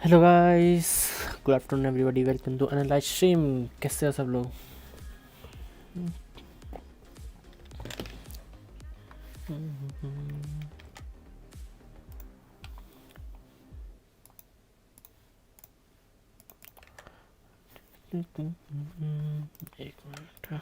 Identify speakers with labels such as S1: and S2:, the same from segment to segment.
S1: Hello guys, good afternoon everybody, welcome to another live stream. कैसे हो सब लोग? एक मिनट।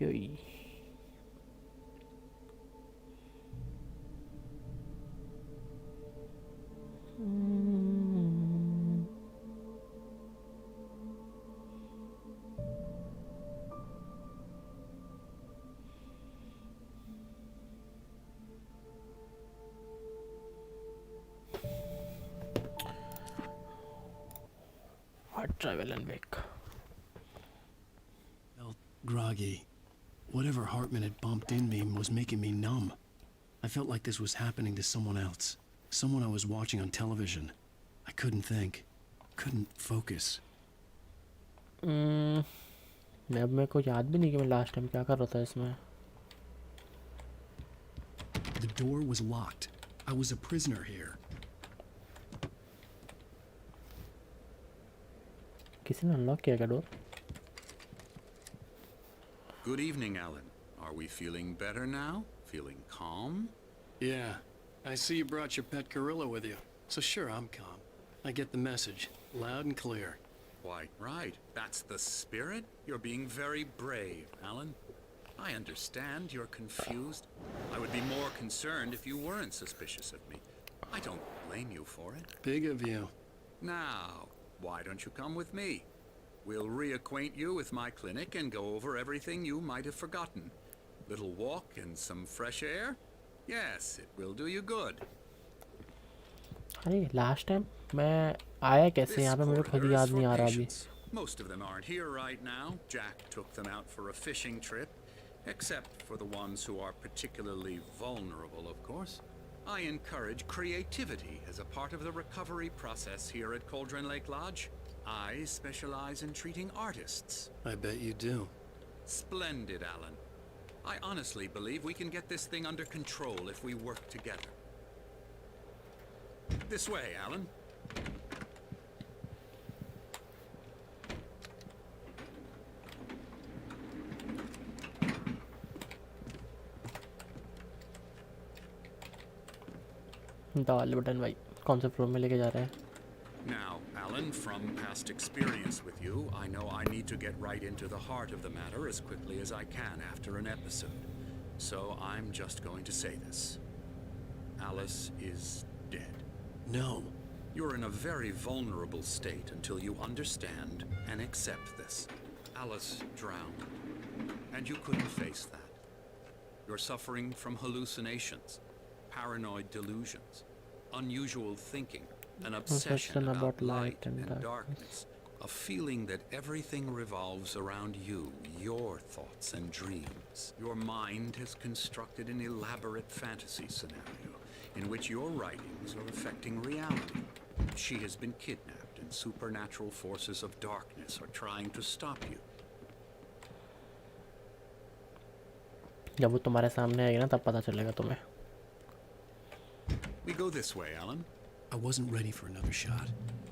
S1: यही hard travel and back.
S2: Felt groggy. Whatever Hartman had bumped in me was making me numb. I felt like this was happening to someone else. Someone I was watching on television. I couldn't think. Couldn't focus.
S1: मैं अब मेरे को याद भी नहीं कि मैं last time क्या कर रहा था इसमें।
S2: The door was locked. I was a prisoner here.
S1: किसी ने अनलॉक किया क्या door?
S3: Good evening, Alan. Are we feeling better now? Feeling calm?
S2: Yeah. I see you brought your pet gorilla with you. So sure, I'm calm. I get the message. Loud and clear.
S3: Quite right. That's the spirit. You're being very brave, Alan. I understand you're confused. I would be more concerned if you weren't suspicious of me. I don't blame you for it.
S2: Big of you.
S3: Now, why don't you come with me? We'll reacquaint you with my clinic and go over everything you might have forgotten. Little walk and some fresh air? Yes, it will do you good.
S1: अरे last time मैं आया कैसे यहाँ पे? मुझे खुद याद नहीं आ रहा अभी।
S3: Most of them aren't here right now. Jack took them out for a fishing trip, except for the ones who are particularly vulnerable, of course. I encourage creativity as a part of the recovery process here at Cauldron Lake Lodge. I specialize in treating artists.
S2: I bet you do.
S3: Splendid, Alan. I honestly believe we can get this thing under control if we work together. This way, Alan.
S1: Dal button भाई कौन से floor में लेके जा रहे हैं?
S3: Now, Alan, from past experience with you, I know I need to get right into the heart of the matter as quickly as I can after an episode. So I'm just going to say this. Alice is dead.
S2: No.
S3: You're in a very vulnerable state until you understand and accept this. Alice drowned, and you couldn't face that. You're suffering from hallucinations, paranoid delusions, unusual thinking, an obsession about light and darkness, a feeling that everything revolves around you, your thoughts and dreams. Your mind has constructed an elaborate fantasy scenario in which your writings are affecting reality. She has been kidnapped and supernatural forces of darkness are trying to stop you.
S1: जब वो तुम्हारे सामने आएगी ना तब पता चलेगा तुम्हें.
S3: We go this way, Alan.
S2: I wasn't ready for another shot,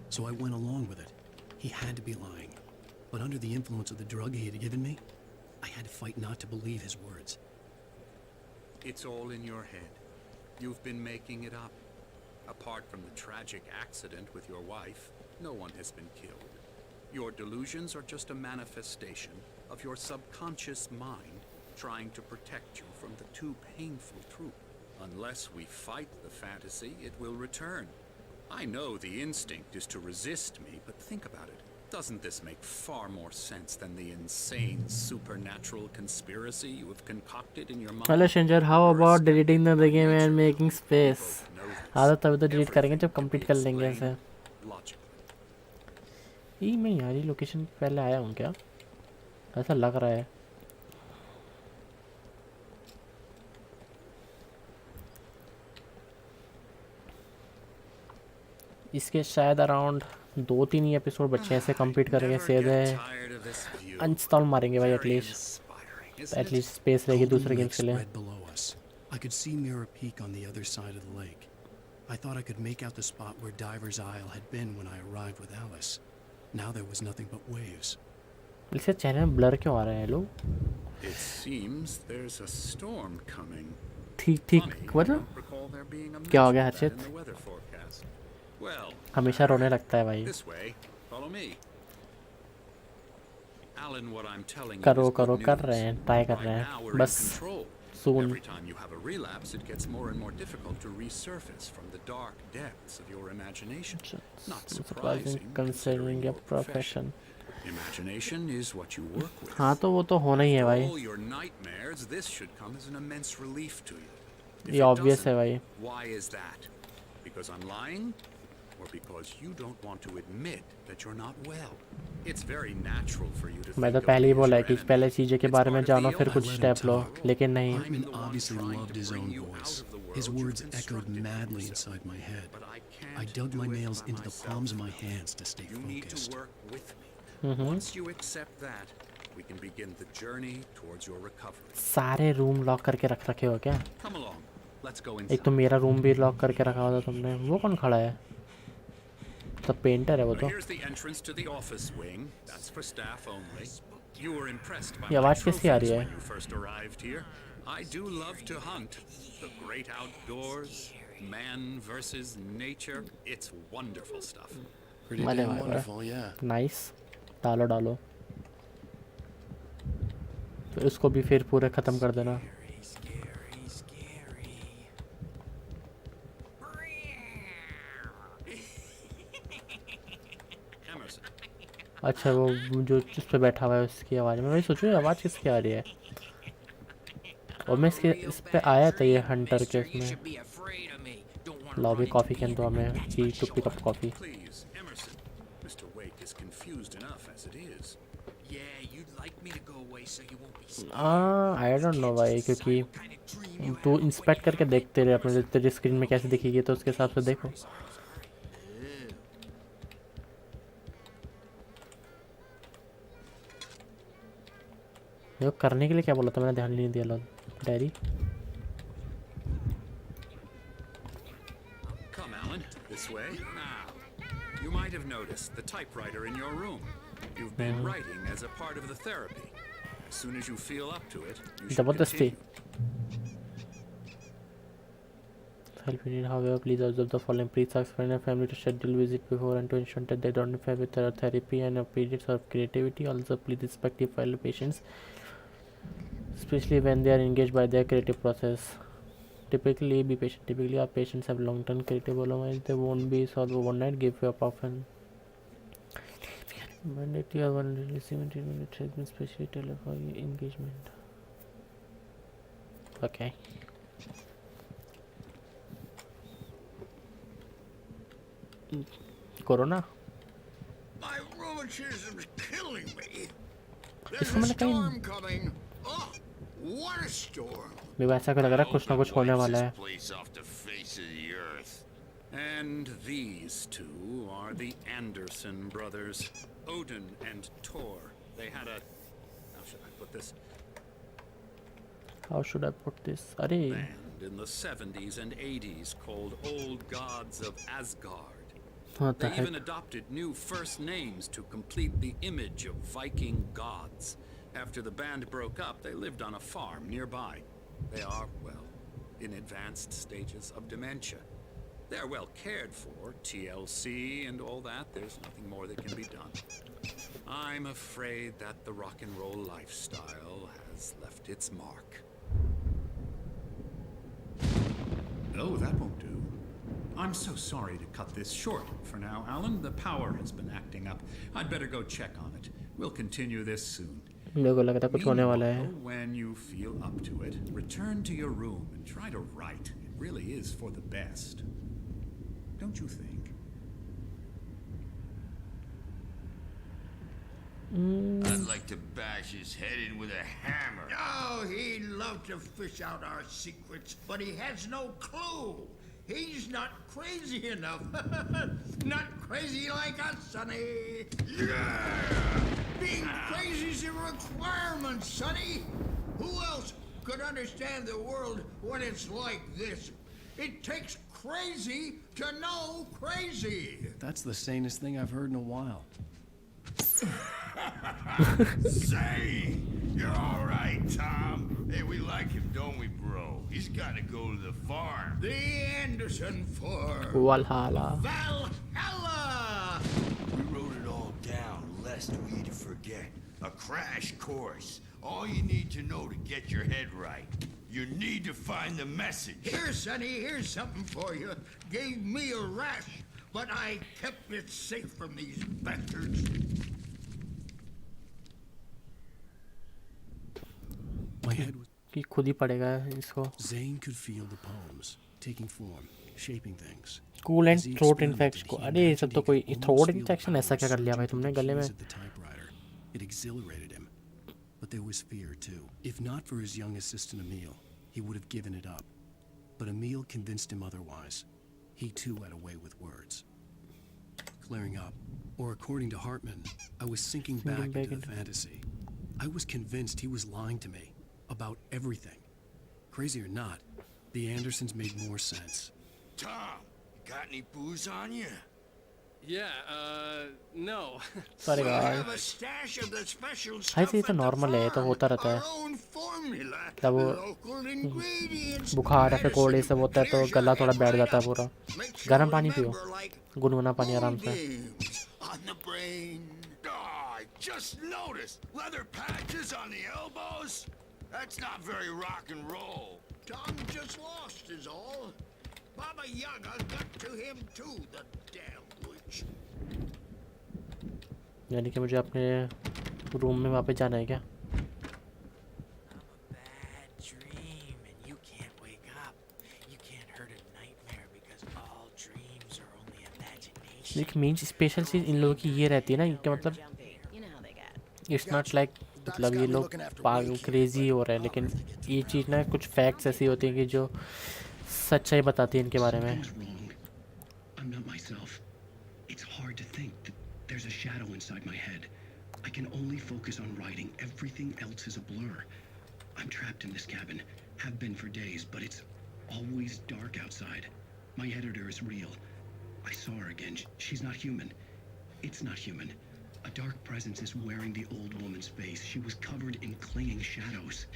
S2: so I went along with it. He had to be lying. But under the influence of the drug he had given me, I had to fight not to believe his words.
S3: It's all in your head. You've been making it up. Apart from the tragic accident with your wife, no one has been killed. Your delusions are just a manifestation of your subconscious mind trying to protect you from the too painful truth. Unless we fight the fantasy, it will return. I know the instinct is to resist me, but think about it. Doesn't this make far more sense than the insane supernatural conspiracy you have concocted in your mind?
S1: Hello Stranger, how about deleting the game and making space? आधा तभी तो delete करेंगे जब complete कर लेंगे ऐसे. ये मैं यार ये लोकेशन पहले आया हूँ क्या? ऐसा लग रहा है. इसके शायद अराउंड 2-3 ही एपिसोड बच्चे ऐसे कंप्लीट करेंगे सीधे अनइंस्टॉल मारेंगे भाई. एटलीस्ट स्पेस रहेगी दूसरे गेम्स के लिए.
S2: I could see Mirror Peak on the other side of the lake. I thought I could make out the spot where Diver's Isle had been when I arrived with Alice. Now there was nothing but waves.
S1: इससे चेहरे में blur क्यों आ रहे हैं लोग?
S3: It seems there's a storm coming.
S1: ठीक मतलब क्या हो गया हर्षित? हमेशा रोने लगता है भाई. करो करो कर रहे हैं, ट्राई कर रहे हैं बस. Soon.
S3: Every time you have a relapse, it gets more and more difficult to resurface from the dark depths of your imagination. Not surprising
S1: considering your profession.
S3: Imagination is what you work with.
S1: हाँ तो वो तो होना ही है भाई.
S3: All your nightmares, this should come as an immense relief to you.
S1: ये obvious है भाई.
S3: Why is that? Because I'm lying? Or because you don't want to admit that you're not well? It's very natural for you to.
S1: मैं तो पहले ही बोला है कि पहले चीज़ों के बारे में जानो फिर कुछ स्टेप लो, लेकिन नहीं.
S2: Hyman obviously loved his own voice. His words echoed madly inside my head. I dug my nails into the palms of my hands to stay
S3: You need to
S2: focused.
S3: work with me. Once you accept that, we can begin the journey towards your recovery.
S1: सारे room lock करके रख रखे हो क्या?
S3: Come along. Let's go inside.
S1: एक तो मेरा room भी लॉक करके रखा हुआ था तुमने. वो कौन खड़ा है? तो पेंटर है वो तो.
S3: Here's the entrance to the office wing. That's for staff only. You were impressed by
S1: ये
S3: my
S1: आवाज़ किसकी आ रही
S3: trophies
S1: है?
S3: when you first arrived here. I do love to hunt. The great outdoors, man versus nature. It's wonderful stuff.
S2: Pretty
S1: मजे
S2: damn
S1: में
S2: wonderful, yeah.
S1: Nice. डालो डालो. फिर उसको भी फिर पूरे ख़त्म कर देना. अच्छा वो जो जिस पे बैठा हुआ है उसकी आवाज़ में वही सोचूं आवाज़ किसकी आ रही है. और मैं इस पे आया था ये हंटर के इसमें. लॉबी कॉफ़ी कैन दो हमें की to pick up coffee.
S3: Please, Emerson. Mr. Wake is confused enough as it is.
S4: Yeah, you'd like me to go away so you won't be
S1: I don't know भाई क्योंकि तू inspect करके देखते रहे अपने तेरी स्क्रीन में कैसे दिखेगी तो उसके हिसाब से देखो. ये करने के लिए क्या बोला था, मैंने ध्यान ही नहीं दिया। लो diary.
S3: Come, Alan, this way. Now, you might have noticed the typewriter in your room. You've been writing as a part of the therapy. As soon as you feel up to it, you should
S1: जबरदस्ती।
S3: continue.
S1: Help you need, however, please observe the following. Please ask friends and family to schedule visit before and to ensure that they don't interfere with therapy and periods of creativity. Also, please respect your fellow patients, especially when they are engaged by their creative process. Typically, be patient. Typically, our patients have long-term creative problems. They won't be solved overnight. Give up often. Mandatory or one receiving treatment. It has been specially tailored for your engagement. Okay. Corona
S4: My rheumatism's killing me. There's
S1: इसको
S4: a
S1: मैंने कहीं
S4: storm coming. Oh, what a storm.
S1: मेरे को ऐसा लग रहा है कुछ ना कुछ होने वाला है।
S5: Place off the face of the earth.
S3: And these two are the Anderson brothers, Odin and Tor. They had a, how should I put this,
S1: How should I put this? अरे
S3: band in the 70s and 80s called Old Gods of Asgard.
S1: what the
S3: They
S1: heck?
S3: even adopted new first names to complete the image of Viking gods. After the band broke up, they lived on a farm nearby. They are, well, in advanced stages of dementia. They're well cared for, TLC and all that. There's nothing more that can be done. I'm afraid that the rock and roll lifestyle has left its mark. Oh, that won't do. I'm so sorry to cut this short for now, Alan. The power has been acting up. I'd better go check on it. We'll continue this soon.
S1: मेरे को लगता है कुछ होने वाला है।
S3: Meanwhile, when you feel up to it, return to your room and try to write. It really is for the best. Don't you think?
S5: I'd like to bash his head in with a hammer.
S4: Oh, he'd love to fish out our secrets, but he has no clue. He's not crazy enough. Not crazy like us, Sonny.
S5: Yeah!
S4: Being crazy's a requirement, Sonny. Who else could understand the world when it's like this? It takes crazy to know crazy.
S2: That's the sanest thing I've heard in a while.
S5: Say, you're all right, Tom. Hey, we like him, don't we, bro? He's got to go to the farm.
S4: The Anderson Farm.
S1: Valhalla.
S4: Valhalla!
S5: We wrote it all down, lest we forget. A crash course. All you need to know to get your head right. You need to find the message.
S4: Here, Sonny, here's something for you. Gave me a rash, but I kept it safe from these bastards.
S2: My head was...
S1: कि खुद ही पड़ेगा इसको।
S2: Zane could feel the poems, taking form, shaping things.
S1: Cool and
S2: As he
S1: throat
S2: experimented,
S1: infection को।
S2: he
S1: अरे ये सब
S2: imagined
S1: तो
S2: he
S1: कोई
S2: could almost
S1: throat
S2: feel the
S1: infection ऐसा क्या कर लिया भाई
S2: power
S1: तुमने
S2: surging
S1: गले में?
S2: through the keys of the typewriter. It exhilarated him. But there was fear, too. If not for his young assistant Emil, he would have given it up. But Emil convinced him otherwise. He, too, had a way with words. Clearing up. Or according to Hartman, I was sinking back into the fantasy. I was convinced he was lying to me. About everything. Crazy or not, the Andersons made more sense.
S5: Tom, got any booze on you?
S6: Yeah, no.
S1: Sorry
S4: We
S1: guys।
S4: have a stash of the special
S1: भाई
S4: stuff
S1: ये
S4: at
S1: तो
S4: the
S1: normal है, ये तो
S4: farm.
S1: होता रहता है।
S4: Our own formula,
S1: जब वो
S4: local ingredients,
S1: बुखार या फिर कोल्ड ये सब होता है तो
S4: clears
S1: गला
S4: your
S1: थोड़ा
S4: head
S1: बैठ
S4: right
S1: जाता है
S4: up.
S1: पूरा।
S4: Makes
S1: गर्म
S4: you
S1: पानी पियो,
S4: remember like
S1: गुनगुना पानी आराम से।
S4: moonbeams on the brain.
S5: Oh, I just noticed. Leather patches on the elbows? That's not very rock and roll.
S4: Tom just lost is all. Baba Yaga got to him too, the damn witch.
S1: यानी कि मुझे अपने room में वापस जाना है क्या?
S4: I'm a bad dream and you can't wake up. You can't hurt a nightmare because all dreams are only imagination.
S1: एक मेन स्पेशल चीज़ इन लोगों की ये रहती है ना कि मतलब इट्स नॉट लाइक मतलब ये लोग पागल क्रेजी हो रहे हैं, लेकिन ये चीज़ ना कुछ फैक्ट्स ऐसी होती हैं कि जो सच्चाई बताती है इनके बारे में।
S2: Something's wrong. I'm not myself. It's hard to think that there's a shadow inside my head. I can only focus on writing. Everything else is a blur. I'm trapped in this cabin. Have been for days, but it's always dark outside. My editor is real. I saw her again. She's not human. It's not human. A dark presence is wearing the old woman's face. She was covered in clinging shadows.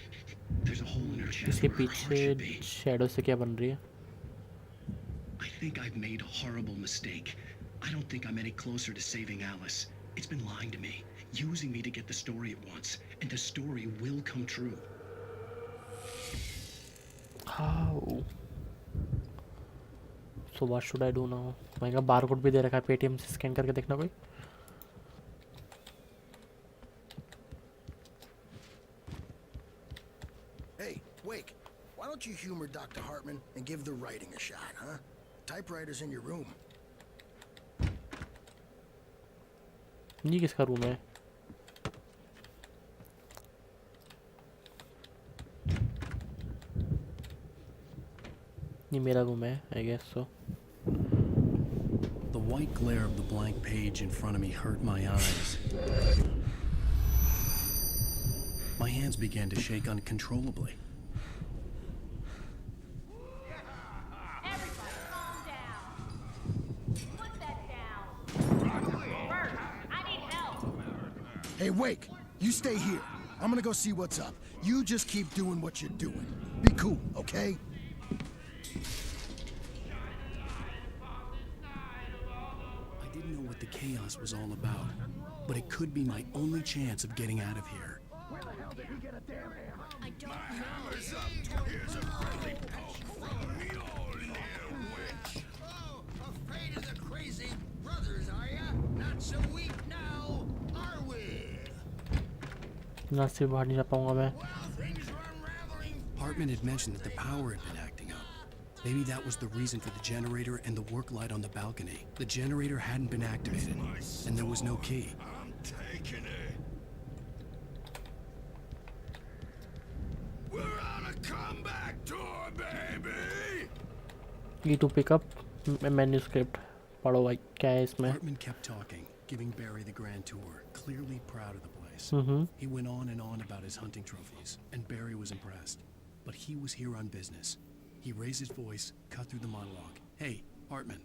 S2: There's a hole in her chest
S1: इसके
S2: where her heart should be.
S1: पीछे shadow से क्या बन रही है?
S2: I think I've made a horrible mistake. I don't think I'm any closer to saving Alice. It's been lying to me, using me to get the story it wants, and the story will come true.
S1: How? So what should I do now? मैं का barcode भी दे रखा है, Paytm से scan करके देखना कोई.
S7: Hey, Wake, why don't you humor Dr. Hartman and give the writing a shot, huh? Typewriter's in your room.
S1: ये किसका रूम है? ये मेरा रूम है, I guess so.
S2: The white glare of the blank page in front of me hurt my eyes. My hands began to shake uncontrollably.
S8: Everybody calm down. Put that down. Bert, I need help.
S7: Hey, Wake, you stay here. I'm gonna go see what's up. You just keep doing what you're doing. Be cool, okay?
S2: I didn't know what the chaos was all about, but it could be my only chance of getting out of here.
S8: I don't
S5: Hammer's up. Here's a friendly poke from me old near witch.
S4: Oh, afraid of the crazy brothers, are ya? Not so weak now, are we?
S1: यहाँ से बाहर नहीं जा पाऊंगा मैं.
S4: Well, things are unraveling.
S2: Hartman had mentioned that the power had been acting up. Maybe that was the reason for the generator and the work light on the balcony. The generator hadn't been activated, and there was no key.
S5: I'm taking it. We're on a comeback tour, baby.
S1: E to pick up manuscript. पढ़ो भाई क्या है इसमें?
S2: Hartman kept talking, giving Barry the grand tour, clearly proud of the place. He went on and on about his hunting trophies, and Barry was impressed. But he was here on business. He raised his voice, cut through the monologue. Hey, Hartman,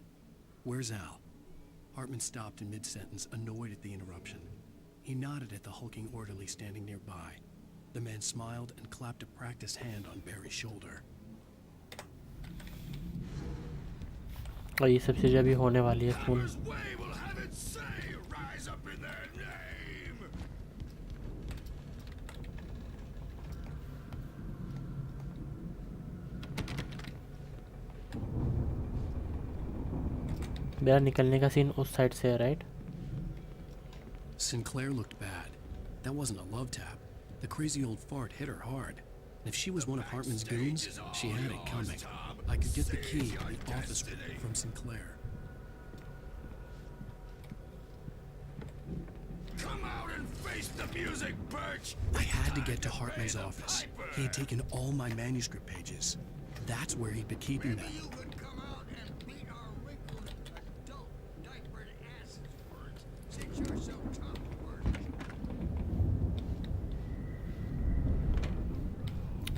S2: where's Al? Hartman stopped in mid-sentence, annoyed at the interruption. He nodded at the hulking orderly standing nearby. The man smiled and clapped a practiced hand on Barry's shoulder.
S1: और ये सब चीज़ें अभी होने वाली है phone.
S5: Hammer's way will have its say. Rise up in their name.
S1: मेरा निकलने का सीन उस साइड से है, right?
S2: Sinclair looked bad. That wasn't a love tap. The crazy old fart hit her hard. And if she was one of Hartman's goons, she had it coming. I could get the key to the office room from Sinclair.
S5: Come out and face the music, Birch.
S2: I had to get to Hartman's office. He had taken all my manuscript pages. That's where he'd been keeping
S4: Maybe
S2: them.
S4: you could come out and beat our wrinkled adult diapered asses for it, since you're so tough, Bert.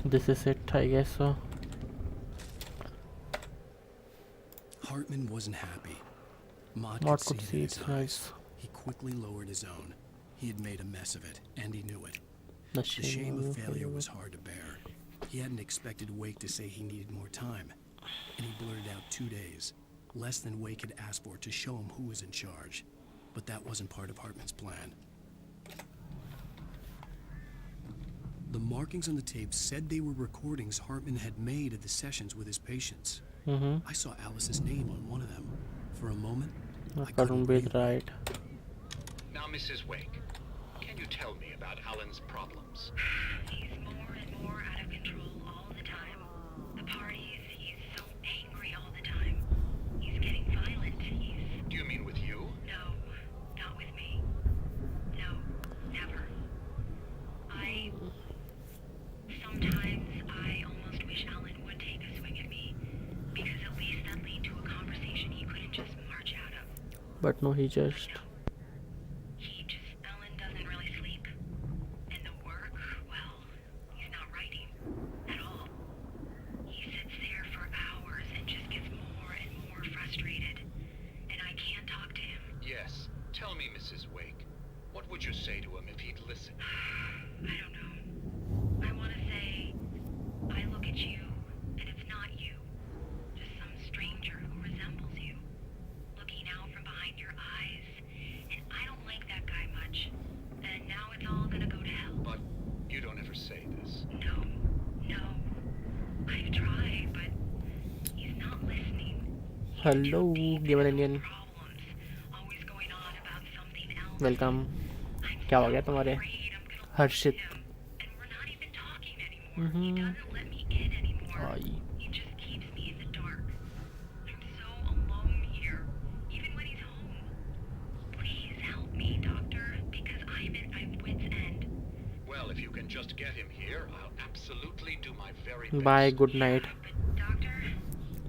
S1: This is it, I guess so.
S2: Hartman wasn't happy. Mott
S1: Mott
S2: could
S1: could
S2: see it in
S1: see
S2: his
S1: it,
S2: eyes.
S1: nice.
S2: He quickly lowered his own. He had made a mess of it, and he knew it.
S1: The
S2: The shame of failure was hard to bear. He hadn't expected Wake to say he needed more time, and he blurted out 2 days, less than Wake had asked for to show him who was in charge. But that wasn't part of Hartman's plan. The markings on the tape said they were recordings Hartman had made of the sessions with his patients. I saw Alice's name on one of them. For a moment, I couldn't
S1: couldn't be
S2: breathe.
S1: right.
S9: Now, Mrs. Wake, can you tell me about Alan's problems?
S10: He's more and more out of control all the time. The parties, he's so angry all the time. He's getting violent.
S9: Do you mean with you?
S10: No, not with me. No, never. Sometimes I almost wish Alan would take a swing at me, because at least that'd lead to a conversation he couldn't just march out of.
S1: But no, he just...
S10: Alan doesn't really
S1: hello gamer Indian,
S10: always going on about something else.
S1: Welcome. क्या हो गया तुम्हारे हर्षित?
S10: And we're not even talking anymore. He doesn't let me in anymore.
S1: I
S10: He just keeps me in the dark. I'm so alone here, even when he's home. Please help me, doctor, because I'm at my wit's end.
S9: Well, if you can just get him here, I'll absolutely do my very best.
S1: Bye, good night.
S10: But doctor,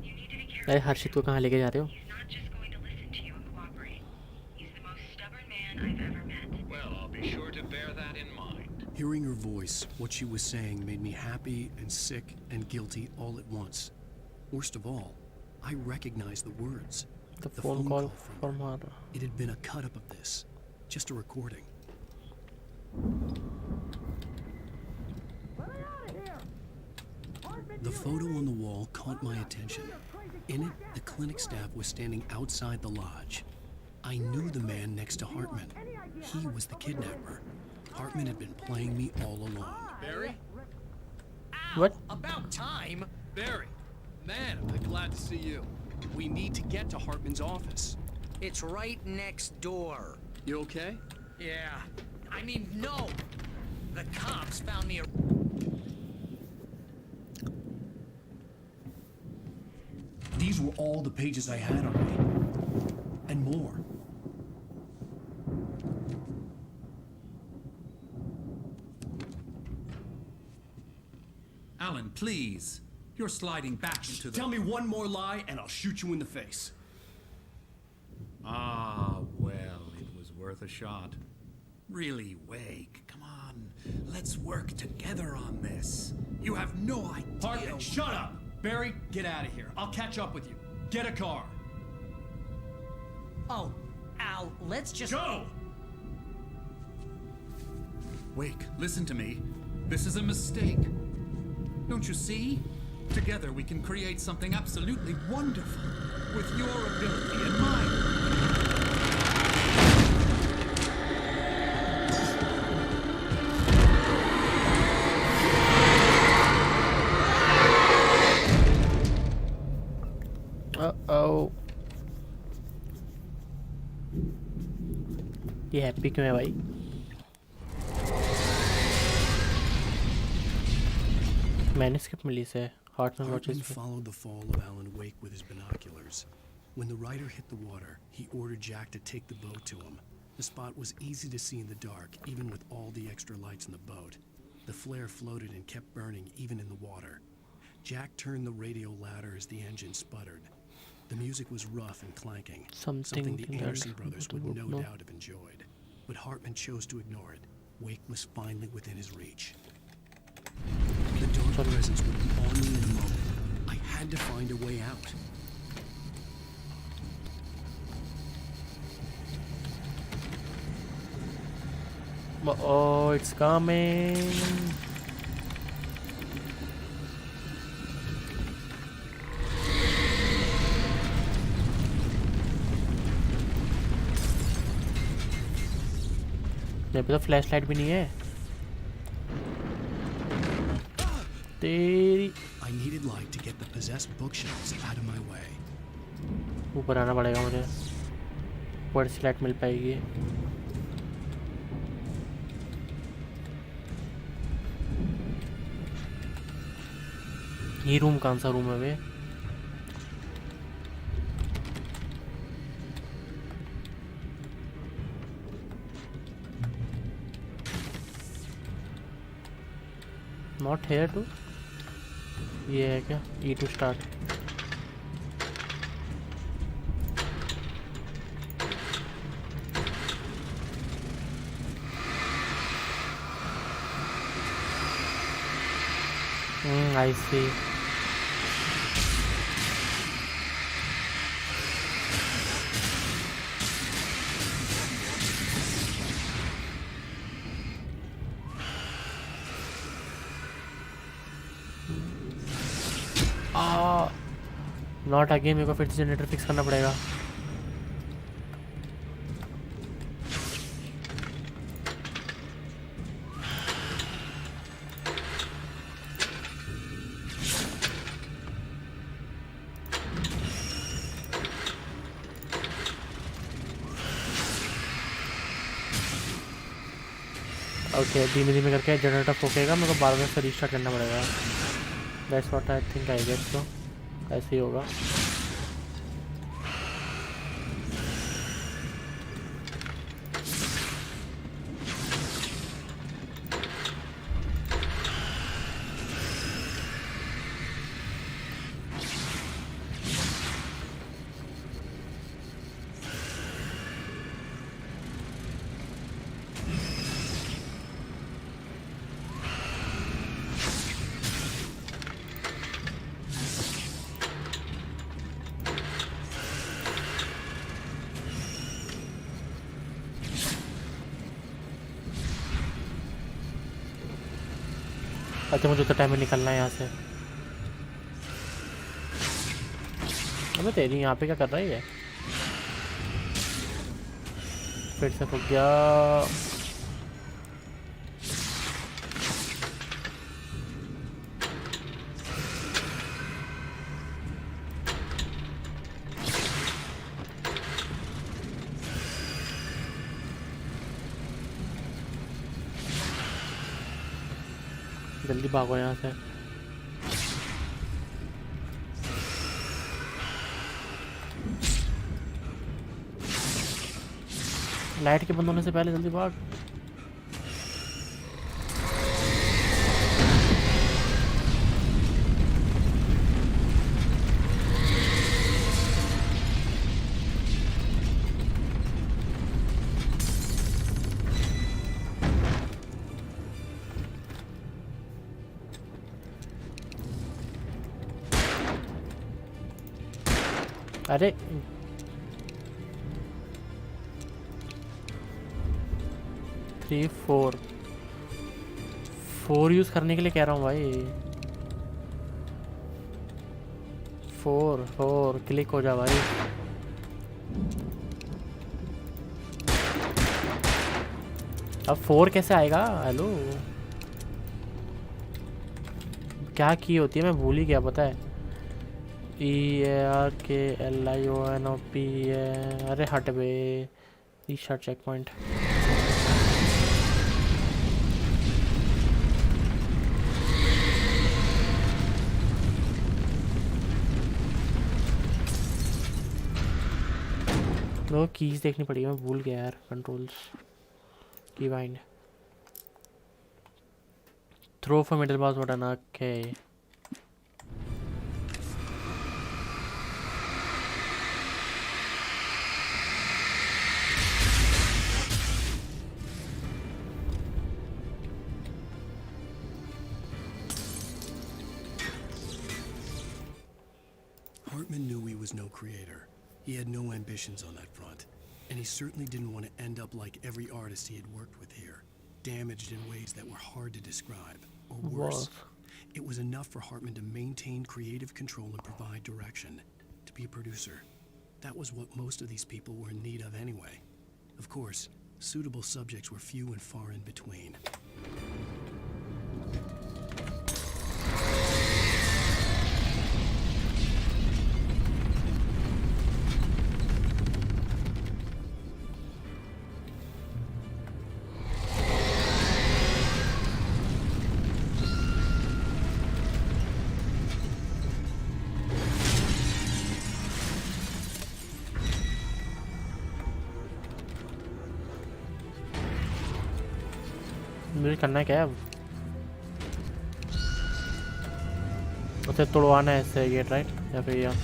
S10: you need to be careful.
S1: अरे हर्षित को कहाँ लेके जा रहे हो?
S10: He's not just going to listen to you and cooperate. He's the most stubborn man I've ever met.
S9: Well, I'll be sure to bear that in mind.
S2: Hearing her voice, what she was saying made me happy and sick and guilty all at once. Worst of all, I recognized the words.
S1: The phone call from her.
S2: It had been a cut-up of this. Just a recording. The photo on the wall caught my attention. In it, the clinic staff was standing outside the lodge. I knew the man next to Hartman. He was the kidnapper. Hartman had been playing me all along.
S6: Barry?
S1: What?
S11: About time!
S6: Barry! Man, am I glad to see you.
S11: We need to get to Hartman's office.
S7: It's right next door.
S6: You okay?
S11: Yeah. I mean, no! The cops found me a...
S2: These were all the pages I had on me. And more.
S3: Alan, please. You're sliding back into the...
S11: Tell me one more lie and I'll shoot you in the face.
S3: Ah, well, it was worth a shot. Really, Wake, come on. Let's work together on this. You have no idea...
S11: Hartman, shut up! Barry, get out of here. I'll catch up with you. Get a car.
S12: Oh, Al, let's just...
S11: Go!
S3: Wake, listen to me. This is a mistake. Don't you see? Together we can create something absolutely wonderful. With your ability and mine.
S1: Uh-oh. ये happy क्यों है भाई? मैंने skip मिली से Hartman
S2: Hartman
S1: watches.
S2: followed the fall of Alan Wake with his binoculars. When the rider hit the water, he ordered Jack to take the boat to him. The spot was easy to see in the dark, even with all the extra lights in the boat. The flare floated and kept burning, even in the water. Jack turned the radio louder as the engine sputtered. The music was rough and clanking, something the Anderson brothers would no doubt have enjoyed. But Hartman chose to ignore it. Wake was finally within his reach. The dark presence would be on me in a moment. I had to find a way out.
S1: Oh, it's coming. मेरे पे तो flash light भी नहीं है तेरी।
S2: I needed light to get the possessed bookshelves out of my way.
S1: ऊपर आना पड़ेगा मुझे, ऊपर से लाइट मिल पाएगी। ये रूम कौन सा रूम है वे? Not here to? ये है क्या? E to start. I see. Not again, मेरे को फिर से जनरेटर फिक्स करना पड़ेगा। ओके धीमे धीमे करके जनरेटर फूकेगा, मेरे को बार बार से रीस्टार्ट करना पड़ेगा। That's what I think I guess, तो ऐसे ही होगा। अच्छा मुझे तो टाइम में निकलना है यहाँ से। अबे तेरी यहाँ पे क्या कर रही है? फिर से फूक गया। जल्दी भागो यहाँ से। लाइट के बंद होने से पहले जल्दी भाग। अरे 3 4 यूज करने के लिए कह रहा हूँ भाई। 4 क्लिक हो जा भाई। अब 4 कैसे आएगा? हेलो क्या की होती है मैं भूल ही गया, पता है। EARKLIONOP। अरे हट बे, रीस्टार्ट चेक पॉइंट। तो कीज देखनी पड़ेगी, मैं भूल गया यार। कंट्रोल्स की bind, throw for middle mouse button. Okay
S2: Hartman knew he was no creator. He had no ambitions on that front. And he certainly didn't want to end up like every artist he had worked with here, damaged in ways that were hard to describe. Or worse, it was enough for Hartman to maintain creative control and provide direction. To be a producer, that was what most of these people were in need of anyway. Of course, suitable subjects were few and far in between.
S1: मुझे करना है क्या अब? उसे तोड़वाना है इससे gate, right? या फिर यहाँ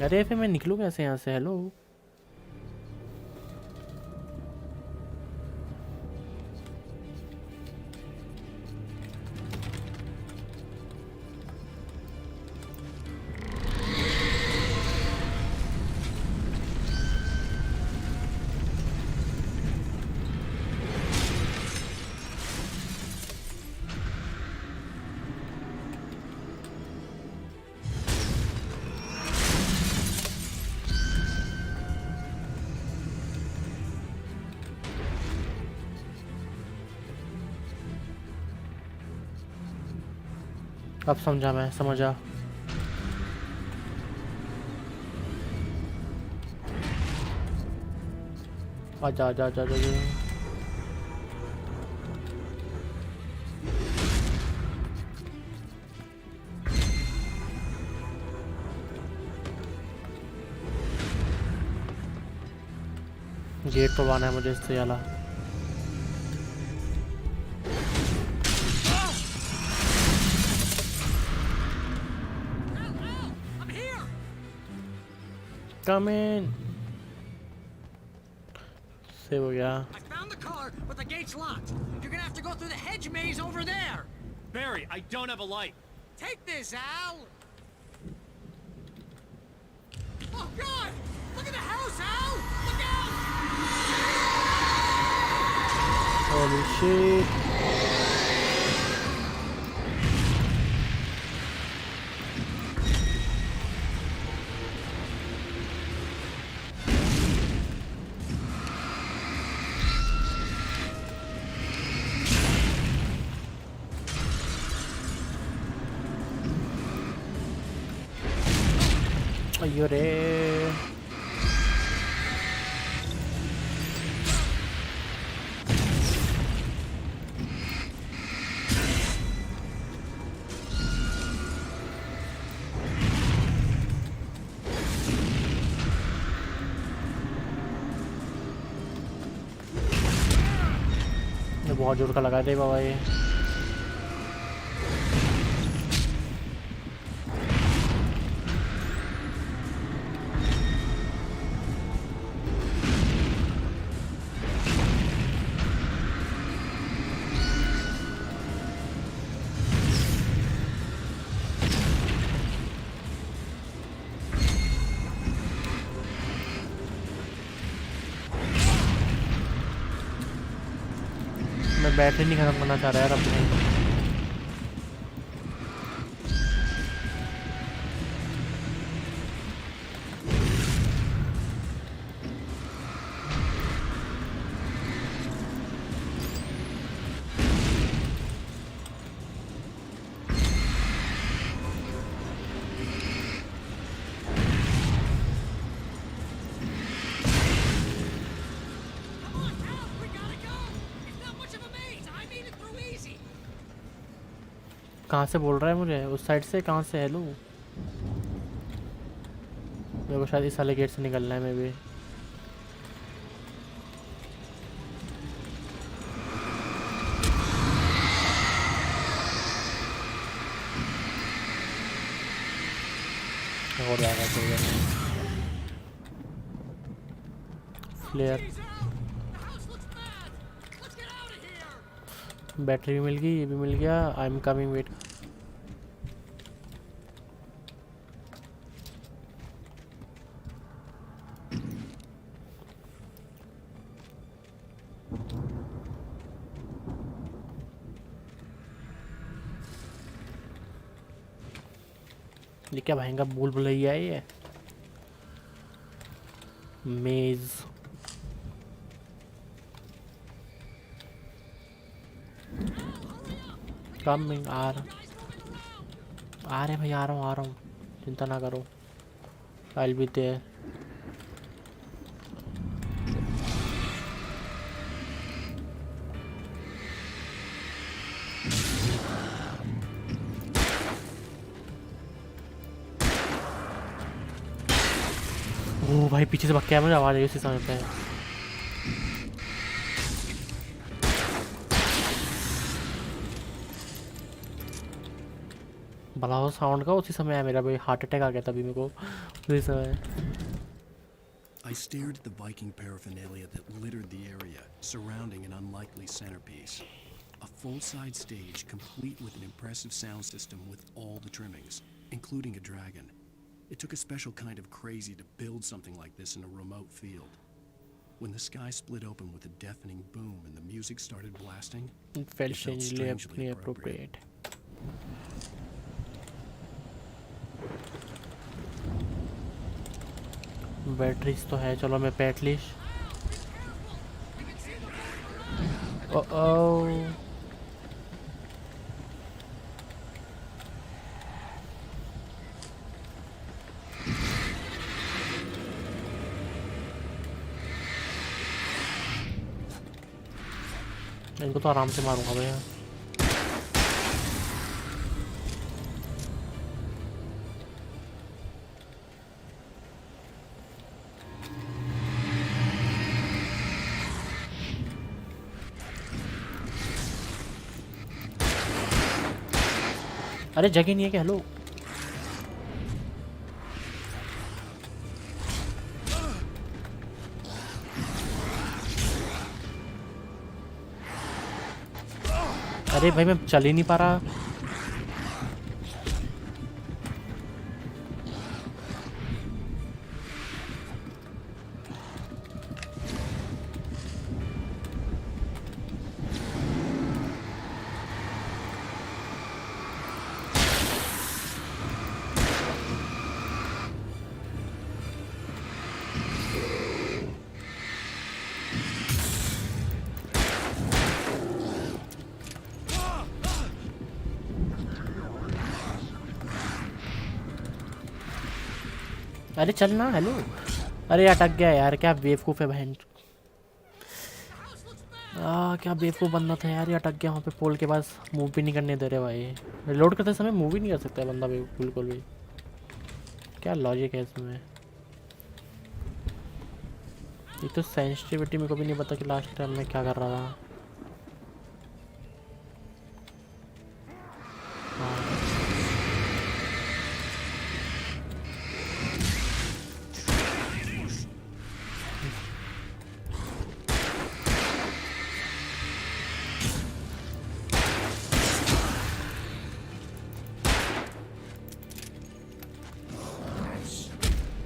S1: अरे फिर मैं निकलूँ कैसे यहाँ से? हेलो अब समझा, मैं समझा। आजा आजा आजा आजा। गेट तोड़वाना है मुझे इससे वाला। Come in. Save हो गया।
S12: I found the car, but the gate's locked. You're gonna have to go through the hedge maze over there.
S11: Barry, I don't have a light.
S12: Take this, Al. Oh God! Look at the house, Al! Look out!
S1: Holy shit. अयो रे। ये बहुत जोर का लगा दे बाबा ये। मैं battery नहीं खत्म करना चाह रहा यार अपने। कहाँ से बोल रहा है मुझे? उस साइड से? कहाँ से? हेलो, मेरे को शायद इस वाले गेट से निकलना है। मैं भी हो जाएगा फ्लेयर। बैटरी भी मिल गई, ये भी मिल गया। I am coming, wait. ये क्या भयंकर भूल भुलैया है ये। मेज। कमिंग, आ रहे भाई, आ रहा हूँ, चिंता ना करो। I will be there. ओ भाई, पीछे से भक्के मुझे आवाज आई उसी समय पे। भला साउंड का उसी समय है मेरा भाई, हार्ट अटैक आ गया तभी मेरे को उसी समय।
S2: I stared at the Viking paraphernalia that littered the area surrounding an unlikely centerpiece. A full-size stage complete with an impressive sound system with all the trimmings, including a dragon. It took a special kind of crazy to build something like this in a remote field. When the sky split open with a deafening boom and the music started blasting,
S1: it felt strangely appropriate. Batteries तो है, चलो मैं पैटलिश। इनको तो आराम से मारूंगा भैया। अरे जगह नहीं है क्या? हेलो अरे भाई मैं चल ही नहीं पा रहा। अरे चलना। हेलो अरे अटक गया यार, क्या बेवकूफ़ है बहन। क्या बेवकूफ़ बंदा था यार, ये अटक गया वहाँ पे पोल के पास। मूव भी नहीं करने दे रहे भाई। लोड करते समय मूव ही नहीं कर सकता बंदा बिल्कुल भी। क्या लॉजिक है इसमें। ये तो सेंसिटिविटी मेरे को भी नहीं पता कि लास्ट टाइम मैं क्या कर रहा था।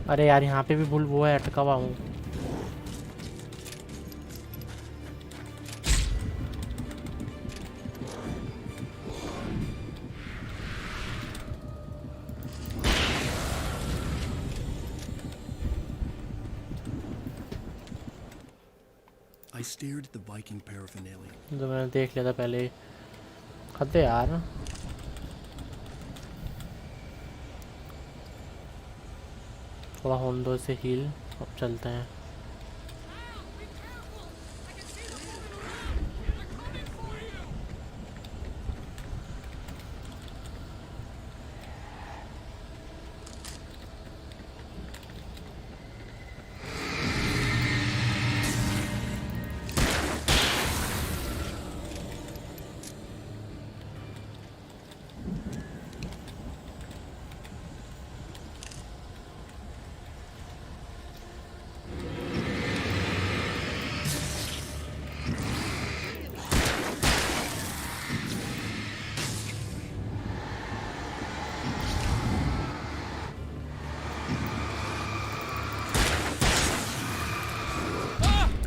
S1: अरे यार यहाँ पे भी भूल वो है, अटका हुआ हूँ।
S2: I stared at the Viking paraphernalia.
S1: जो मैंने देख लिया था पहले। हद है यार। थोड़ा होने दो इसे हील, अब चलते हैं।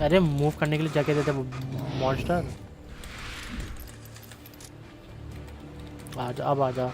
S1: अरे मूव करने के लिए जगह देते मॉन्स्टर। आजा अब आजा।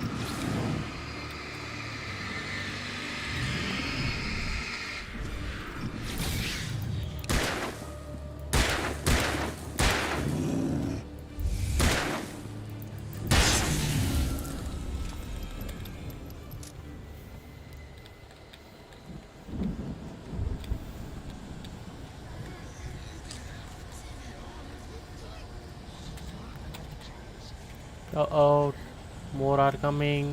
S1: Uh-oh, more are coming.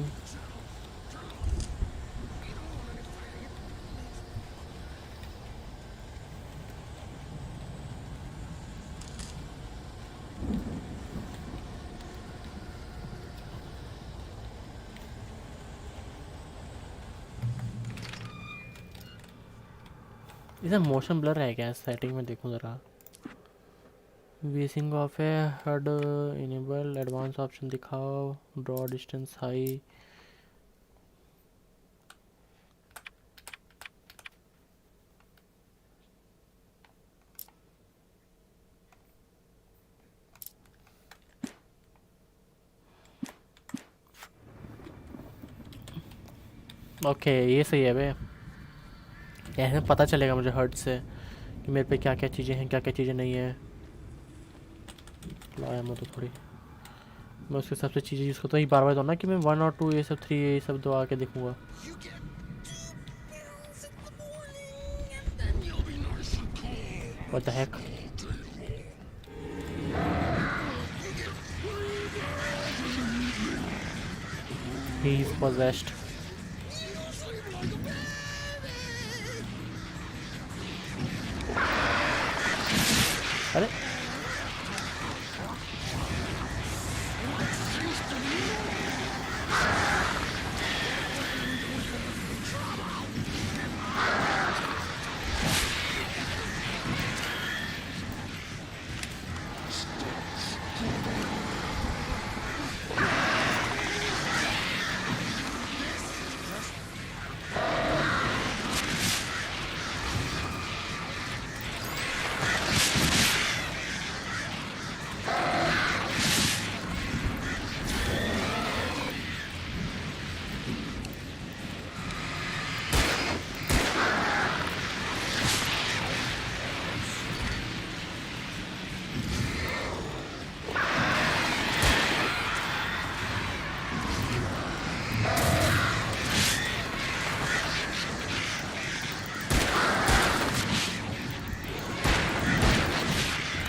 S1: इसे मोशन ब्लर है क्या? सेटिंग में देखूं जरा। वेसिंग ऑफ है, हड इनेबल, एडवांस ऑप्शन दिखाओ, ड्रॉ डिस्टेंस हाई। ओके ये सही है बे। ऐसे पता चलेगा मुझे हर्ट से कि मेरे पे क्या क्या चीज़ें हैं, क्या क्या चीज़ें नहीं है। लाया मैं तो थोड़ी, मैं उसके हिसाब से चीज़ें यूज़ करता हूँ। बार बार तो ना कि मैं 1 और 2 ये सब 3 ये सब दो आके देखूँगा। What the heck? He is possessed. अरे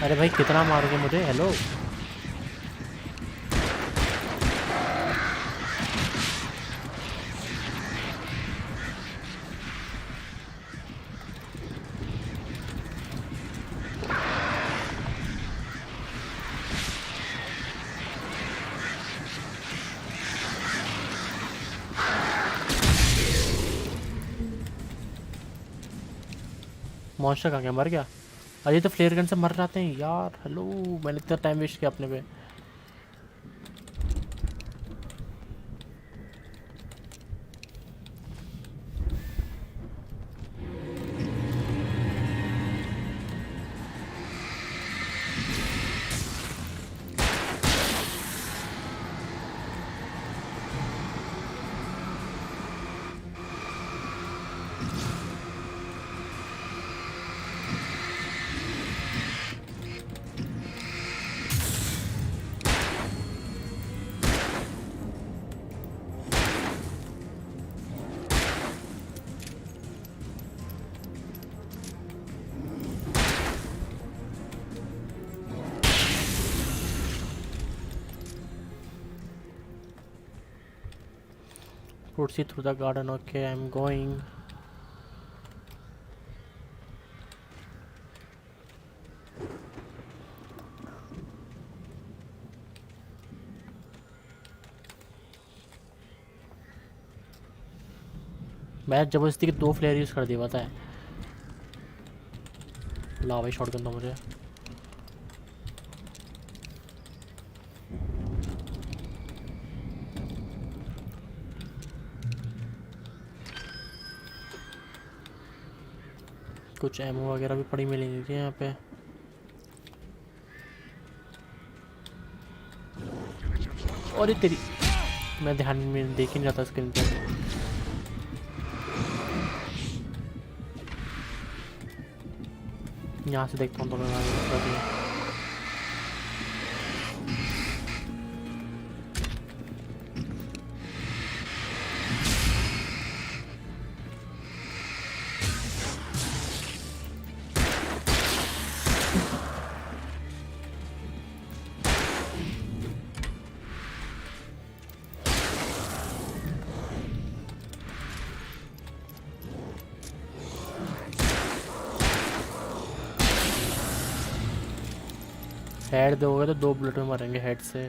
S1: अरे भाई कितना मारोगे मुझे? हेलो मॉन्स्टर कहाँ गया? मर गया? अरे तो फ्लेयर गन से मर जाते हैं यार। हेलो मैंने इतना टाइम वेस्ट किया अपने पे। Proceed through the garden. Okay, I'm going. मैं जबरदस्ती के 2 फ्लेयर यूज कर दिया पता है। ला भाई शॉटगन तो मुझे। कुछ एमो वगैरह भी पड़ी मिलेंगी क्या यहाँ पे? और ये तेरी मैं ध्यान में देख ही नहीं रहा था स्क्रीन पे। यहाँ से देखता हूँ तो मैं हेड दोगे तो 2 बुलेट में मरेंगे हेड से।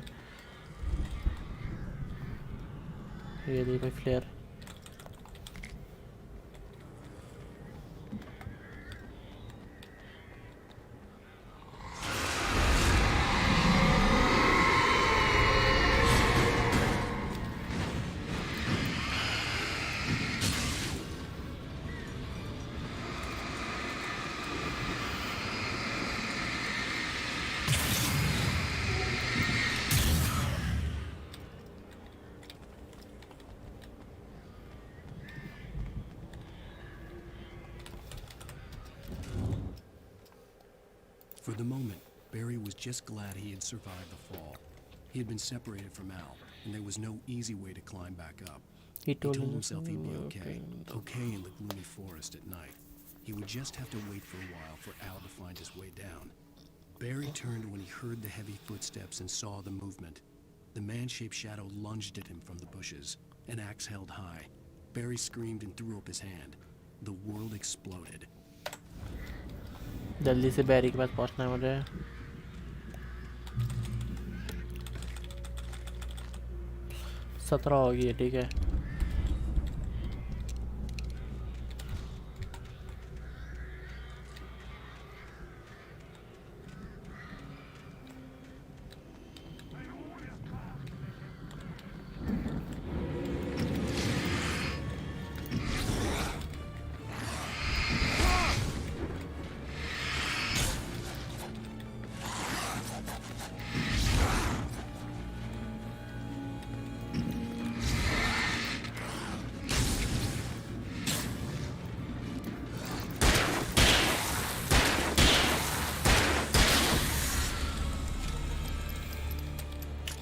S1: ये देखो flare.
S2: For the moment, Barry was just glad he had survived the fall. He had been separated from Al, and there was no easy way to climb back up. He told himself he'd be okay in the gloomy forest at night. He would just have to wait for a while for Al to find his way down. Barry turned when he heard the heavy footsteps and saw the movement. The man-shaped shadow lunged at him from the bushes. an axe held high. Barry screamed and threw up his hand. The world exploded.
S1: जल्दी से बैरी के पास पहुंचना है मुझे. सत्रह होगी ठीक है.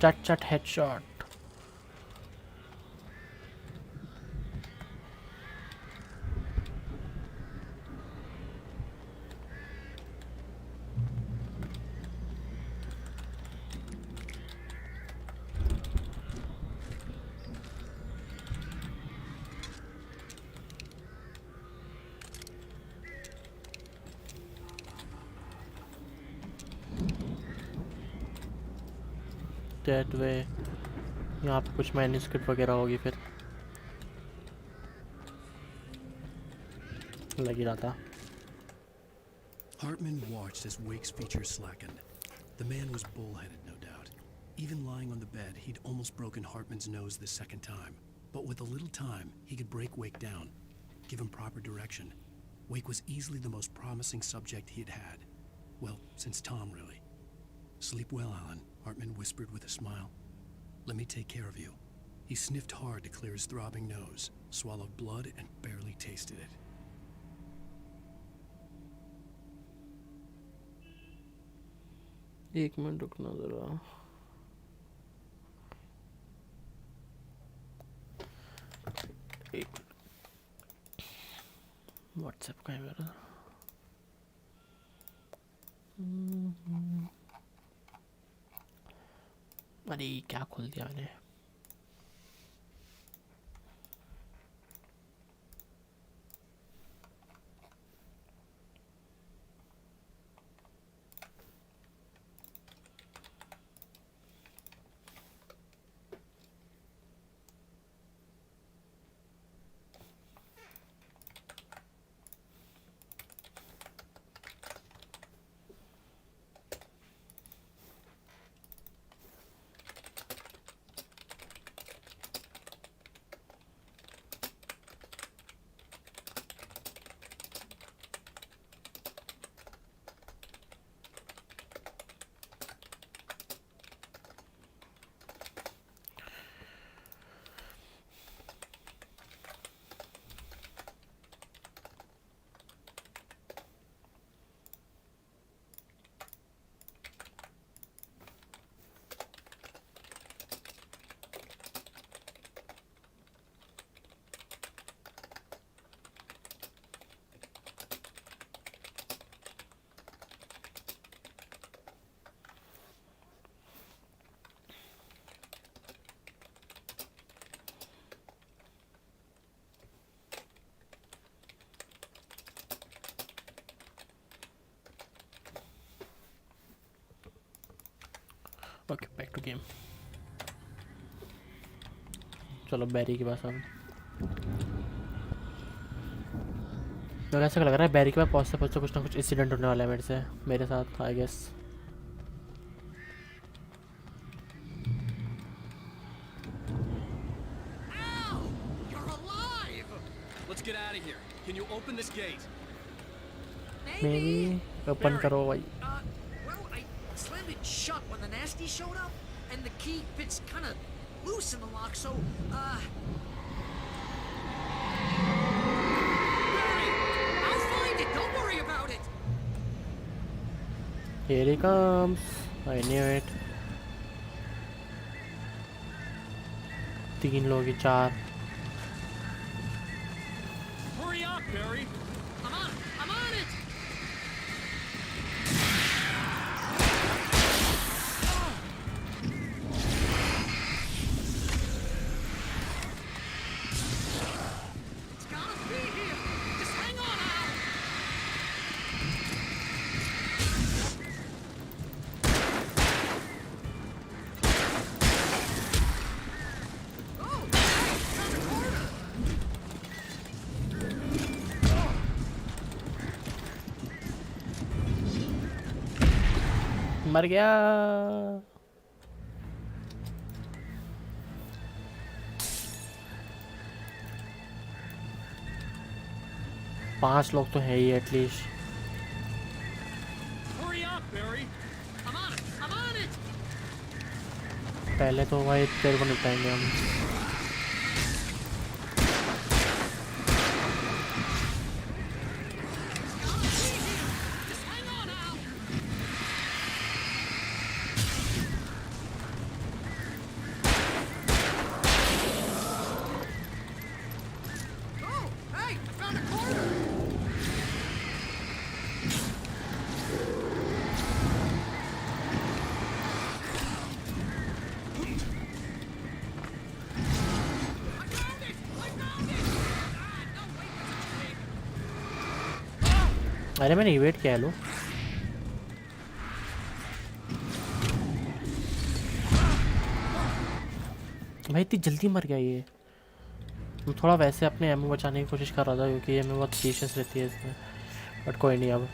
S1: Chut headshot. That way. यहाँ पे कुछ मैन्युस्क्रिप्ट वगैरह होगी फिर. लग ही रहा था.
S2: Hartman watched as Wake's features slackened. The man was bullheaded, no doubt. Even lying on the bed, he'd almost broken Hartman's nose the second time. But with a little time, he could break Wake down, give him proper direction. Wake was easily the most promising subject he had had. Well, since Tom, really. Sleep well, Alan, Hartman whispered with a smile. Let me take care of you. He sniffed hard to clear his throbbing nose, swallowed blood, and barely tasted it.
S1: एक minute रुकना जरा. WhatsApp का है मेरा. अरे क्या खोल दिया मैंने. Okay back to game. चलो बैरी के पास अब. मुझे ऐसा लग रहा है बैरी के पास पहुंचते पहुंचते कुछ ना कुछ इंसिडेंट होने वाला है मेरे साथ I guess.
S11: Get out of here. Can you open this gate?
S1: Maybe open karo bhai.
S12: Well, I slammed it shut when the nasty showed up, and the key fits kind of loose in the lock, so Barry, I'll find it. Don't worry about it.
S1: Here he comes. I knew it. 3 लोग ही 4.
S11: Barry.
S12: I'm on it.
S1: मर गया। पांच लोग तो है ही at least. पहले तो भाई तेरे को निपटाएंगे हम। अरे मैंने इवेट किया है लो। भाई इतनी जल्दी मर गया ये। मैं थोड़ा वैसे अपने एमओ बचाने की कोशिश कर रहा था क्योंकि ये में बहुत पेशेंस रहती है इसमें, बट कोई नहीं। अब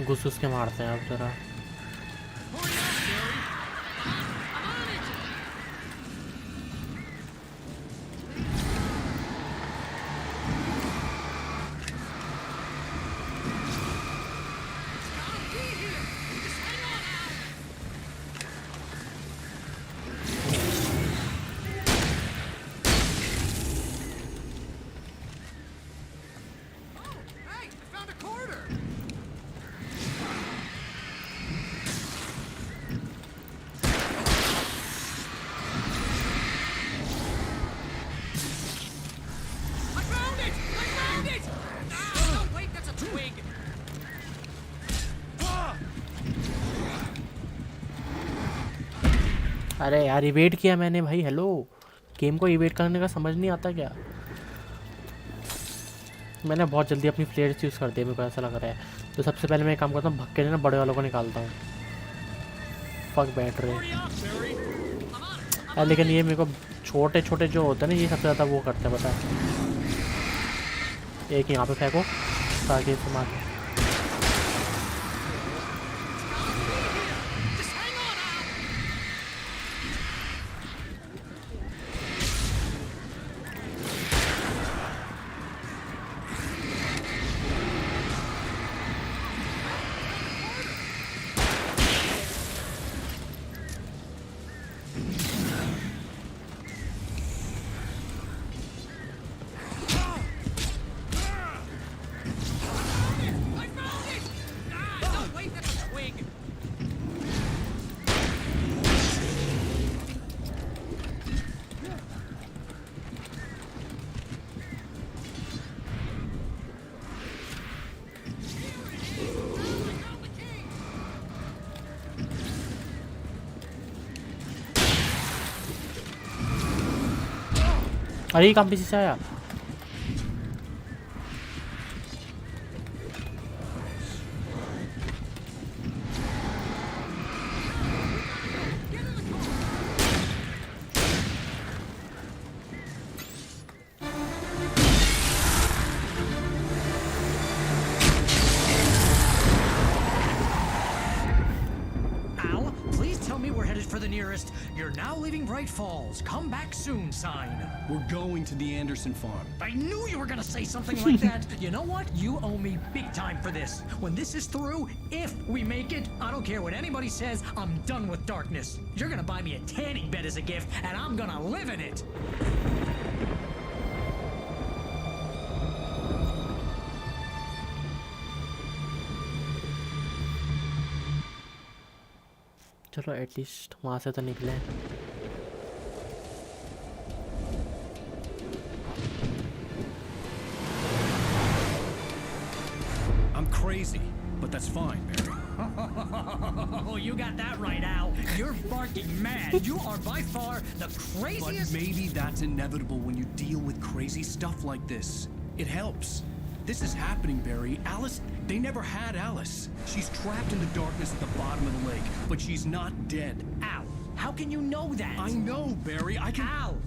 S1: घुस के मारते हैं अब जरा। अरे यार इवेट किया मैंने भाई। हेलो, गेम को इवेट करने का समझ नहीं आता क्या? मैंने बहुत जल्दी अपनी फ्लेयर्स यूज़ कर दिया, मेरे को ऐसा लग रहा है। तो सबसे पहले मैं काम करता हूँ, भक्के ना बड़े वालों को निकालता हूँ। फक बैठ रहे। लेकिन ये मेरे को छोटे छोटे जो होते हैं ना, ये सबसे ज़्यादा वो करते हैं, पता है। एक यहाँ पे फेंको ताकि इसे मार। अरे ये काम पीछे से आया।
S11: You're now leaving Bright Falls. Come back soon, sign. We're going to the Anderson farm. I knew you were gonna say something like that. You know what? You owe me big time for this. When this is through, if we make it, I don't care what anybody says, I'm done with darkness. You're gonna buy me a tanning bed as a gift, and I'm gonna live in it.
S1: चलो at least वहाँ से तो निकले।
S11: I'm crazy, but that's fine, Barry. Oh, you got that right, Al. You're barking mad. You are by far the craziest. But maybe that's inevitable when you deal with crazy stuff like this. It helps. This is happening, Barry. Alice, they never had Alice. She's trapped in the darkness at the bottom of the lake, but she's not dead. Al, How can you know that?
S13: I know, Barry. I can...
S11: Al,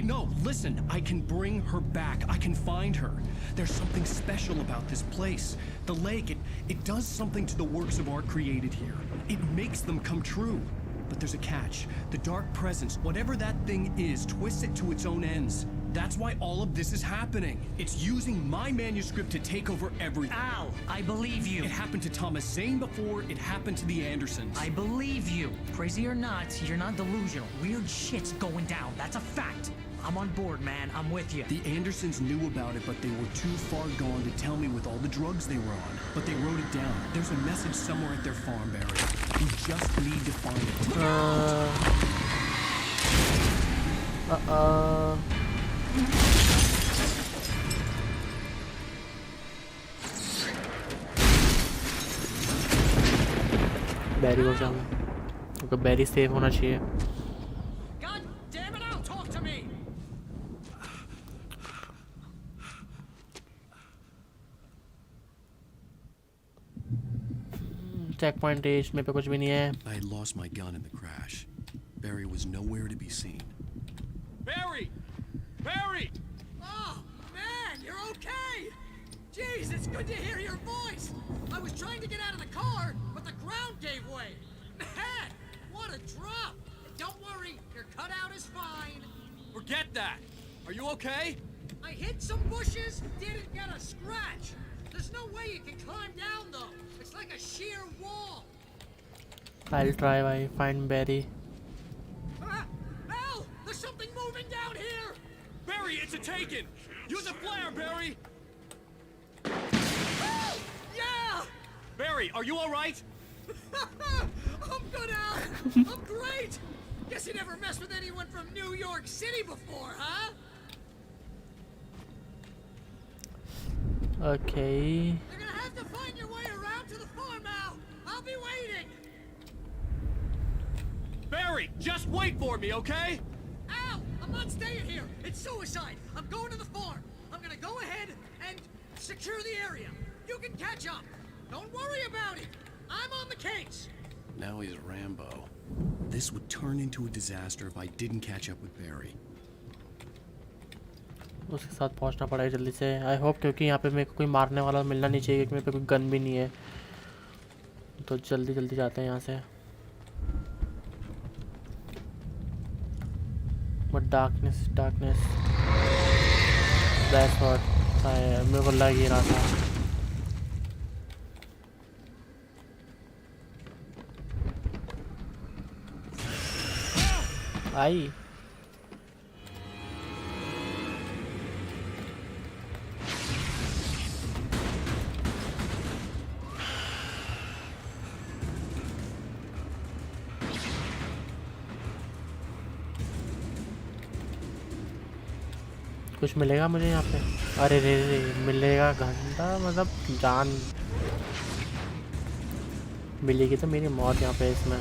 S13: No, listen. I can bring her back. I can find her. There's something special about this place. The lake, it does something to the works of art created here. It makes them come true. But there's a catch. The dark presence, whatever that thing is, twists it to its own ends. That's why all of this is happening. It's using my manuscript to take over everything.
S11: Al, I believe you.
S13: It happened to Thomas Zane before. It happened to the Andersons.
S11: I believe you. Crazy or not, you're not delusional. Weird shit's going down. That's a fact. I'm on board, man. I'm with you.
S13: The Andersons knew about it, but they were too far gone to tell me with all the drugs they were on. But they wrote it down. There's a message somewhere at their farm, Barry. We just need to find it.
S1: बैरी को चाहिए, क्योंकि बैरी safe होना चाहिए.
S12: God damn it, Al, talk to me!
S1: Check point है, इसमें पे कुछ भी नहीं है.
S2: I had lost my gun in the crash. Barry was nowhere to be seen.
S6: Barry! Barry!
S12: Oh, man, you're okay! Jeez, it's good to hear your voice! I was trying to get out of the car, but the ground gave way! Man, what a drop! Don't worry, your cutout is fine.
S6: Forget that! Are you okay?
S12: I hit some bushes, didn't get a scratch. There's no way you can climb down, though. It's like a sheer wall.
S1: I'll try. I find Barry.
S12: Al, there's something moving down here!
S6: Barry, it's a taken! Use a flare, Barry!
S12: Oh, yeah!
S6: Barry, are you alright?
S12: I'm good, Al! I'm great! Guess you never messed with anyone from New York City before, huh?
S1: Okay.
S12: You're gonna have to find your way around to the farm, Al! I'll be waiting!
S6: Barry, just wait for me, okay?
S12: Al, I'm not staying here! It's suicide! I'm going to the farm! I'm gonna go ahead and secure the area! You can catch up! Don't worry about it! I'm on the case!
S2: Now he's Rambo. This would turn into a disaster if I didn't catch up with Barry.
S1: उसके साथ पहुंचना पड़ा है जल्दी से. I hope, क्योंकि यहाँ पे मेरे को कोई मारने वाला मिलना नहीं चाहिए, क्योंकि मेरे पे कोई गन भी नहीं है. तो जल्दी जल्दी जाते हैं यहाँ से. बट डार्कनेस दैट्स व्हाट मेरे को लग ही रहा था. आई कुछ मिलेगा मुझे यहाँ पे? अरे रे मिलेगा घंटा, मतलब जान मिलेगी तो मेरी मौत यहाँ पे इसमें.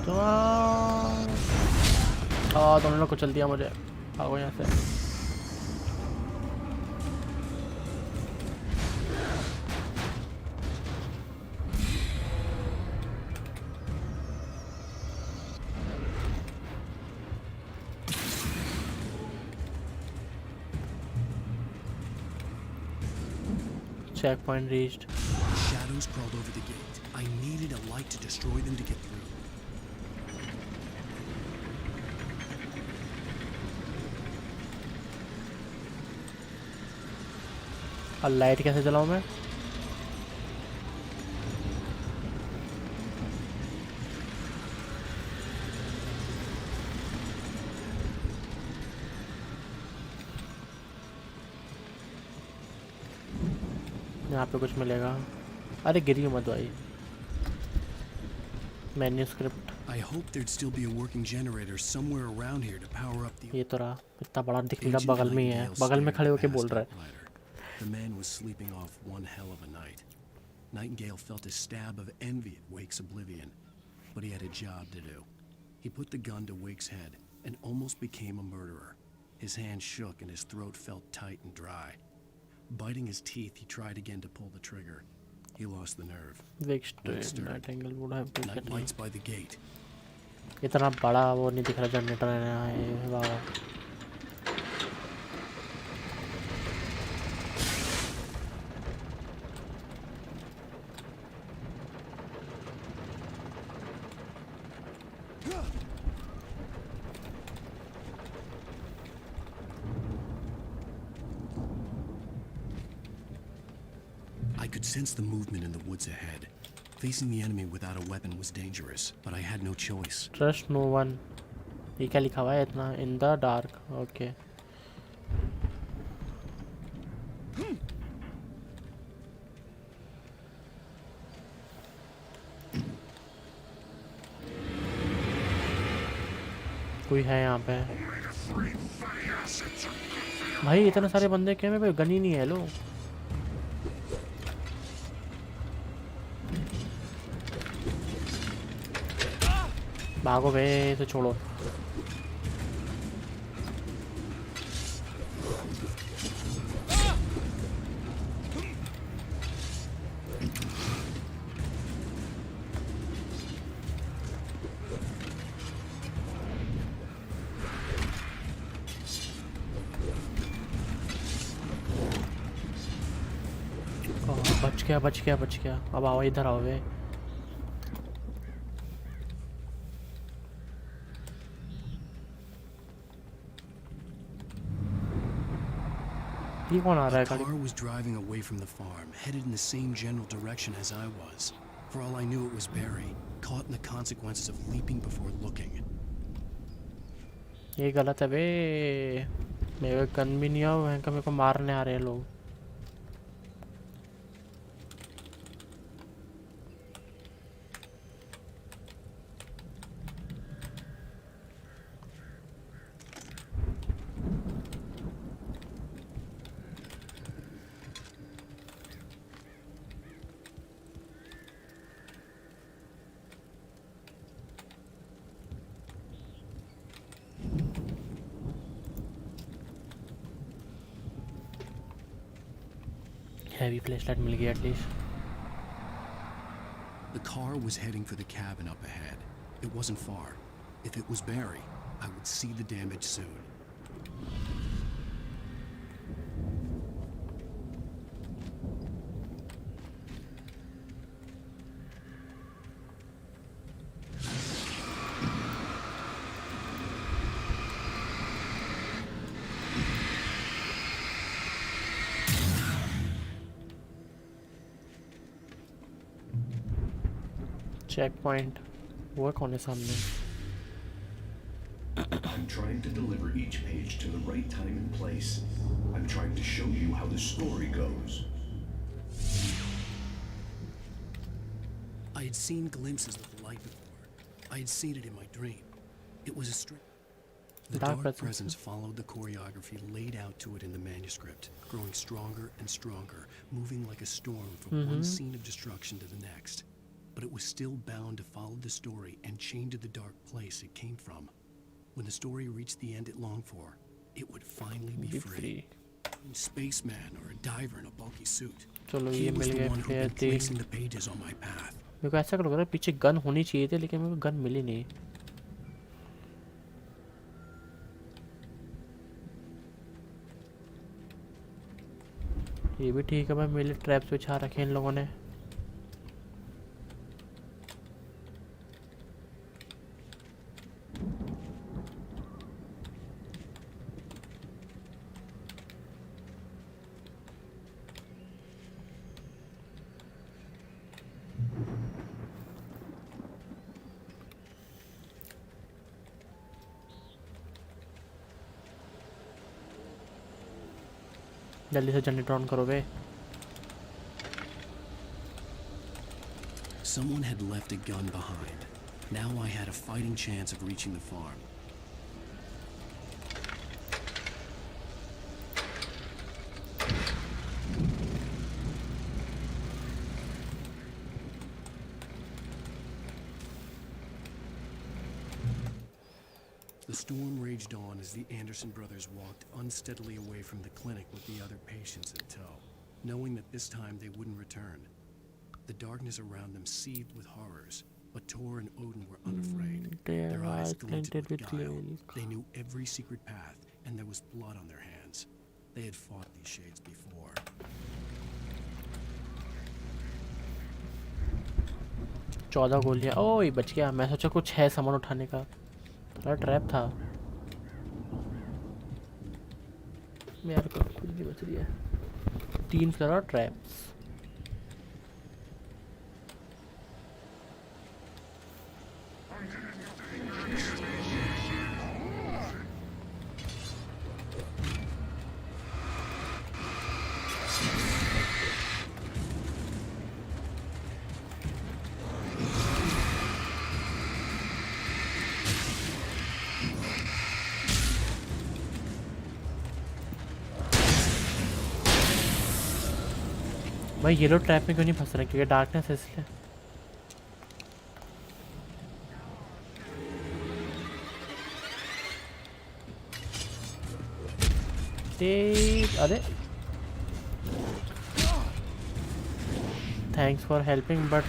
S1: तो दोनों लोग को चल दिया मुझे. भागो यहाँ से. Checkpoint reached.
S2: Shadows crawled over the gate. I needed a light to destroy them to get through.
S1: और लाइट कैसे जलाऊं मैं? यहाँ पे कुछ मिलेगा. अरे गिरी मत भाई. Manuscript.
S2: I hoped there'd still be a working generator somewhere around here to power up the.
S1: ये तो रहा. इतना बड़ा दिख रहा, बगल में ही है. बगल में खड़े होके बोल रहा है.
S2: The man was sleeping off one hell of a night. Nightingale felt a stab of envy at Wake's oblivion, but he had a job to do. He put the gun to Wake's head and almost became a murderer. His hand shook and his throat felt tight and dry. Biting his teeth, he tried again to pull the trigger. He lost the nerve. Wake stirred.
S1: Nightingale would have
S2: Night lights by the gate.
S1: इतना बड़ा वो नहीं दिख रहा generator है। वाह
S2: I could sense the movement in the woods ahead. Facing the enemy without a weapon was dangerous, but I had no choice.
S1: Trust no one. ये क्या लिखा हुआ है इतना? In the dark. ओके कोई है यहाँ पे? भाई इतने सारे बंदे क्यों? मेरे पे गन ही नहीं है। लो भागो बे, इसे छोड़ो। बच गया। अब आओ इधर आओ बे। ये कौन आ रहा है?
S2: A car was driving away from the farm, headed in the same general direction as I was. For all I knew, it was Barry, caught in the consequences of leaping before looking.
S1: ये गलत है बे। मेरे को gun भी नहीं है, मेरे को मारने आ रहे हैं लोग। हैवी फ्लैशलाइट मिल गया at least.
S2: The car was heading for the cabin up ahead. It wasn't far. If it was Barry, I would see the damage soon.
S1: Check point वो कौन है सामने?
S14: I'm trying to deliver each page to the right time and place. I'm trying to show you how the story goes.
S2: I had seen glimpses of the light before. I had seen it in my dream. It was a The dark presence followed the choreography laid out to it in the manuscript, growing stronger and stronger, moving like a storm from one scene of destruction to the next. But it was still bound to follow the story and chained to the dark place it came from. When the story reached the end it longed for, it would finally be free. A spaceman or a diver in a bulky suit. He was the one who had been placing the pages on my path.
S1: मेरे को ऐसा लग रहा है पीछे gun होनी चाहिए थी, लेकिन मेरे को गन मिली नहीं। ये भी ठीक है भाई, मेरे ट्रैप्स बिछा रखे इन लोगों ने। जल्दी से जनरेटर ऑन करो बे।
S2: Someone had left a gun behind. Now I had a fighting chance of reaching the farm. The storm raged on as the Anderson brothers walked unsteadily away from the clinic with the other patients in tow, knowing that this time they wouldn't return. The darkness around them seethed with horrors, But Tor and Odin were unafraid.
S1: Their
S2: Their eyes
S1: eyes
S2: glinted with guile.
S1: gleam.
S2: They knew every secret path, and there was blood on their hands. They had fought these shades before.
S1: चौदह गोलियां, ओह बच गया। मैं सोचा कुछ है सामान उठाने का, थोड़ा ट्रैप था यार। कुछ नहीं बच रही है। 3 फ्लोर ट्रैप्स। भाई येलो ट्रैप में क्यों नहीं फंस रहे? क्योंकि डार्कनेस है इसलिए। अरे thanks for helping but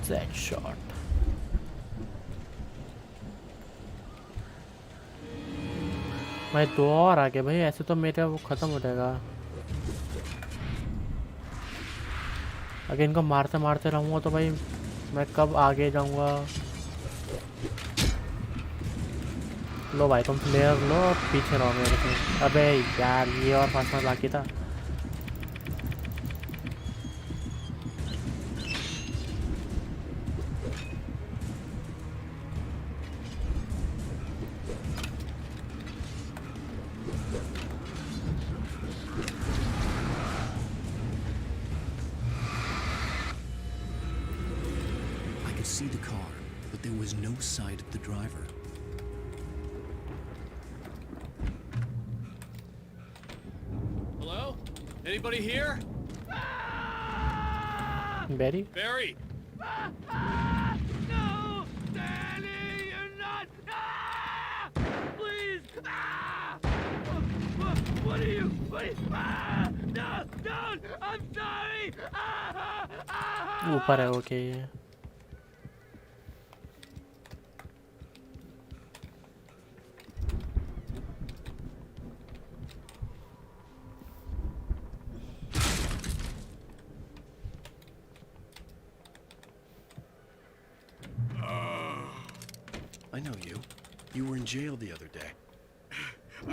S1: that shot. भाई 2 और आ गए भाई, ऐसे तो मेरा वो ख़त्म हो जाएगा। अगर इनको मारते मारते रहूँगा तो भाई मैं कब आगे जाऊँगा। लो भाई तुम प्लेयर लो, पीछे रहो मेरे से। अबे यार ये और फंसना बाकी था।
S2: See the car, but there was no sight of the driver.
S6: Hello? Anybody here?
S1: Barry?
S6: Barry!
S12: No! Danny, you're not! Please! What are you? No! Don't! I'm sorry!
S1: ऊपर है okay.
S2: I know you. You were in jail the other day.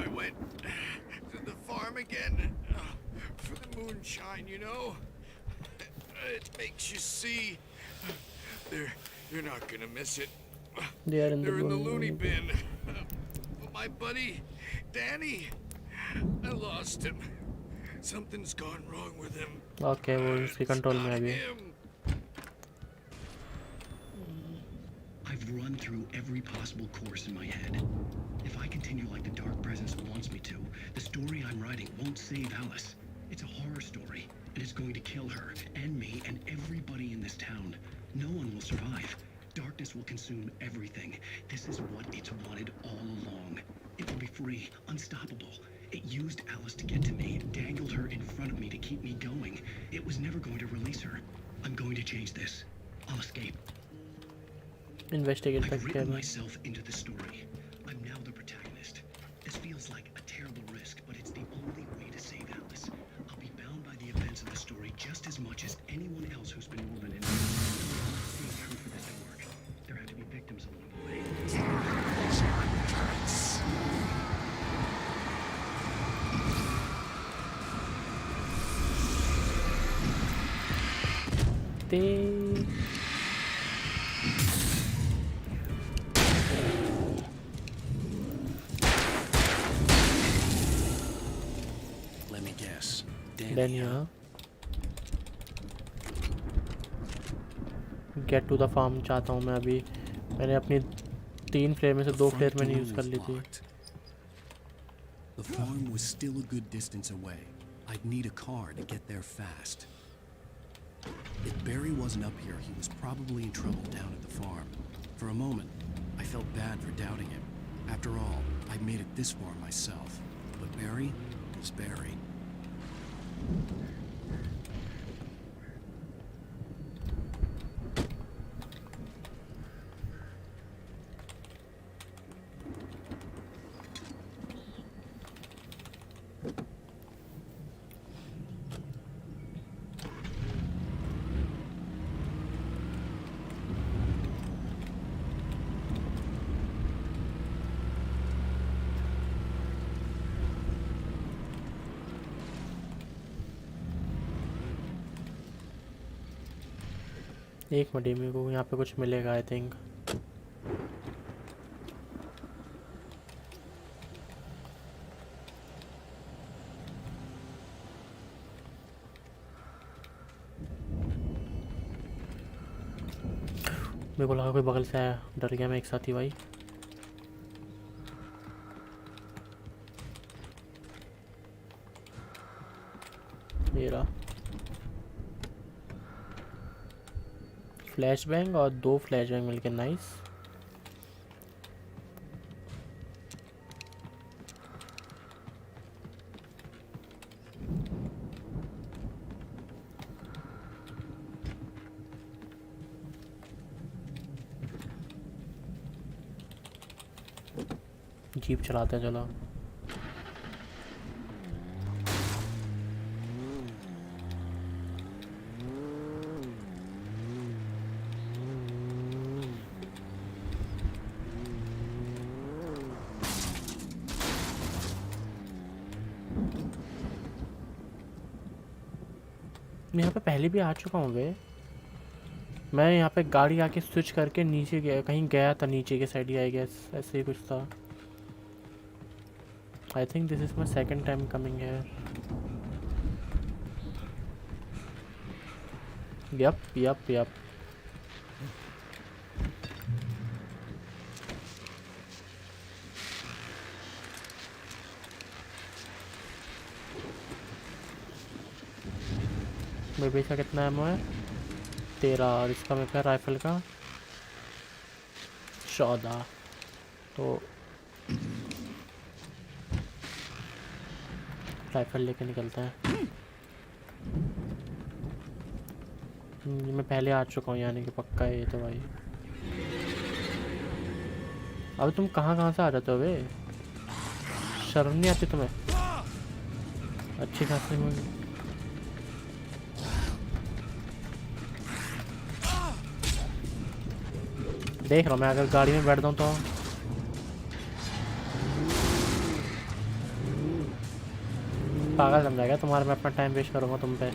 S5: I went to the farm again for the moonshine, you know? It makes you see. You're not gonna miss it.
S1: They're in
S5: the loony bin. My buddy, Danny, I lost him. Something's gone wrong with him.
S1: Okay, वो इसके control में अभी।
S14: I've run through every possible course in my head. If I continue like the Dark Presence wants me to, the story I'm writing won't save Alice. It's a horror story, and it's going to kill her, and me, and everybody in this town. No one will survive. Darkness will consume everything. This is what it's wanted all along. It will be free, unstoppable. It used Alice to get to me, dangled her in front of me to keep me going. It was never going to release her. I'm going to change this. I'll escape.
S1: Investigate
S14: I've written myself into the story. I'm now the protagonist. This feels like a terrible risk, but it's the only way to save Alice. I'll be bound by the events of the story just as much as anyone else who's been woven in it. Staying true for this to work. There have to be victims along the way.
S2: Let me guess.
S1: Danny, huh? Get to the farm चाहता हूँ मैं अभी। मैंने अपनी 3 flare में से 2 flare मैंने use कर ली थी।
S2: The farm was still a good distance away. I'd need a car to get there fast. If Barry wasn't up here, he was probably in trouble down at the farm. For a moment, I felt bad for doubting him. After all, I'd made it this far myself. But Barry was Barry.
S1: एक minute, मेरे को यहाँ पे कुछ मिलेगा I think. मेरे को लगा कोई बगल से आया, डर गया मैं एक साथ ही भाई। ये रहा फ्लैश बैंग और 2 फ्लैश बैंग मिलके नाइस। जीप चलाते हैं चलो। मैं यहाँ पे पहले भी आ चुका हूँ वे। मैं यहाँ पे गाड़ी आके स्विच करके नीचे गया, कहीं गया था नीचे के साइड ही, आई गेस ऐसे ही कुछ था। I think this is my second time coming here. Yup yup yup. मेरे बेच का कितना एमओ है? 13। और इसका मेरे पे राइफल का 14। तो राइफल लेके निकलते हैं। मैं पहले आ चुका हूँ यानी कि पक्का है ये तो भाई। अब तुम कहाँ से आ जाते हो बे? शर्म नहीं आती तुम्हें? अच्छी खासी में देख रहा हूँ मैं, अगर गाड़ी में बैठ जाऊँ तो पागल समझाएगा तुम्हारा, मैं अपना टाइम वेस्ट करूँगा तुम पे।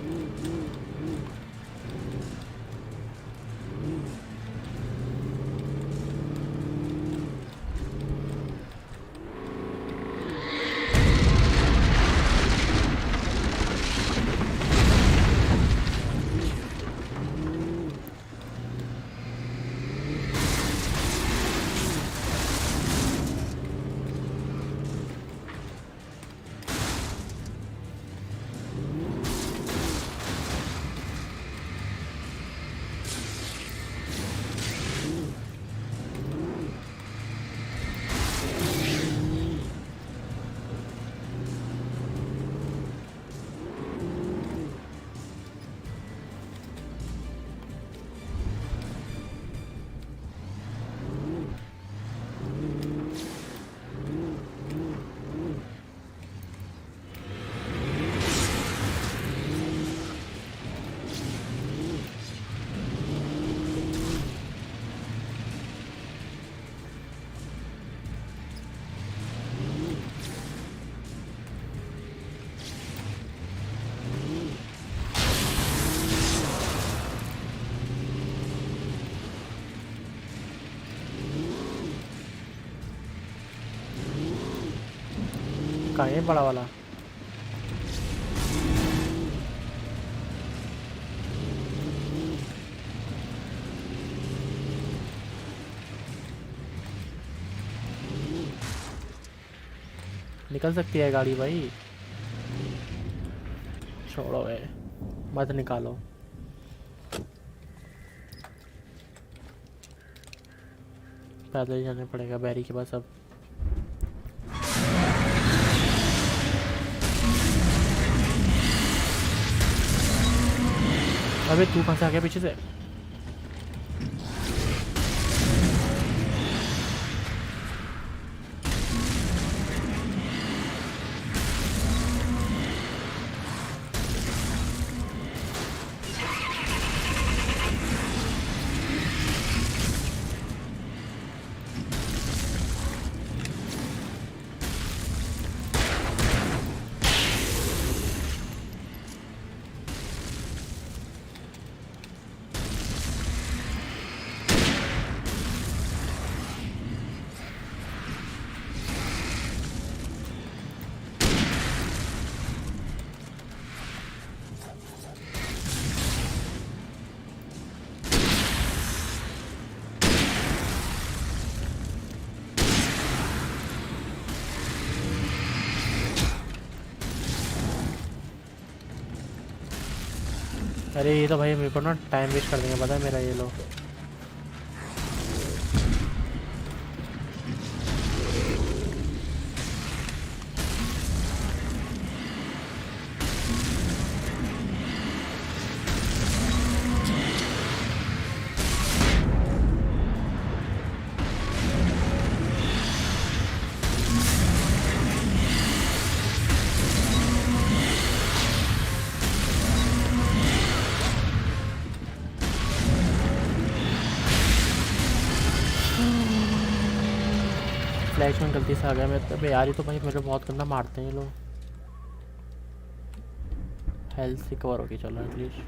S1: कहाँ है बड़ा वाला? निकल सकती है गाड़ी भाई। छोड़ो बे, मत निकालो। पैदल ही जाने पड़ेगा बैरी के पास अब। अबे तू कहाँ से आ गया पीछे से? अरे ये तो भाई मेरे को ना टाइम वेस्ट कर देंगे, पता है मेरा ये लोग। फ्लैश में गलती से आ गया मैं। अबे यार ये तो भाई मेरे बहुत गंदा मारते हैं ये लोग। हेल्थ रिकवर होगी चलो एटलीस्ट।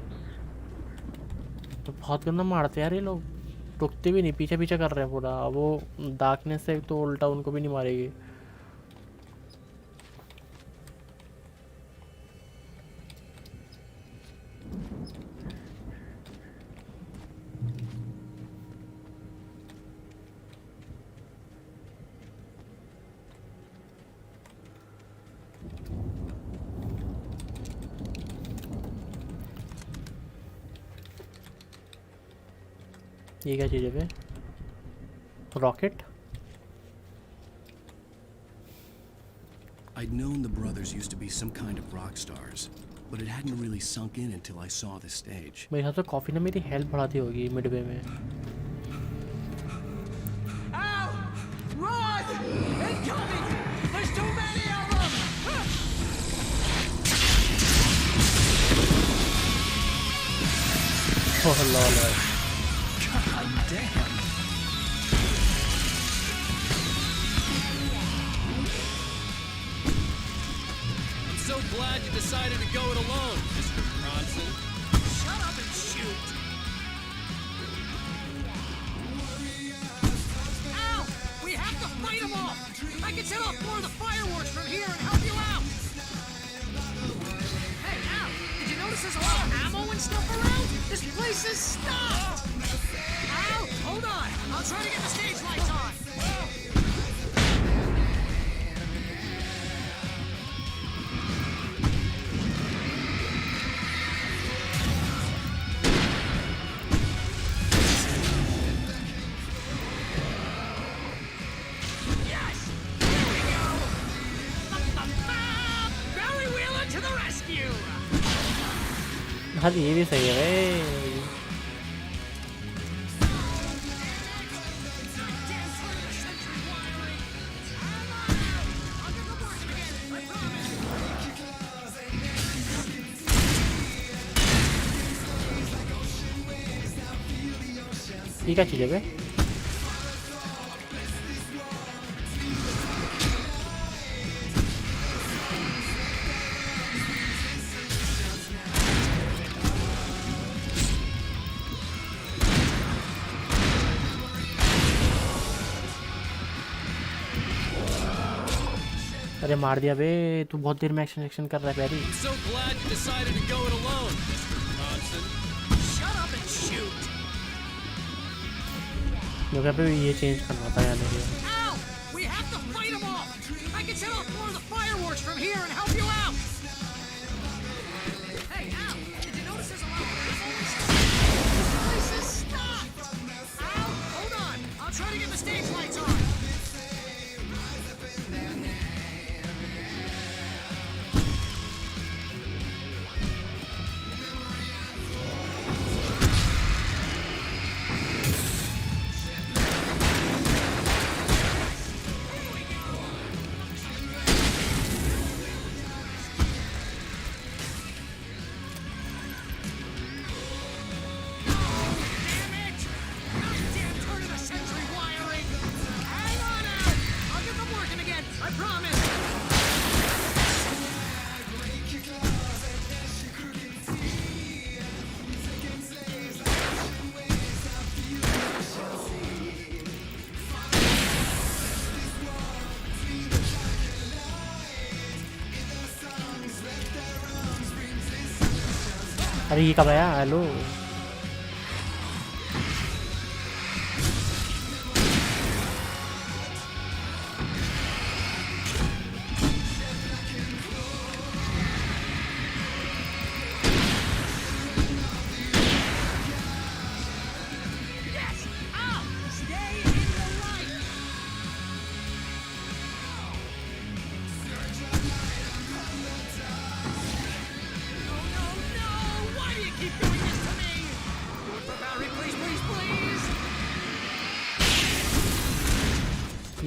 S1: तो बहुत गंदा मारते हैं यार ये लोग, रुकते भी नहीं, पीछे पीछे कर रहे हैं पूरा। वो डार्कनेस से तो उल्टा उनको भी नहीं मारेगी। ये क्या चीज़ है बे? Rocket?
S2: I'd known the brothers used to be some kind of rock stars, but it hadn't really sunk in until I saw the stage.
S1: मेरे ख्याल से कॉफ़ी ने मेरी हेल्थ बढ़ाती होगी मिडवे में।
S12: Ow! Run! Incoming! There's too many of them!
S1: Oh lord.
S11: God damn.
S6: I'm so glad you decided to go it alone, Mr. Bronson.
S12: Shut up and shoot! Ow! We have to fight them all! I can set off more of the fireworks from here and help you out! Hey, Al! Did you notice there's a lot of ammo and stuff around? This place is stopped! Al, hold on. I'll try to get the stage lights on. Yes! Here we go! Barry Wheeler to the rescue!
S1: हाँ ये भी सही है भाई। ये क्या चीज़ है बे? अरे मार दिया बे, तू बहुत देर में एक्शन कर रहा है पैरी।
S6: I'm so glad you decided to go it alone, Mr. Bronson.
S12: Shut up and shoot!
S1: मेरे पे ये चेंज करना था यार नहीं।
S12: Ow! We have to fight them all! I can set off more of the fireworks from here and help you out!
S1: अरे ये कब आया? हेलो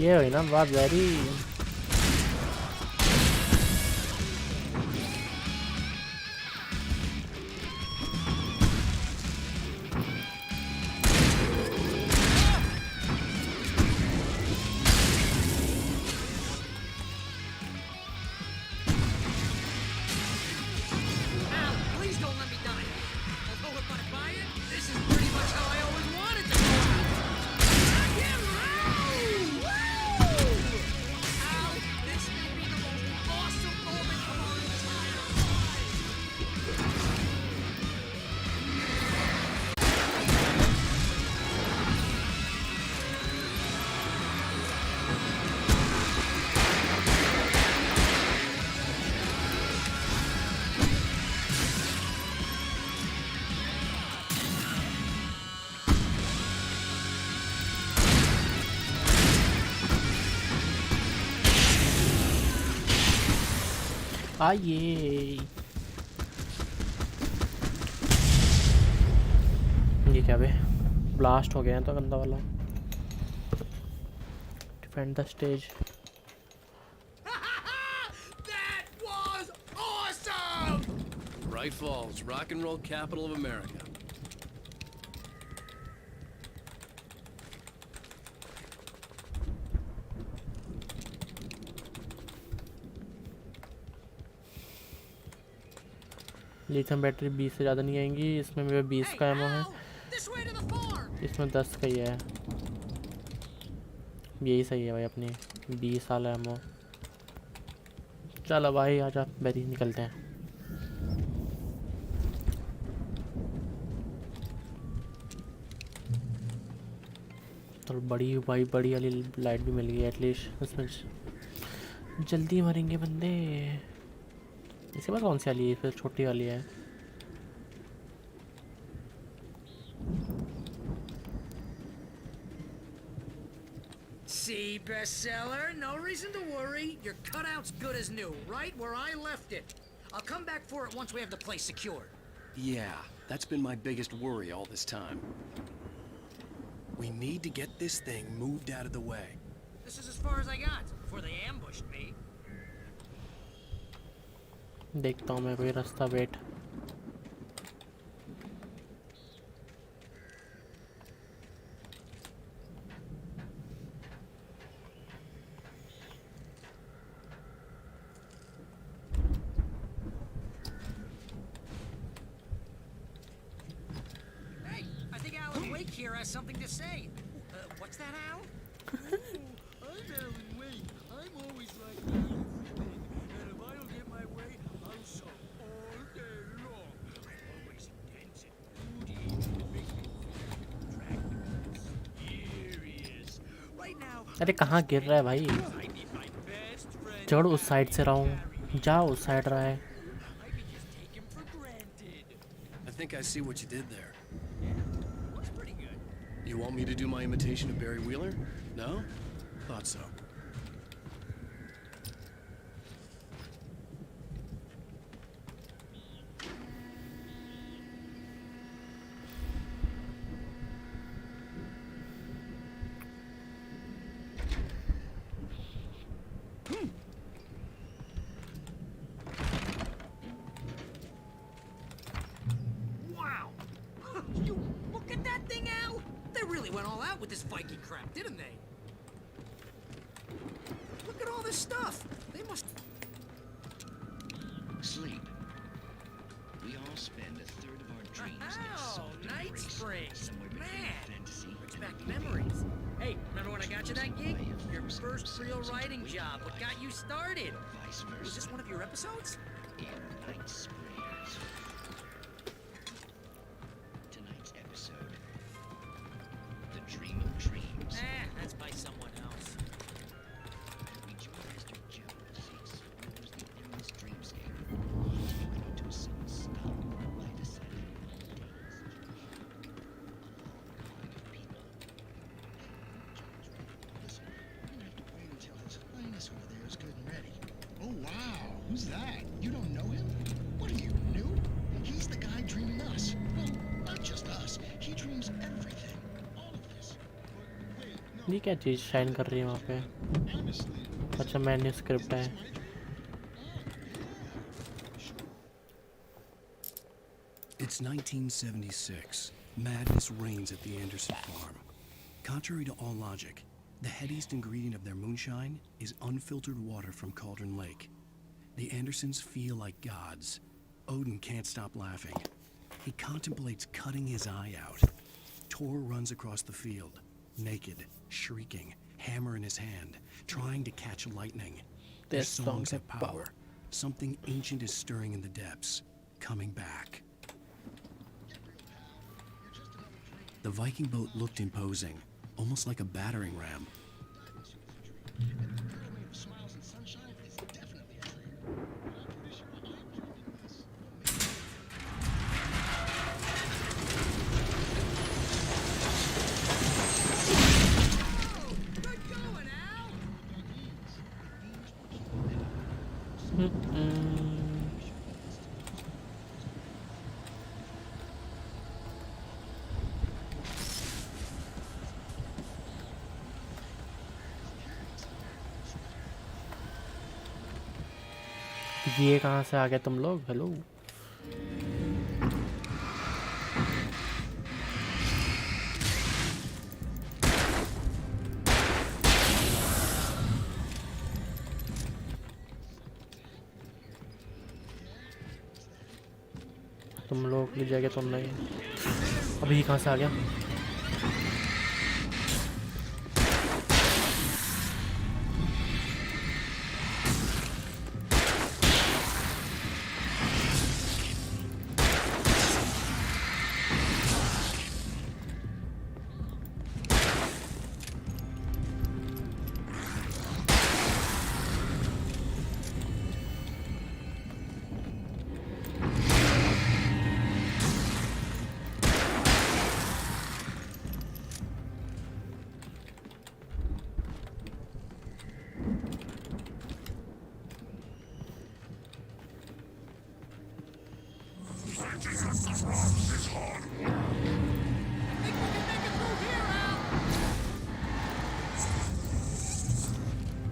S1: ये हुई ना बात वेरी। आइए ये क्या बे? ब्लास्ट हो गया है तो गंदा वाला। Defend the stage.
S12: That was awesome!
S6: Bright Falls, rock and roll capital of America.
S1: Lithium battery 20 से ज़्यादा नहीं आएंगी। इसमें मेरे 20 का एमओ है, इसमें 10 का ही है। यही सही है भाई, अपनी 20 साल एमओ। चलो भाई आजा बैरी निकलते हैं। तो बड़ी भाई बड़ी वाली लाइट भी मिल गई एटलीस्ट। इसमें जल्दी मरेंगे बंदे। इसके पास कौन सी वाली है? फिर छोटी वाली है।
S12: See, bestseller, no reason to worry. Your cutout's good as new, right where I left it. I'll come back for it once we have the place secured.
S2: Yeah, that's been my biggest worry all this time. We need to get this thing moved out of the way.
S12: This is as far as I got before they ambushed me.
S1: देखता हूँ मैं कोई रास्ता। Wait
S12: Hey, I think Alan Wake here has something to say. What's that, Al? I'm Alan Wake. I'm always like that. And if I don't get my way, I'll show all day long. I'm always intense and moody. It makes me feel attractive and serious. Right now,
S1: अरे कहाँ गिर रहा है भाई? चढ़ उस side से रहा हूँ, जा उस साइड रहा है।
S2: I think I see what you did there. You want me to do my imitation of Barry Wheeler? No? Thought so.
S12: wow! You look at that thing, Al! They really went all out with this Viking crap, didn't they? Look at all this stuff. They must
S14: Sleep. We all spend a third of our dreams in salt
S12: Night Springs.
S14: somewhere between
S12: Man,
S14: fantasy
S12: brings
S14: and
S12: back
S14: reality.
S12: memories. Hey, remember when I got you that gig? Your first real writing job. What got you started?
S14: Vice versa.
S12: Was this one of your episodes?
S14: In Night Springs. dream of dreams.
S12: That's by someone else.
S14: Every Master Jabra seeks explores the endless dreamscape, leading into a sudden stop. I decided
S7: Listen, we're gonna have to wait until His Highness over there is good and ready. Oh wow, who's that? You don't know him? What are you, new? He's the guy dreaming us. Well, not just us. He dreams everything. All of this.
S1: ये क्या चीज़ shine कर रही है वहाँ पे? अच्छा manuscript है.
S2: It's 1976. Madness reigns at the Anderson farm. Contrary to all logic, the headiest ingredient of their moonshine is unfiltered water from Cauldron Lake. The Andersons feel like gods. Odin can't stop laughing. He contemplates cutting his eye out. Tor runs across the field, naked, shrieking, hammer in his hand, trying to catch lightning. Their songs have power. Something ancient is stirring in the depths, coming back. The Viking boat looked imposing, almost like a battering ram.
S1: ये कहाँ से आ गए तुम लोग? Hello. तुम लोग की जगह तुम नहीं. अभी कहाँ से आ गया?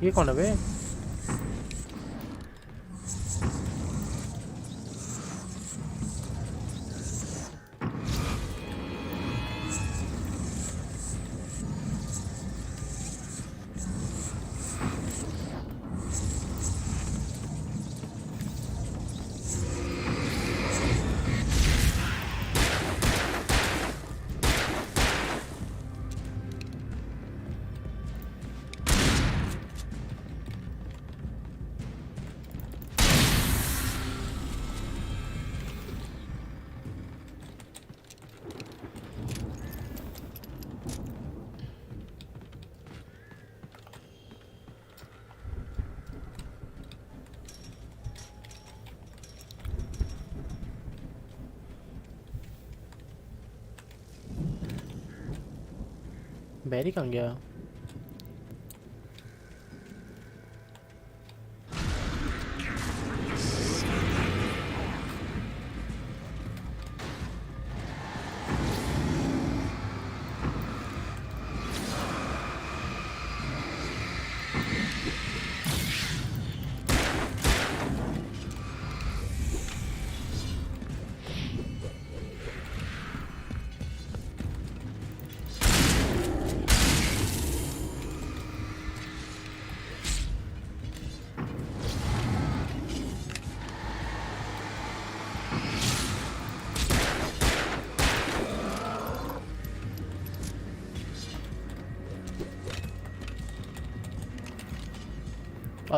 S1: ये कौन है बे? बैरी कहाँ गया?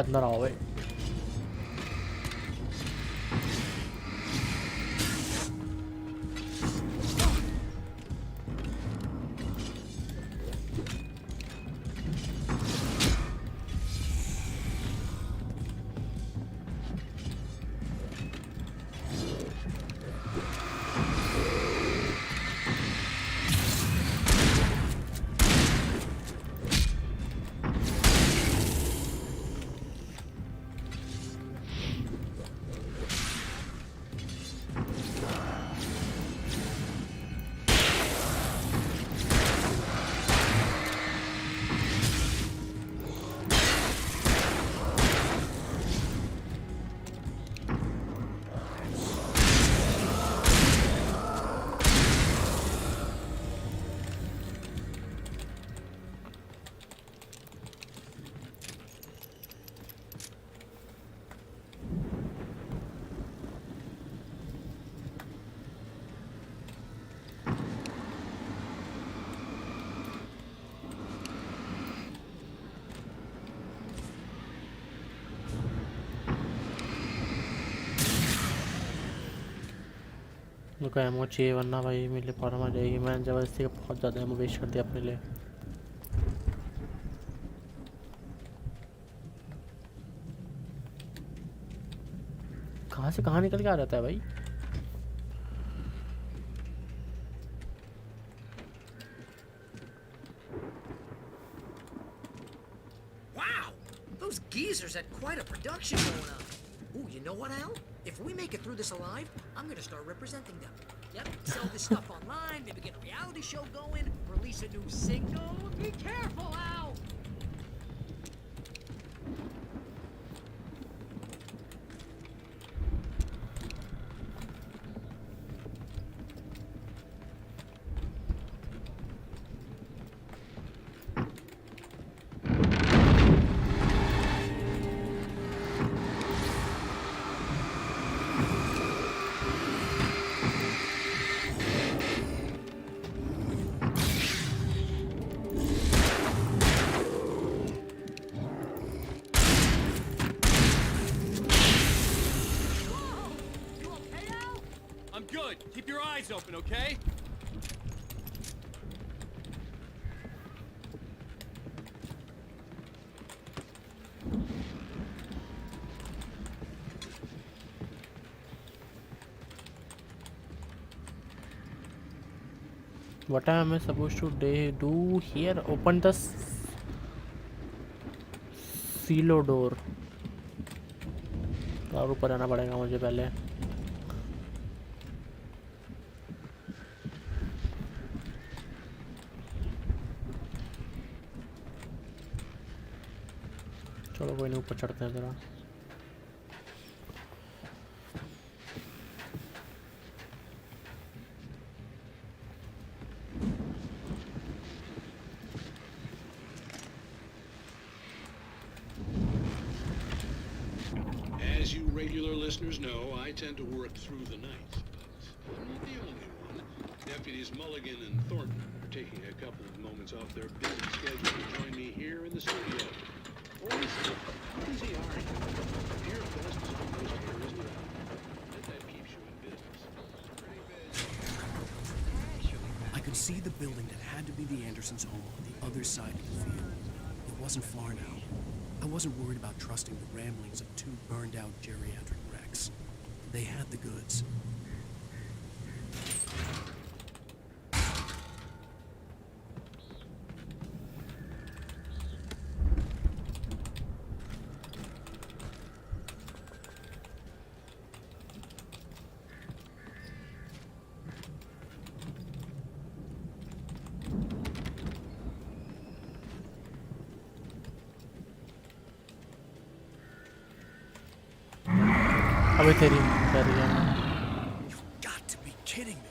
S1: अंदर आओ भाई. मेरे को एमओ चाहिए वरना भाई मेरे लिए प्रॉब्लम आ जाएगी। मैंने ज़बरदस्ती का बहुत ज़्यादा एमओ वेस्ट कर दिया अपने लिए। कहाँ से कहाँ निकल के आ जाता है भाई।
S12: Wow! Those geezers had quite a production going on. Ooh, you know what, Al? If we make it through this alive, I'm gonna start representing them. Yep, sell this stuff online, maybe get a reality show going, release a new single. Be careful, Al!
S6: I'm good. Keep your eyes open, okay?
S1: What am I supposed to do here? Open the silo door. और ऊपर आना पड़ेगा मुझे पहले। चलो कोई नहीं, ऊपर चढ़ते हैं जरा।
S15: As you regular listeners know, I tend to work through the night, but I'm not the only one. Deputies Mulligan and Thornton are taking a couple of moments off their busy schedule to join me here in the studio. Boys, how busy are you? Your best is almost here, isn't it? Bet that keeps you in business.
S2: I could see the building that had to be the Andersons' home on the other side of the field. It wasn't far now. I wasn't worried about trusting the ramblings of two burned-out geriatric wrecks. They had the goods.
S1: अबे तेरी डर गया मैं।
S2: Got to be kidding me.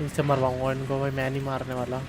S1: इनसे मरवाऊंगा इनको भाई, मैं नहीं मारने वाला।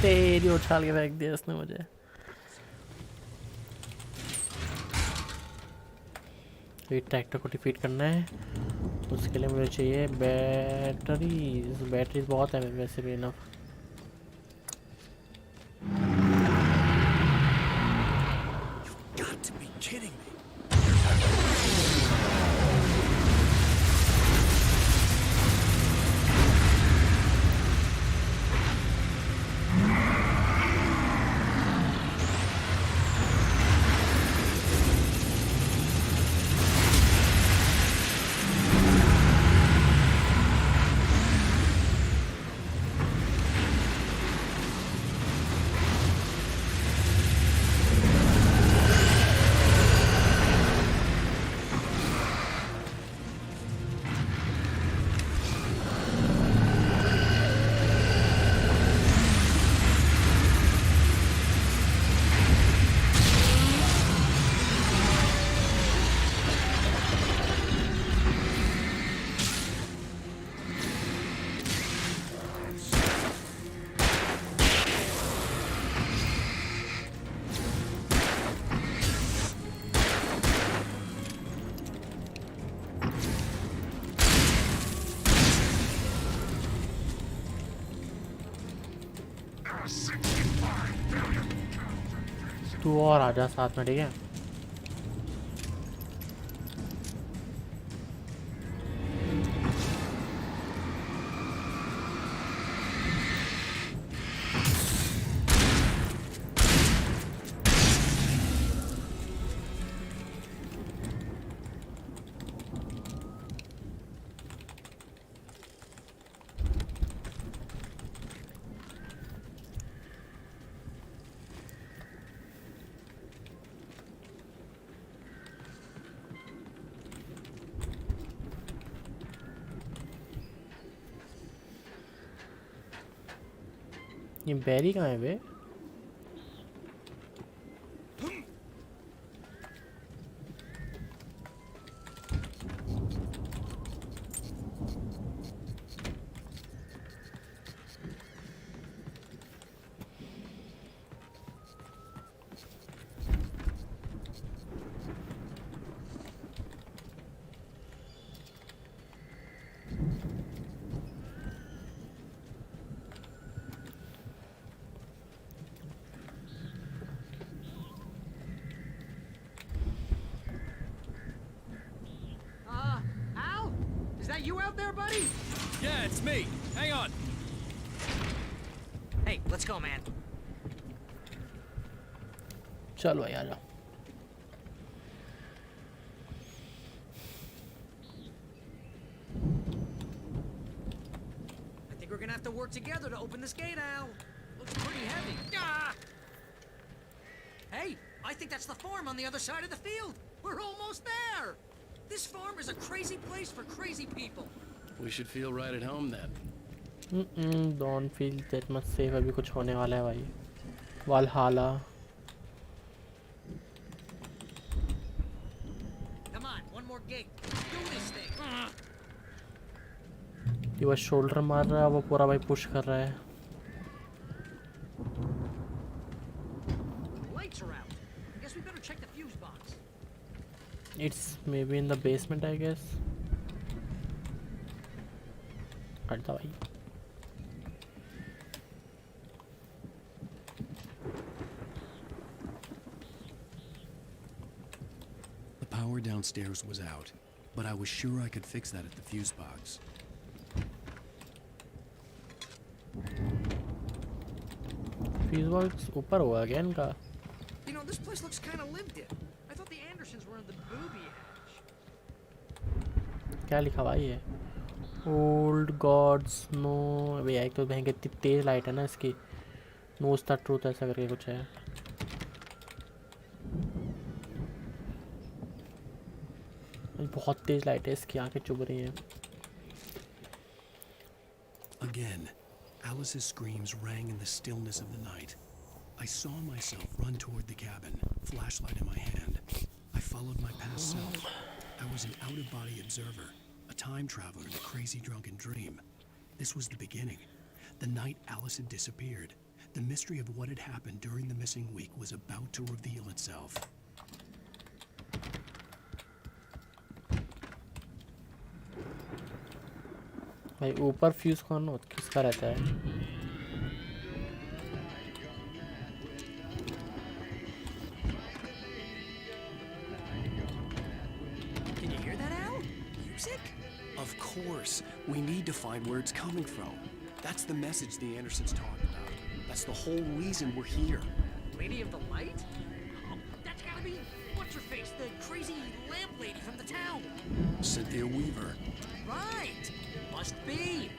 S1: तेरी उछाल के फेंक दिया इसने मुझे। ये ट्रैक्टर को डिफीट करना है, उसके लिए मुझे चाहिए बैटरीज बहुत है वैसे भी enough.
S2: Got to be kidding me.
S1: तू और आजा साथ में, ठीक है? ये बैरी कहाँ है बे?
S12: Al? Is that you out there, buddy?
S6: Yeah, it's me. Hang on.
S12: Hey, let's go, man.
S1: चलो भाई आजा।
S12: I think we're gonna have to work together to open this gate, Al. Looks pretty heavy. Ah! Hey, I think that's the farm on the other side of the field. We're almost there. This farm is a crazy place for crazy people.
S2: We should feel right at home then.
S1: Don't feel that much safe. अभी कुछ होने वाला है भाई। वालहाला।
S12: Come on, one more gate. Do this thing.
S1: ये वो shoulder मार रहा है, वो पूरा भाई पुश कर रहा है।
S12: Lights are out. I guess we better check the fuse box.
S1: It's maybe in the basement, I guess. हटता भाई।
S2: The power downstairs was out, but I was sure I could fix that at the fuse box.
S1: Fuse box ऊपर हुआ क्या इनका?
S12: You know, this place looks kind of lived in. I thought the Andersons were in the booby hatch.
S1: क्या लिखा भाई है? Old gods no। भैया एक तो बहन के इतनी तेज लाइट है ना इसकी। Knows the truth ऐसा करके कुछ है। बहुत तेज लाइट है इसकी, आंखें चुभ रही हैं।
S2: Again, Alice's screams rang in the stillness of the night. I saw myself run toward the cabin, flashlight in my hand. I followed my past self. I was an out-of-body observer, a time traveler in a crazy drunken dream. This was the beginning. The night Alice had disappeared. The mystery of what had happened during the missing week was about to reveal itself.
S1: भाई ऊपर fuse कौन किसका रहता है?
S12: Can you hear that, Al? Music?
S2: Of course. We need to find where it's coming from. That's the message the Andersons talked about. That's the whole reason we're here.
S12: Lady of the Light? Oh, that's gotta be what's-her-face, the crazy lamp lady from the town.
S2: Cynthia Weaver.
S12: Right. Must be.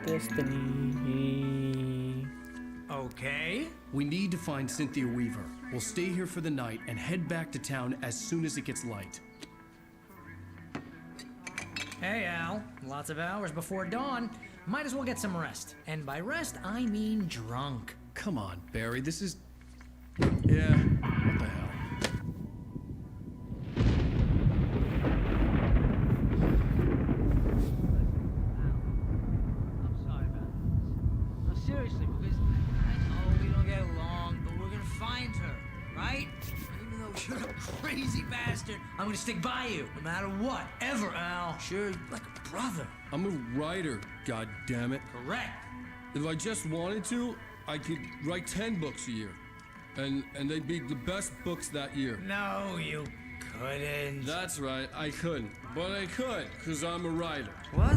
S1: Destiny.
S12: Okay.
S13: We need to find Cynthia Weaver. We'll stay here for the night and head back to town as soon as it gets light.
S11: Hey, Al. Lots of hours before dawn. Might as well get some rest. And by rest, I mean drunk.
S13: Come on, Barry, this is... Yeah, what the hell?
S11: I'm gonna stick by you, no matter what, ever, Al. Sure, like a brother.
S13: I'm a writer, god damn it.
S11: Correct.
S13: If I just wanted to, I could write 10 books a year. And they'd be the best books that year.
S11: No, you couldn't.
S13: That's right, I couldn't. But I could, because I'm a writer.
S11: What?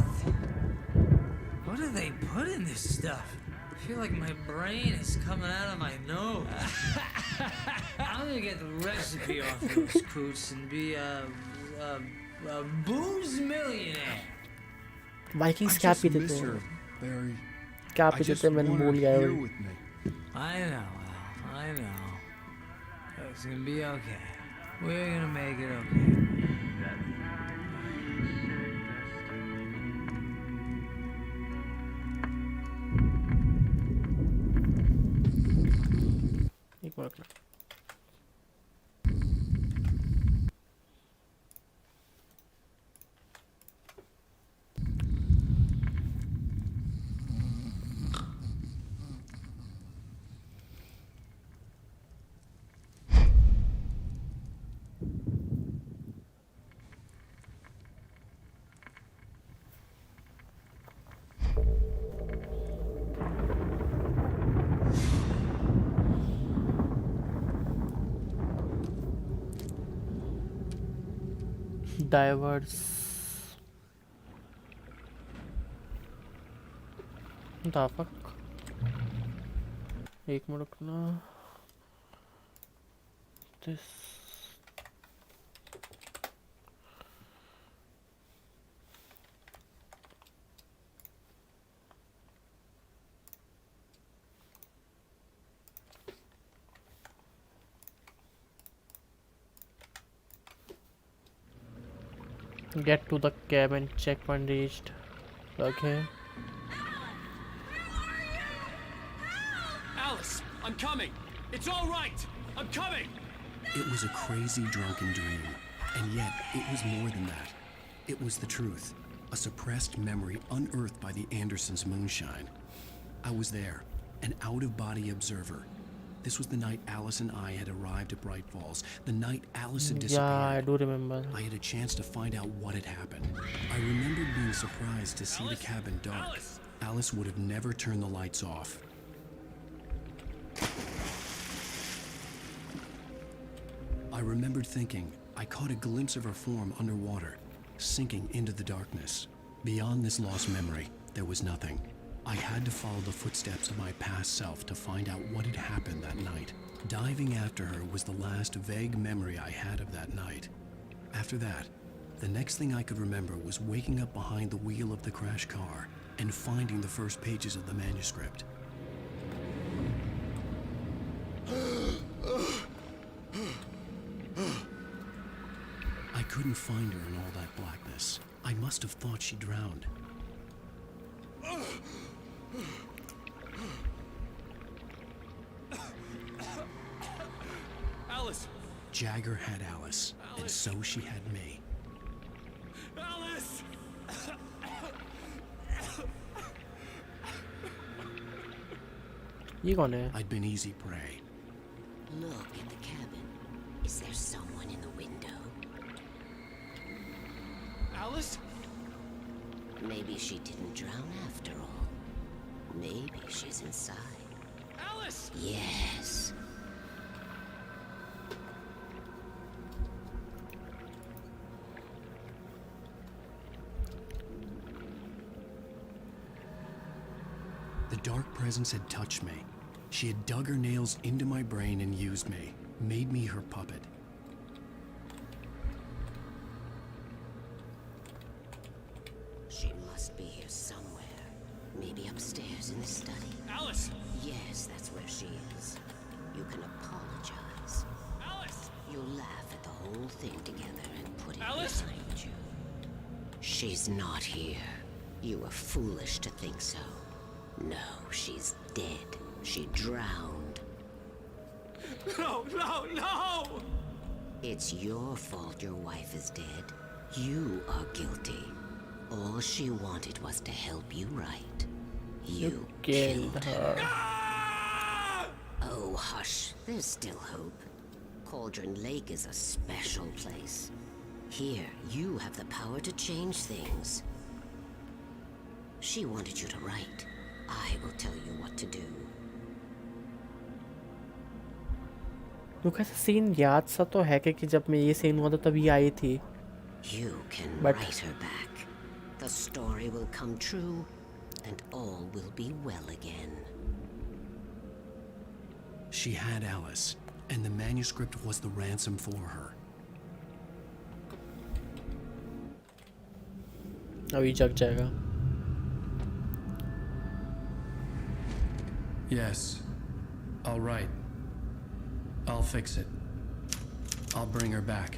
S11: What do they put in this stuff? I feel like my brain is coming out of my nose. I'm gonna get the recipe off those coots and be a booze millionaire.
S1: Vikings क्या पीते थे?
S13: Barry.
S1: क्या पीते थे मैंने भूल गया
S11: I know, Al. I know. It's gonna be okay. We're gonna make it okay.
S1: एक मिनट डाइवर्स दाफक एक मिनट ना this Get to the cabin, checkpoint reached. Okay.
S6: Alice, I'm coming. It's all right. I'm coming.
S2: It was a crazy drunken dream, and yet it was more than that. It was the truth, a suppressed memory unearthed by the Andersons' moonshine. I was there, an out-of-body observer. This was the night Alice and I had arrived at Bright Falls, the night Alice had disappeared.
S1: Yeah, I do remember.
S2: I had a chance to find out what had happened. I remembered being surprised to see the cabin dark. Alice would have never turned the lights off. I remembered thinking I caught a glimpse of her form underwater, sinking into the darkness. Beyond this lost memory, there was nothing. I had to follow the footsteps of my past self to find out what had happened that night. Diving after her was the last vague memory I had of that night. After that, the next thing I could remember was waking up behind the wheel of the crashed car and finding the first pages of the manuscript. I couldn't find her in all that blackness. I must have thought she drowned.
S6: Alice!
S2: Jagger had Alice, and so she had me.
S6: Alice!
S1: ये कौन है?
S2: I'd been easy prey.
S16: Look at the cabin. Is there someone in the window?
S6: Alice?
S16: Maybe she didn't drown after all. Maybe she's inside.
S6: Alice!
S16: Yes.
S2: The dark presence had touched me. She had dug her nails into my brain and used me, made me her puppet.
S16: She must be here somewhere. Maybe upstairs in the study.
S6: Alice!
S16: Yes, that's where she is. You can apologize.
S6: Alice!
S16: You'll laugh at the whole thing together and put it
S6: Alice?
S16: behind you. She's not here. You were foolish to think so. No, she's dead. She drowned.
S6: No, no, no!
S16: It's your fault your wife is dead. You are guilty. All she wanted was to help you right. You killed her. Oh, hush. There's still hope. Cauldron Lake is a special place. Here, you have the power to change things. She wanted you to write. I will tell you what to do.
S1: मुझे ऐसा scene याद सा तो है कि जब मैं ये सीन हुआ था तभी आई थी.
S16: You can
S1: But
S16: write her back. The story will come true, and all will be well again.
S2: She had Alice, and the manuscript was the ransom for her.
S1: अभी जग जाएगा.
S2: Yes. All right. I'll fix it. I'll bring her back.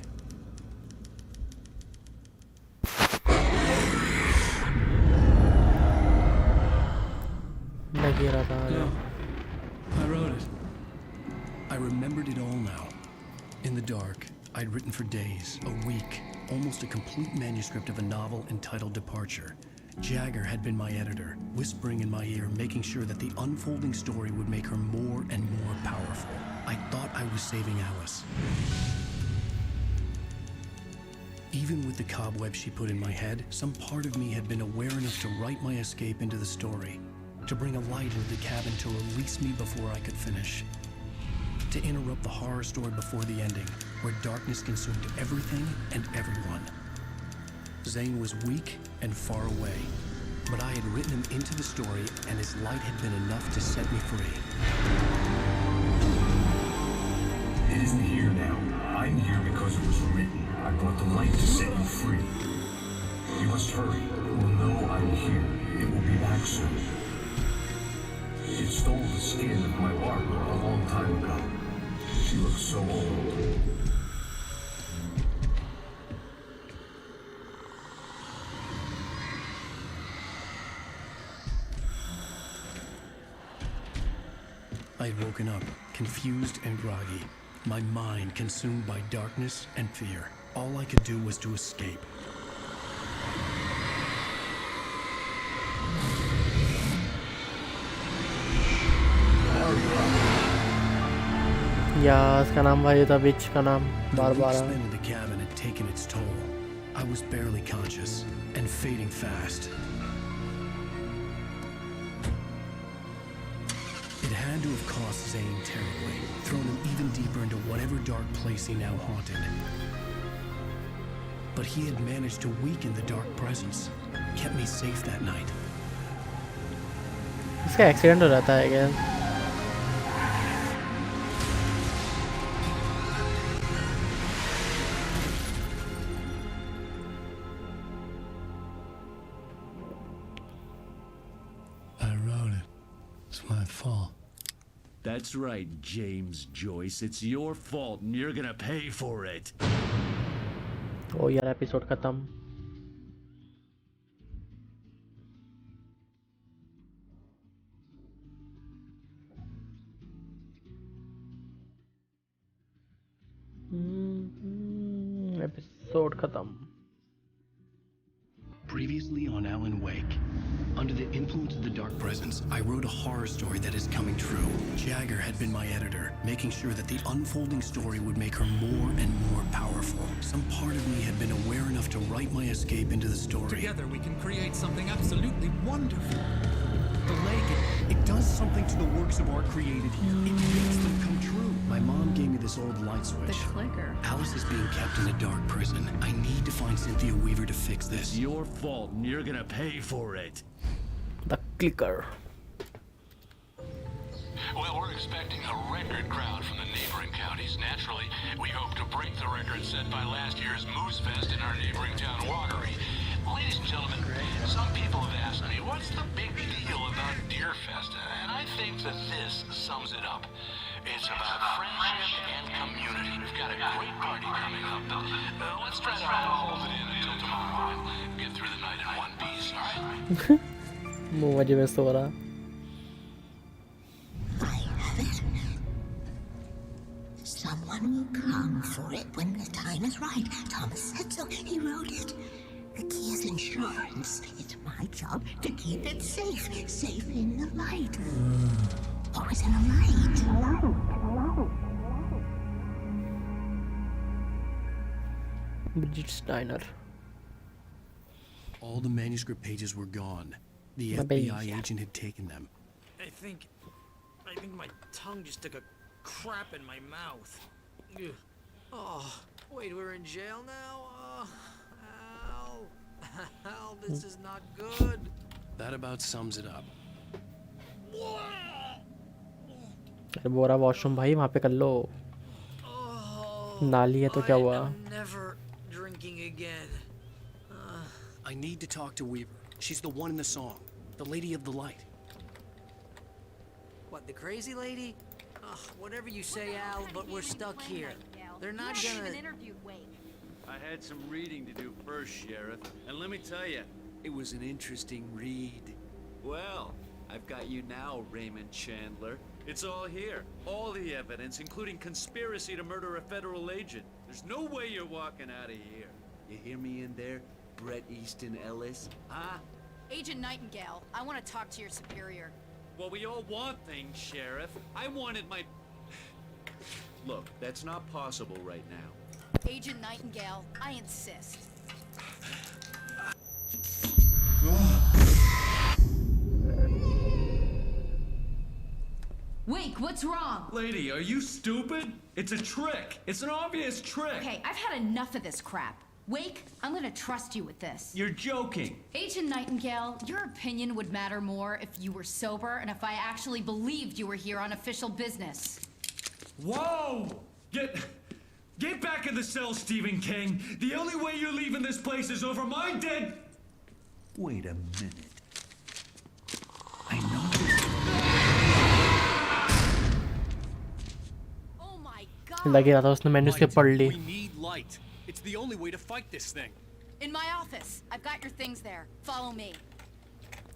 S1: No,
S2: I wrote it. I remembered it all now. In the dark, I'd written for days, a week, almost a complete manuscript of a novel entitled Departure. Jagger had been my editor, whispering in my ear, making sure that the unfolding story would make her more and more powerful. I thought I was saving Alice. Even with the cobweb she put in my head, some part of me had been aware enough to write my escape into the story, to bring a light into the cabin to release me before I could finish, to interrupt the horror story before the ending, where darkness consumed everything and everyone. Zane was weak and far away, but I had written him into the story, and his light had been enough to set me free.
S17: It isn't here now. I'm here because it was written. I brought the light to set you free. You must hurry. It will know I'm here. It will be back soon. It stole the skin of my Barbara a long time ago. She looks so old.
S2: I had woken up, confused and groggy, my mind consumed by darkness and fear. All I could do was to escape.
S1: या इसका नाम भाई था बिच का नाम बार बार.
S2: The spin of the cabin had taken its toll. I was barely conscious and fading fast. It had to have cost Zane terribly, thrown him even deeper into whatever dark place he now haunted. But he had managed to weaken the dark presence, kept me safe that night.
S1: इसका accident हो जाता है क्या?
S2: I wrote it. It's my fault.
S18: That's right, James Joyce. It's your fault, and you're gonna pay for it.
S1: ओ यार episode खत्म. Episode खत्म.
S2: Previously on Alan Wake. Under the influence of the dark presence, I wrote a horror story that is coming true. Jagger had been my editor, making sure that the unfolding story would make her more and more powerful. Some part of me had been aware enough to write my escape into the story.
S6: Together we can create something absolutely wonderful.
S13: The lake, it does something to the works of art created here. It makes them come true.
S2: My mom gave me this old light switch.
S19: The clicker.
S2: Alice is being kept in a dark prison. I need to find Cynthia Weaver to fix this.
S18: It's your fault, and you're gonna pay for it.
S1: The clicker.
S9: Well, we're expecting a record crowd from the neighboring counties. Naturally, we hope to break the record set by last year's Mousefest in our neighboring town, Watery. Ladies and gentlemen, some people have asked me, what's the big deal about Deerfest? And I think that this sums it up. It's about friendship and community. We've got a great party coming up, but let's try to hold it in until tomorrow and get through the night in one piece, all right?
S1: मुंह मजे में सो रहा.
S16: I have it. Someone will come for it when the time is right. Thomas said so. He wrote it. The key is insurance. It's my job to keep it safe. Safe in the light. Always in the light.
S1: Bridget's Diner.
S2: All the manuscript pages were gone. The
S1: Baby.
S2: FBI agent had taken them.
S12: I think my tongue just took a crap in my mouth. Ugh. Oh, wait, we're in jail now? Oh, Al. Al, this is not good.
S2: That about sums it up.
S1: अरे बोरा washroom भाई वहाँ पे कर लो. नाली है तो क्या हुआ?
S12: Never drinking again.
S2: I need to talk to Weaver. She's the one in the song. The lady of the light.
S12: What, the crazy lady? Ugh, whatever you say, Al, but we're stuck here. They're not gonna...
S18: I had some reading to do first, Sheriff. And let me tell you, it was an interesting read. Well, I've got you now, Raymond Chandler. It's all here. All the evidence, including conspiracy to murder a federal agent. There's no way you're walking out of here. You hear me in there, Bret Easton Ellis? Huh?
S19: Agent Nightingale, I want to talk to your superior.
S18: Well, we all want things, Sheriff. I wanted my... Look, that's not possible right now.
S19: Agent Nightingale, I insist. Wake, what's wrong?
S18: Lady, are you stupid? It's a trick. It's an obvious trick.
S19: Okay, I've had enough of this crap. Wake, I'm gonna trust you with this.
S18: You're joking.
S19: Agent Nightingale, your opinion would matter more if you were sober and if I actually believed you were here on official business.
S18: Whoa! Get back in the cell, Stephen King. The only way you're leaving this place is over my dead... Wait a minute. I know this.
S19: Oh my
S1: लगे रहा था उसने manuscript पढ़ ली.
S13: We need light. It's the only way to fight this thing.
S19: In my office. I've got your things there. Follow me.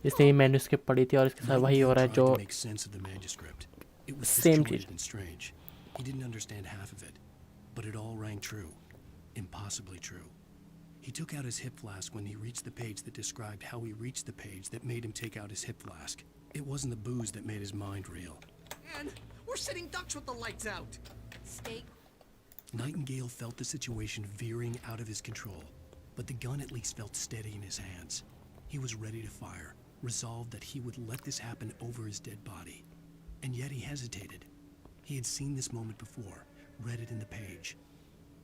S1: इसने ये manuscript पढ़ी थी और इसके साथ वही हो रहा है जो
S2: Make sense of the manuscript. It was
S1: Same
S2: disjointed and strange. He didn't understand half of it, but it all rang true. Impossibly true. He took out his hip flask when he reached the page that described how he reached the page that made him take out his hip flask. It wasn't the booze that made his mind reel.
S12: And we're sitting ducks with the lights out.
S19: Stay.
S2: Nightingale felt the situation veering out of his control, but the gun at least felt steady in his hands. He was ready to fire, resolved that he would let this happen over his dead body. And yet he hesitated. He had seen this moment before, read it in the page.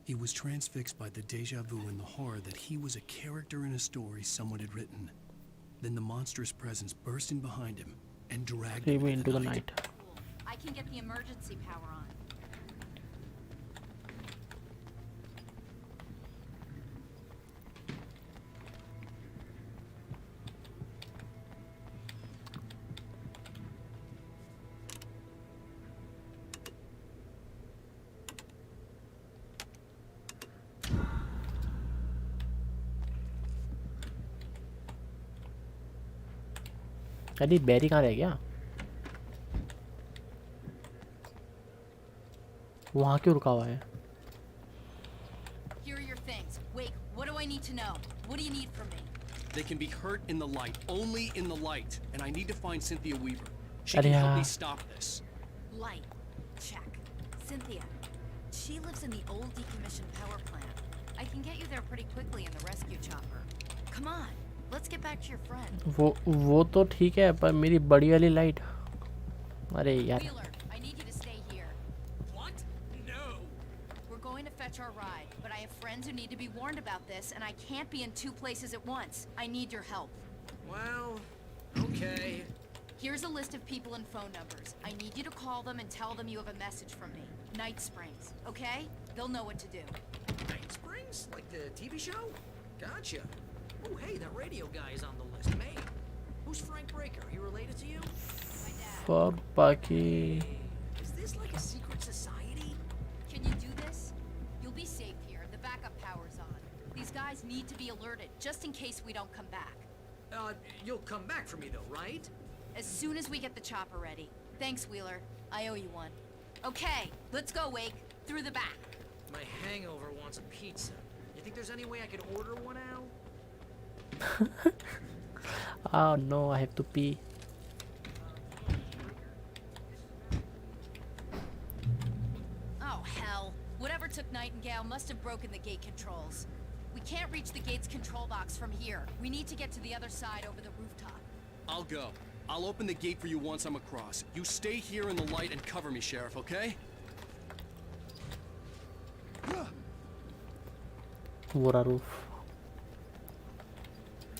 S2: He was transfixed by the déjà vu and the horror that he was a character in a story someone had written. Then the monstrous presence burst in behind him and dragged him
S1: into the night.
S19: I can get the emergency power on.
S1: अरे बैरी कहाँ रह गया? वहाँ क्यों रुका हुआ है?
S19: Here are your things. Wait, what do I need to know? What do you need from me?
S13: They can be hurt in the light, only in the light. And I need to find Cynthia Weaver. She
S1: Arey
S13: can help me
S1: yaar.
S13: stop this.
S19: Light. Check. Cynthia. She lives in the old decommissioned power plant. I can get you there pretty quickly in the rescue chopper. Come on. Let's get back to your friend.
S1: वो तो ठीक है पर मेरी बड़ी वाली light. अरे यार.
S19: Wheeler, I need you to stay here.
S12: What? No.
S19: We're going to fetch our ride, but I have friends who need to be warned about this, and I can't be in two places at once. I need your help.
S12: Well, okay.
S19: Here's a list of people and phone numbers. I need you to call them and tell them you have a message from me. Night Springs, okay? They'll know what to do.
S12: Night Springs? Like the TV show? Gotcha. Oh, hey, that radio guy is on the list. May. Who's Frank Breaker? He related to you?
S19: My dad.
S1: Fuck बाकी.
S12: Is this like a secret society?
S19: Can you do this? You'll be safe here. The backup power's on. These guys need to be alerted, just in case we don't come back.
S12: You'll come back for me though, right?
S19: As soon as we get the chopper ready. Thanks, Wheeler. I owe you one. Okay, let's go, Wake. Through the back.
S12: My hangover wants a pizza. You think there's any way I could order one, Al?
S1: Oh no, I have to pee.
S19: Oh, hell. Whatever took Nightingale must have broken the gate controls. We can't reach the gate's control box from here. We need to get to the other side over the rooftop.
S13: I'll go. I'll open the gate for you once I'm across. You stay here in the light and cover me, Sheriff, okay?
S1: पूरा roof.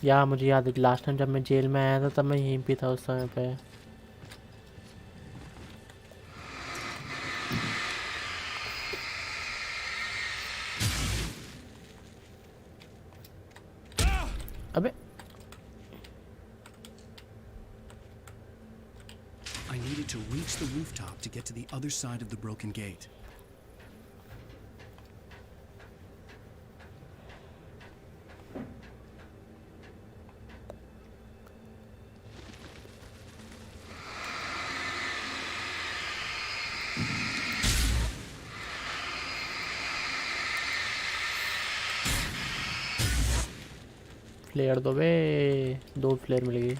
S1: यार मुझे याद है last time जब मैं jail में आया था तब मैं यहीं पे था उस समय पे। अबे
S2: I needed to reach the rooftop to get to the other side of the broken gate.
S1: Flare दो बे, 2 फ्लेयर मिल गई।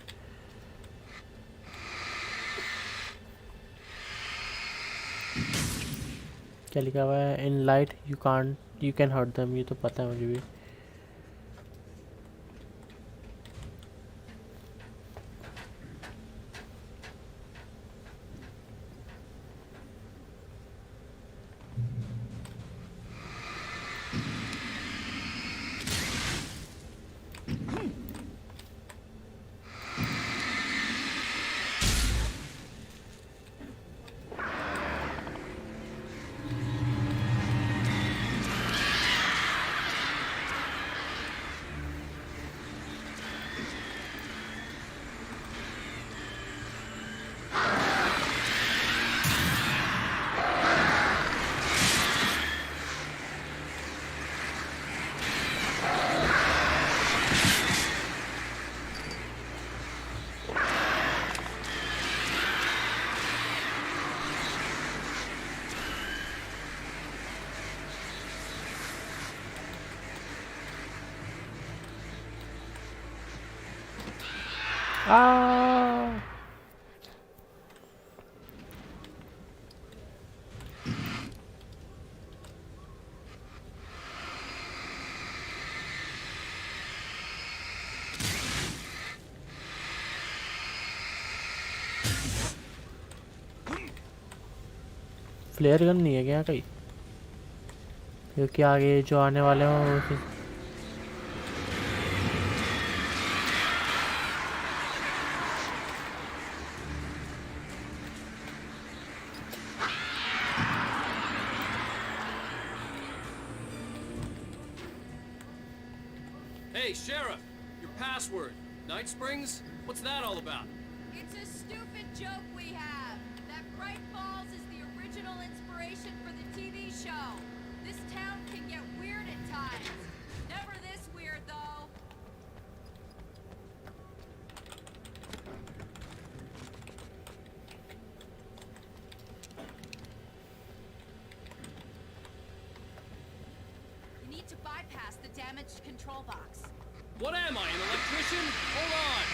S1: क्या लिखा हुआ है? In light you can hurt them. ये तो पता है मुझे भी। फ्लेयर गन नहीं है क्या कहीं? क्योंकि आगे जो आने वाले हों
S6: Hey, Sheriff! Your password. Night Springs? What's that all about?
S19: It's a stupid joke we have. That Bright Falls is the original inspiration for the TV show. This town can get weird at times. Never this weird, though. You need to bypass the damaged control box.
S6: What am I, an electrician? Hold on!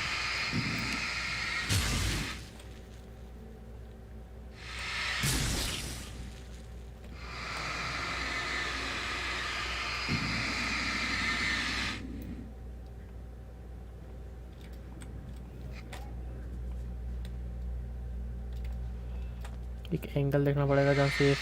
S1: एक angle देखना पड़ेगा जहाँ से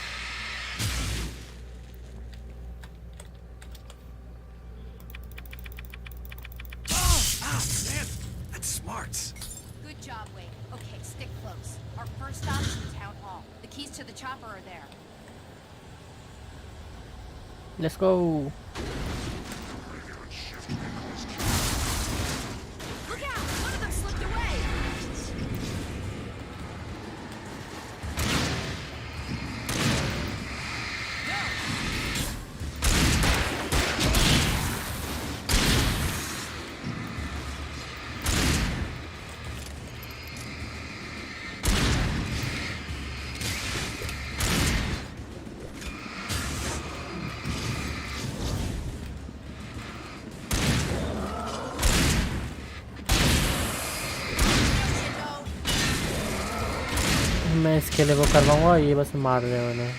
S19: Good job, Wade. Okay, stick close. Our first stop is the town hall. The keys to the chopper are there.
S1: Let's go.
S19: Look out! One of them slipped away!
S1: मैं इसके लिए वो करवाऊंगा, ये बस मार रहे हैं उन्हें।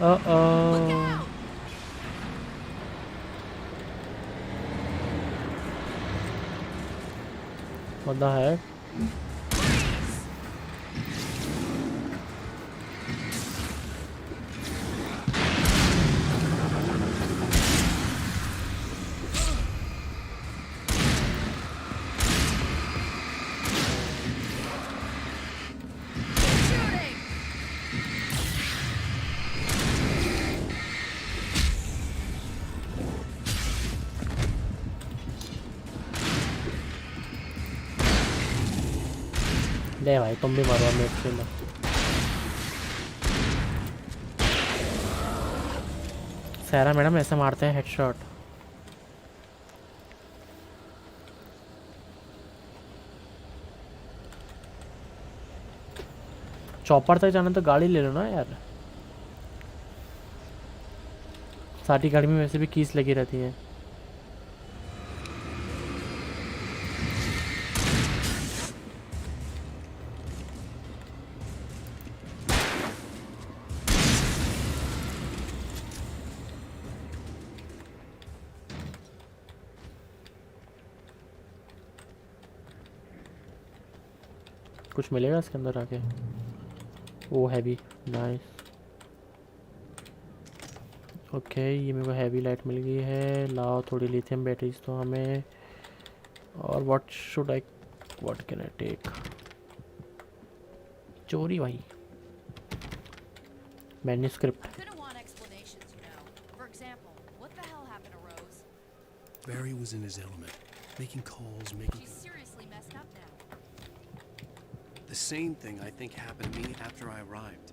S1: Uh-oh. What the heck? ले भाई तुम भी मरो मेरे से ना। सारा मैडम ऐसे मारते हैं हेडशॉट। चॉपर तक जाना तो गाड़ी ले लो ना यार। सारी गाड़ी में वैसे भी कीज लगी रहती हैं। कुछ मिलेगा इसके अंदर आके? वो हैवी, नाइस। ओके ये मेरे को हैवी लाइट मिल गई है। लाओ थोड़ी लिथियम बैटरीज तो हमें। और what should I, what can I take? चोरी भाई। Manuscript.
S2: Barry was in his element, making calls, making...
S19: She's seriously messed up now.
S2: The same thing I think happened to me after I arrived.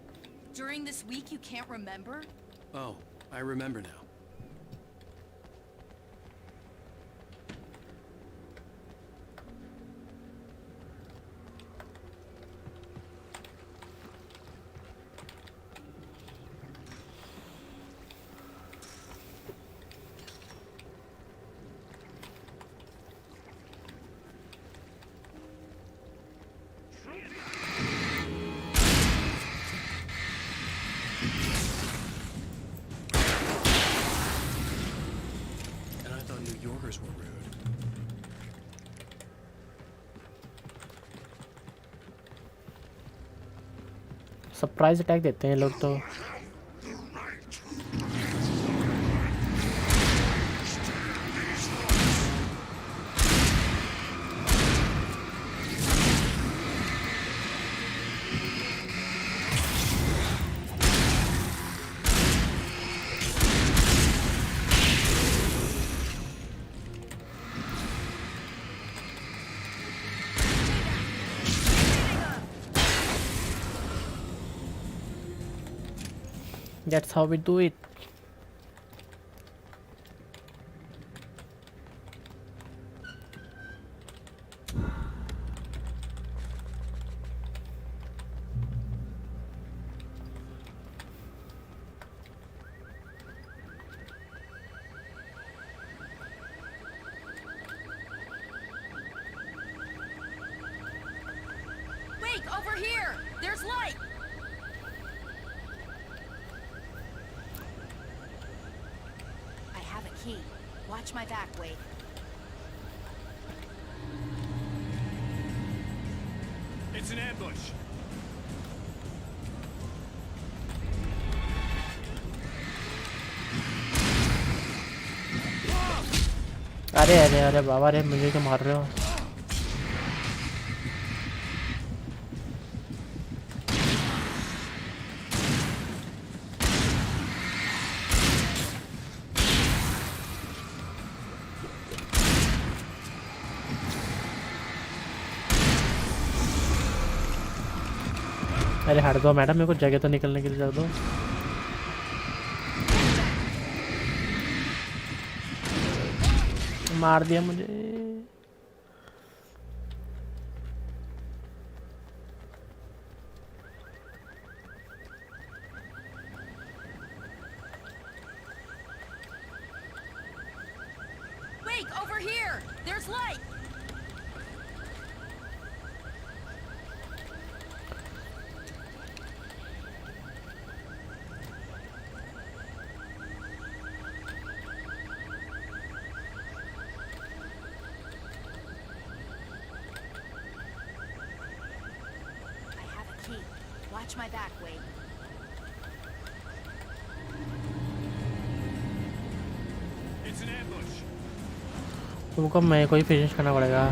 S19: During this week you can't remember?
S2: Oh, I remember now.
S1: Surprise attack देते हैं लोग तो। That's how we do it.
S19: Wait, over here! There's light! Key. Watch my back, Wade.
S5: It's an ambush.
S1: अरे अरे अरे बाबा रे, मुझे तो मार रहे हो। अरे हट दो मैडम, मेरे को जगह तो निकलने के लिए जगह दो। मार दिया मुझे।
S19: Wait, over here! There's light! Watch my back, Wade.
S15: It's an ambush.
S1: तुमको मैं कोई फिनिश करना पड़ेगा.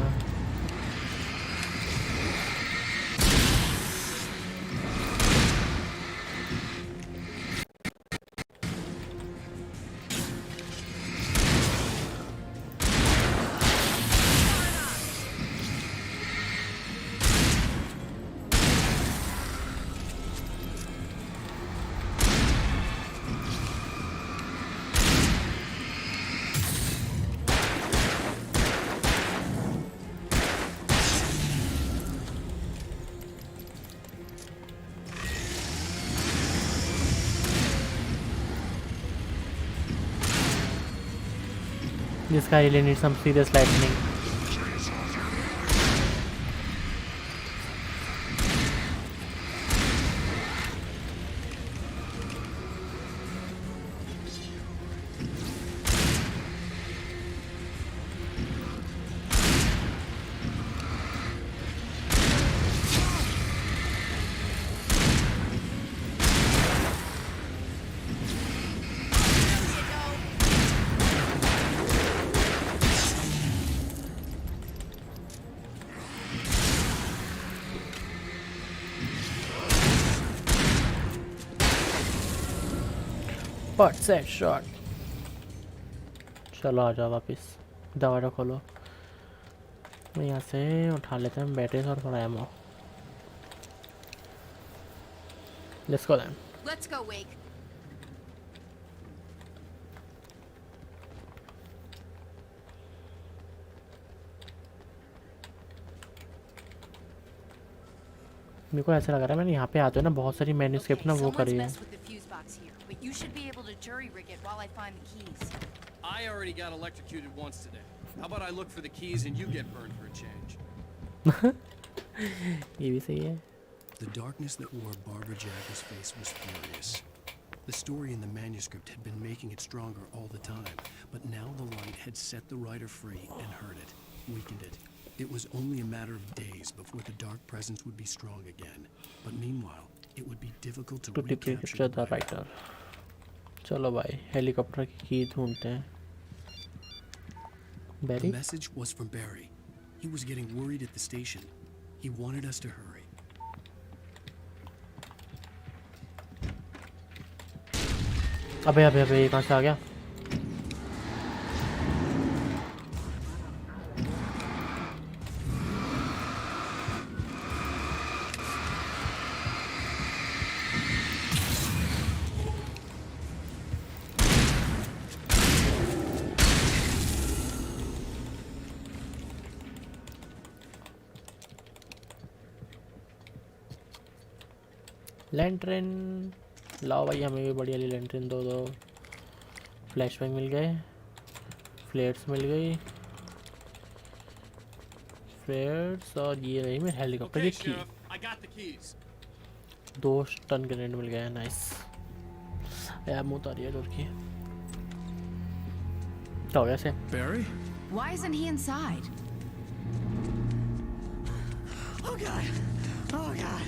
S1: This guy really needs some serious lightning. But set shot. चलो आ जाओ वापिस. दरवाजा खोलो. मैं यहाँ से उठा लेते हैं बैटरीज और थोड़ा ammo. Let's go then.
S19: Let's go, Wake.
S1: मेरे को ऐसा लग रहा है मैंने यहाँ पे आते हो ना बहुत सारी मैन्युस्क्रिप्ट ना वो करी है.
S19: But you should be able to jury rig it while I find the keys.
S6: I already got electrocuted once today. How about I look for the keys and you get burned for a change?
S1: ये भी सही है.
S2: The darkness that wore Barbara Jagger's face was furious. The story in the manuscript had been making it stronger all the time, but now the light had set the writer free and hurt it, weakened it. It was only a matter of days before the dark presence would be strong again. But meanwhile, it would be difficult to recapture the
S1: writer. चलो भाई helicopter की ढूंढते हैं.
S2: The message was from Barry. He was getting worried at the station. He wanted us to hurry.
S1: अबे ये कहाँ से आ गया? लैंटर्न लाओ भाई हमें भी बढ़िया वाली लैंटर्न दो. फ्लैश बैंग मिल गए. फ्लेयर्स मिल गई. फ्लेयर्स और ये रही मेरे हेलीकॉप्टर की. 2 टन ग्रेनेड मिल गया. नाइस. यार मुँह उतारिए डोर की. क्या हो गया से?
S13: Barry?
S19: Why isn't he inside?
S11: Oh god. Oh god.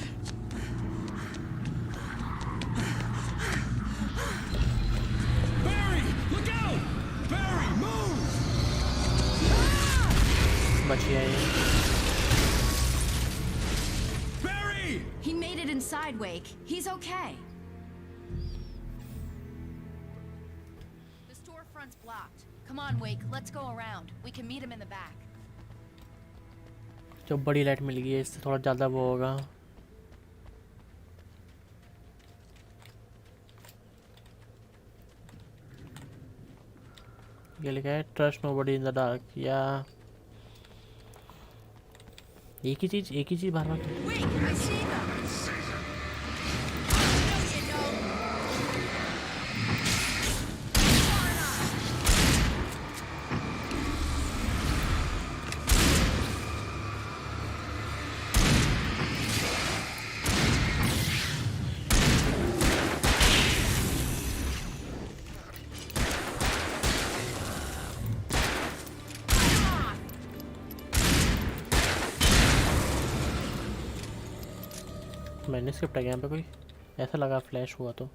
S19: Barry! He made it inside, Wake. He's okay. The storefront's blocked. Come on, Wake. Let's go around. We can meet him in the back.
S1: जो बड़ी light मिल गई है इससे थोड़ा ज़्यादा वो होगा. ये लिखा है trust nobody in the dark. या एक ही चीज बार-बार. मैन्युस्क्रिप्ट है क्या यहाँ पे कोई? ऐसा लगा फ्लैश हुआ तो।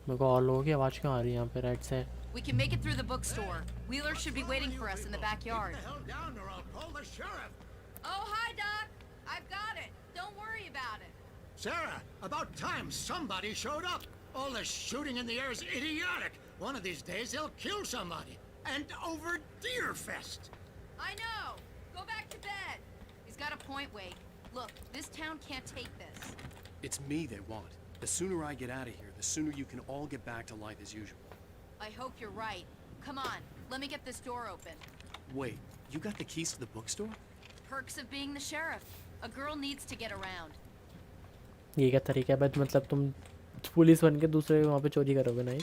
S1: मेरे को और लोगों की आवाज़ क्यों आ रही है यहाँ पे राइट से?
S19: We can make it through the bookstore. Wheeler should be waiting for us in the backyard.
S4: Get the hell down or I'll call the sheriff.
S19: Oh, hi, Doc. I've got it. Don't worry about it.
S4: Sarah, about time somebody showed up. All this shooting in the air is idiotic. One of these days they'll kill somebody. And over Deerfest.
S19: I know. Go back to bed. He's got a point, Wade. Look, this town can't take this.
S13: It's me they want. The sooner I get out of here, the sooner you can all get back to life as usual.
S19: I hope you're right. Come on, let me get this door open.
S13: Wait, you got the keys to the bookstore?
S19: Perks of being the sheriff. A girl needs to get around.
S1: ये क्या तरीका है but मतलब तुम police बन के दूसरे वहाँ पे चोरी करोगे ना?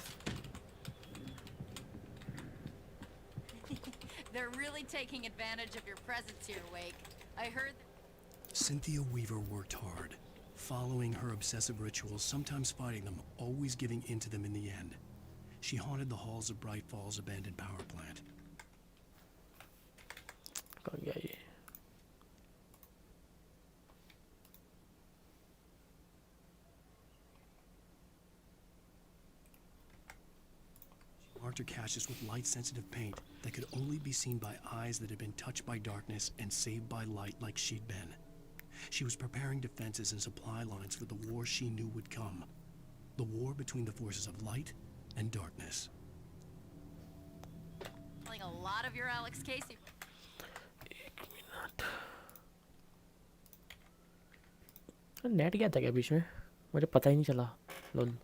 S19: They're really taking advantage of your presence here, Wake. I heard.
S2: Cynthia Weaver worked hard, following her obsessive rituals, sometimes fighting them, always giving in to them in the end. She haunted the halls of Bright Falls abandoned power plant.
S1: कहाँ गया ये?
S2: She marked her caches with light-sensitive paint that could only be seen by eyes that had been touched by darkness and saved by light like she'd been. She was preparing defenses and supply lines for the war she knew would come. The war between the forces of light and darkness.
S19: Telling a lot of your Alex Casey.
S1: Net क्या था क्या बीच में? मुझे पता ही नहीं चला। लोल।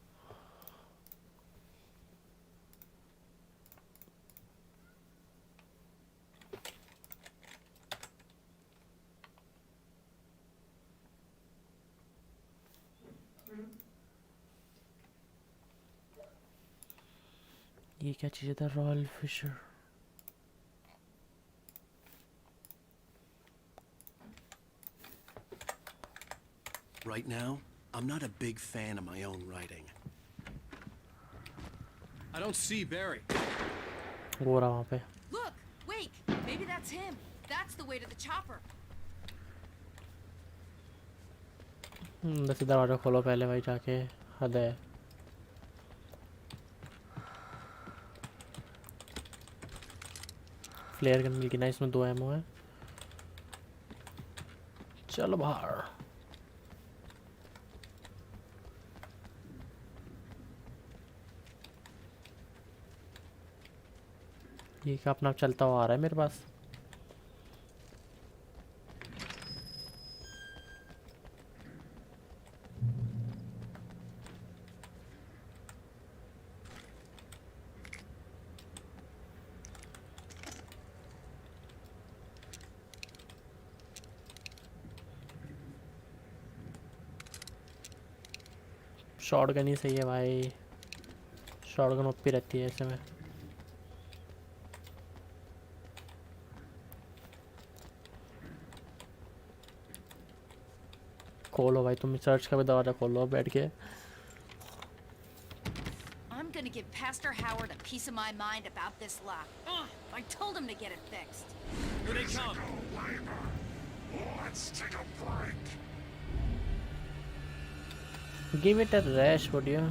S1: ये क्या चीज़ था? Royal fisher.
S2: Right now, I'm not a big fan of my own writing.
S6: I don't see Barry.
S1: वो रहा वहाँ पे।
S19: Look, Wake. Maybe that's him. That's the way to the chopper.
S1: बस दरवाजा खोलो पहले भाई जाके। हद है। फ्लेयर गन मिल गई ना, इसमें 2 एमओ है। चलो बाहर। ये क्या अपना चलता हुआ आ रहा है मेरे पास? शॉटगन ही सही है भाई। शॉटगन ओपी रहती है ऐसे में। खोलो भाई, तुम चर्च का भी दरवाजा खोलो बैठ के।
S19: I'm gonna give Pastor Howard a piece of my mind about this lock. I told him to get it fixed.
S6: Here they come.
S17: Let's take a break.
S1: Give it a rest, would you?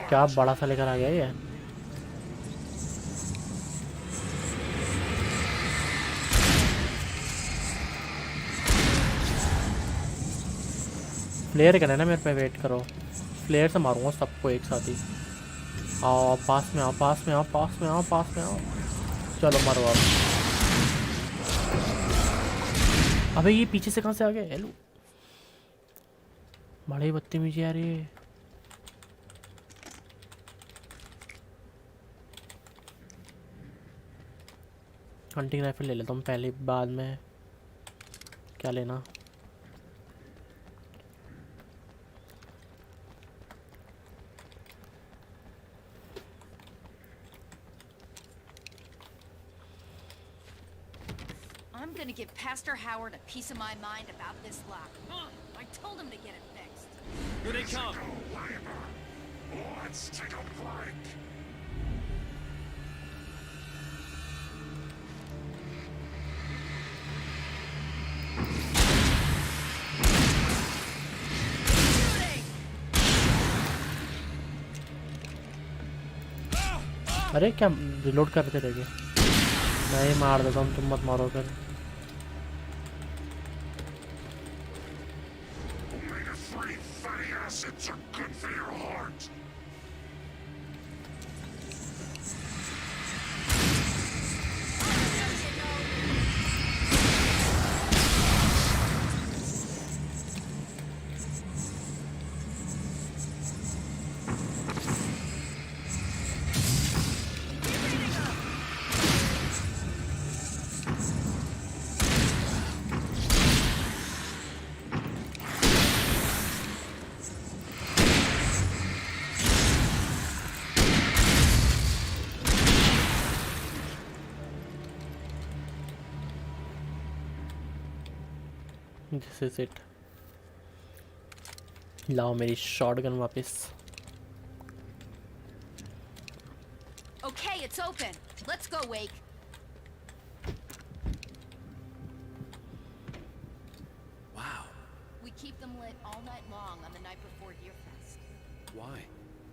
S1: क्या बड़ा सा लेकर आ गया ये? Flare करना है ना मेरे पे, वेट करो। फ्लेयर से मारूंगा सबको एक साथ ही। आओ पास में आओ, पास में आओ, पास में आओ, पास में आओ। चलो मारो आप। अबे ये पीछे से कहाँ से आ गए? हेलो, बड़ी बदतमीजी आ रही है। हंटिंग राइफल ले लेता हूँ पहले, बाद में क्या लेना?
S19: I'm gonna give Pastor Howard a piece of my mind about this lock. I told him to get it fixed.
S6: Here they come.
S17: Let's take a break.
S1: अरे क्या रिलोड करते रह गए? मैं ही मार देता हूँ, तुम मत मारो फिर।
S17: Omega-3 fatty acids are good for your heart.
S1: This is it. लाओ मेरी शॉटगन वापस।
S19: Okay, it's open. Let's go, Wake.
S2: Wow.
S19: We keep them lit all night long on the night before Deerfest.
S2: Why?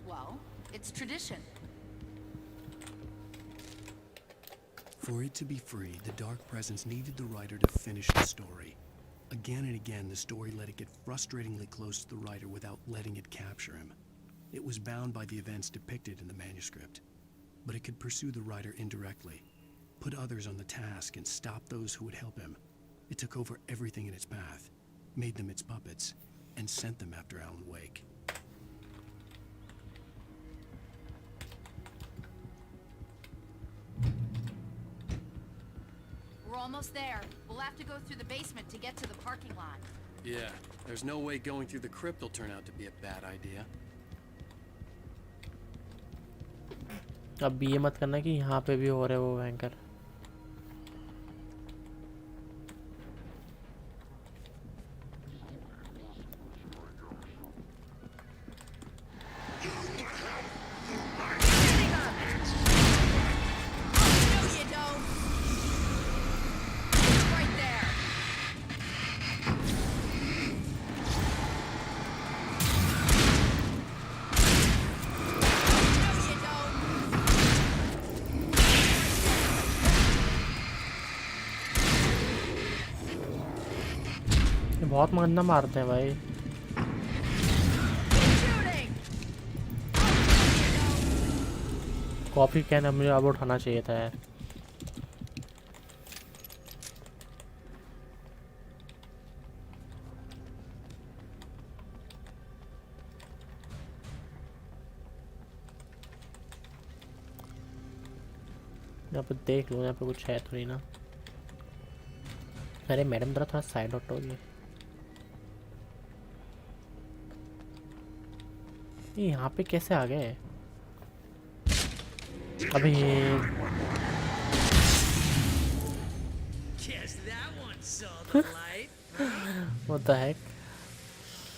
S19: Well, it's tradition.
S2: For it to be free, the Dark Presence needed the writer to finish the story. Again and again, the story let it get frustratingly close to the writer without letting it capture him. It was bound by the events depicted in the manuscript, but it could pursue the writer indirectly, put others on the task, and stop those who would help him. It took over everything in its path, made them its puppets, and sent them after Alan Wake.
S19: We're almost there. We'll have to go through the basement to get to the parking lot.
S2: Yeah, there's no way going through the crypt will turn out to be a bad idea.
S1: अब ये मत करना कि यहाँ पे भी हो रहे वो भयंकर। बहुत गंदा मारते हैं भाई। कॉफी कैन मुझे अब उठाना चाहिए था यार। यहाँ पे देख लो, यहाँ पे कुछ है तो नहीं ना। अरे मैडम जरा थोड़ा साइड आउट हो गई। यहाँ पे कैसे आ गए अभी?
S12: Guess that one saw the light.
S1: What the heck?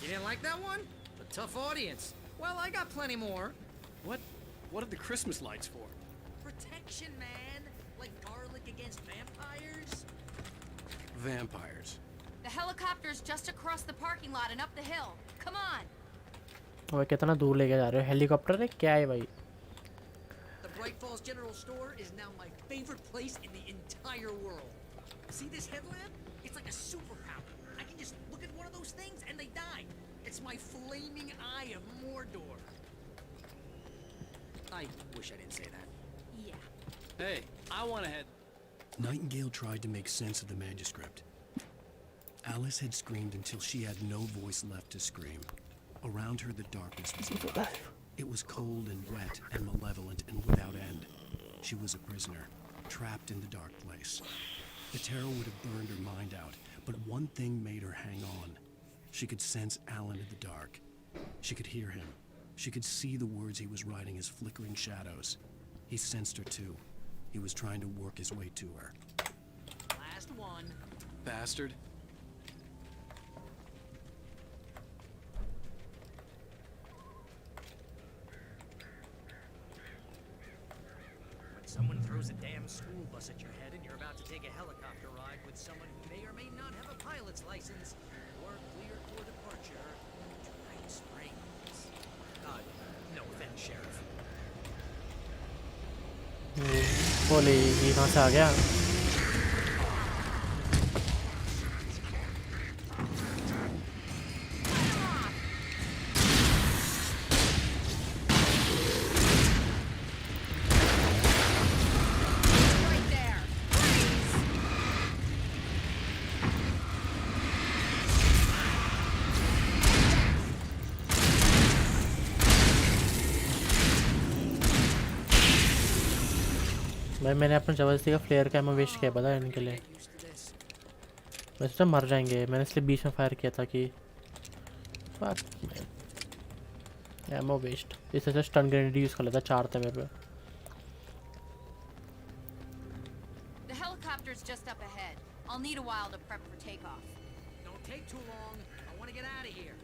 S12: You didn't like that one? A tough audience. Well, I got plenty more.
S2: What are the Christmas lights for?
S12: Protection, man. Like garlic against vampires.
S2: Vampires.
S19: The helicopter's just across the parking lot and up the hill. Come on.
S1: ओए कितना दूर लेके जा रहे हो? Helicopter है क्या है भाई?
S12: The Bright Falls General Store is now my favorite place in the entire world. See this headlamp? It's like a superpower. I can just look at one of those things and they die. It's my flaming eye of Mordor. I wish I didn't say that.
S19: Yeah.
S6: Hey, I want to head.
S2: Nightingale tried to make sense of the manuscript. Alice had screamed until she had no voice left to scream. Around her, the darkness was alive. It was cold and wet and malevolent and without end. She was a prisoner, trapped in the dark place. The terror would have burned her mind out, but one thing made her hang on. She could sense Alan in the dark. She could hear him. She could see the words he was writing as flickering shadows. He sensed her too. He was trying to work his way to her.
S12: Last one.
S13: Bastard.
S11: When someone throws a damn school bus at your head and you're about to take a helicopter ride with someone who may or may not have a pilot's license, or cleared for departure, Drive Springs. No offense, Sheriff.
S1: बोले ये कहाँ से आ गया? भाई मैंने अपना जबरदस्ती का फ्लेयर का एमो वेस्ट किया पता है इनके लिए। वैसे तो मर जाएंगे, मैंने इसलिए बीच में फायर किया था कि एमो वेस्ट। इससे अच्छा स्टन ग्रेनेड यूज़ कर लेता, 4 थे मेरे पे।
S19: The helicopter's just up ahead. I'll need a while to prep for takeoff.
S12: Don't take too long. I want to get out of here.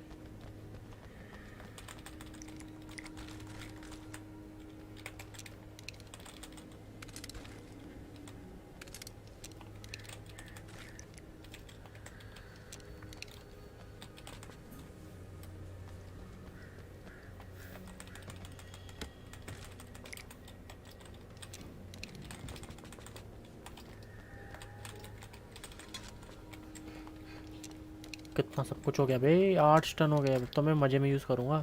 S1: कितना सब कुछ हो गया भाई, 8 स्टन हो गया। तो मैं मज़े में यूज़ करूँगा।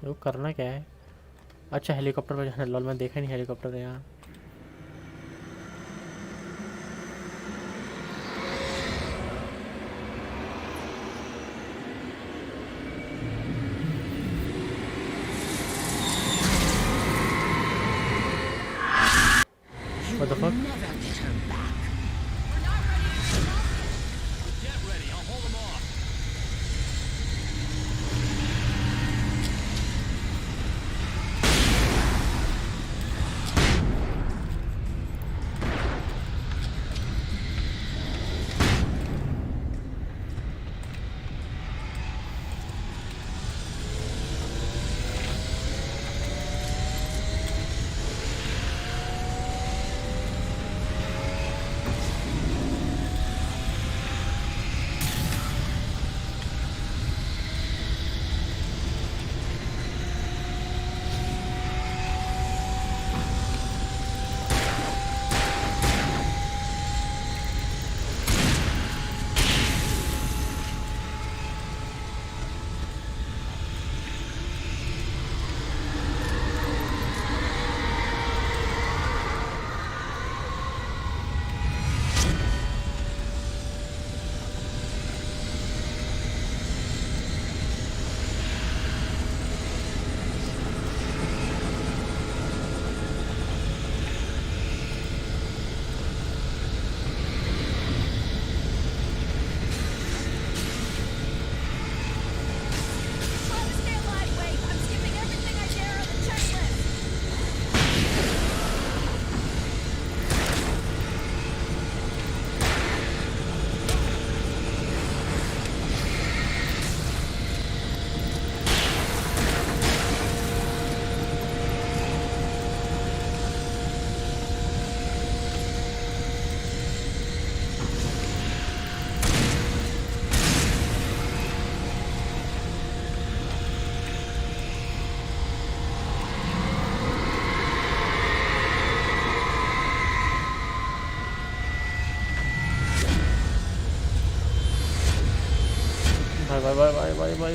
S1: वो करना क्या है? अच्छा हेलीकॉप्टर पे जाना। लॉल मैं देखा नहीं हेलीकॉप्टर यहाँ। What the fuck?
S11: Get ready, I'll hold them off.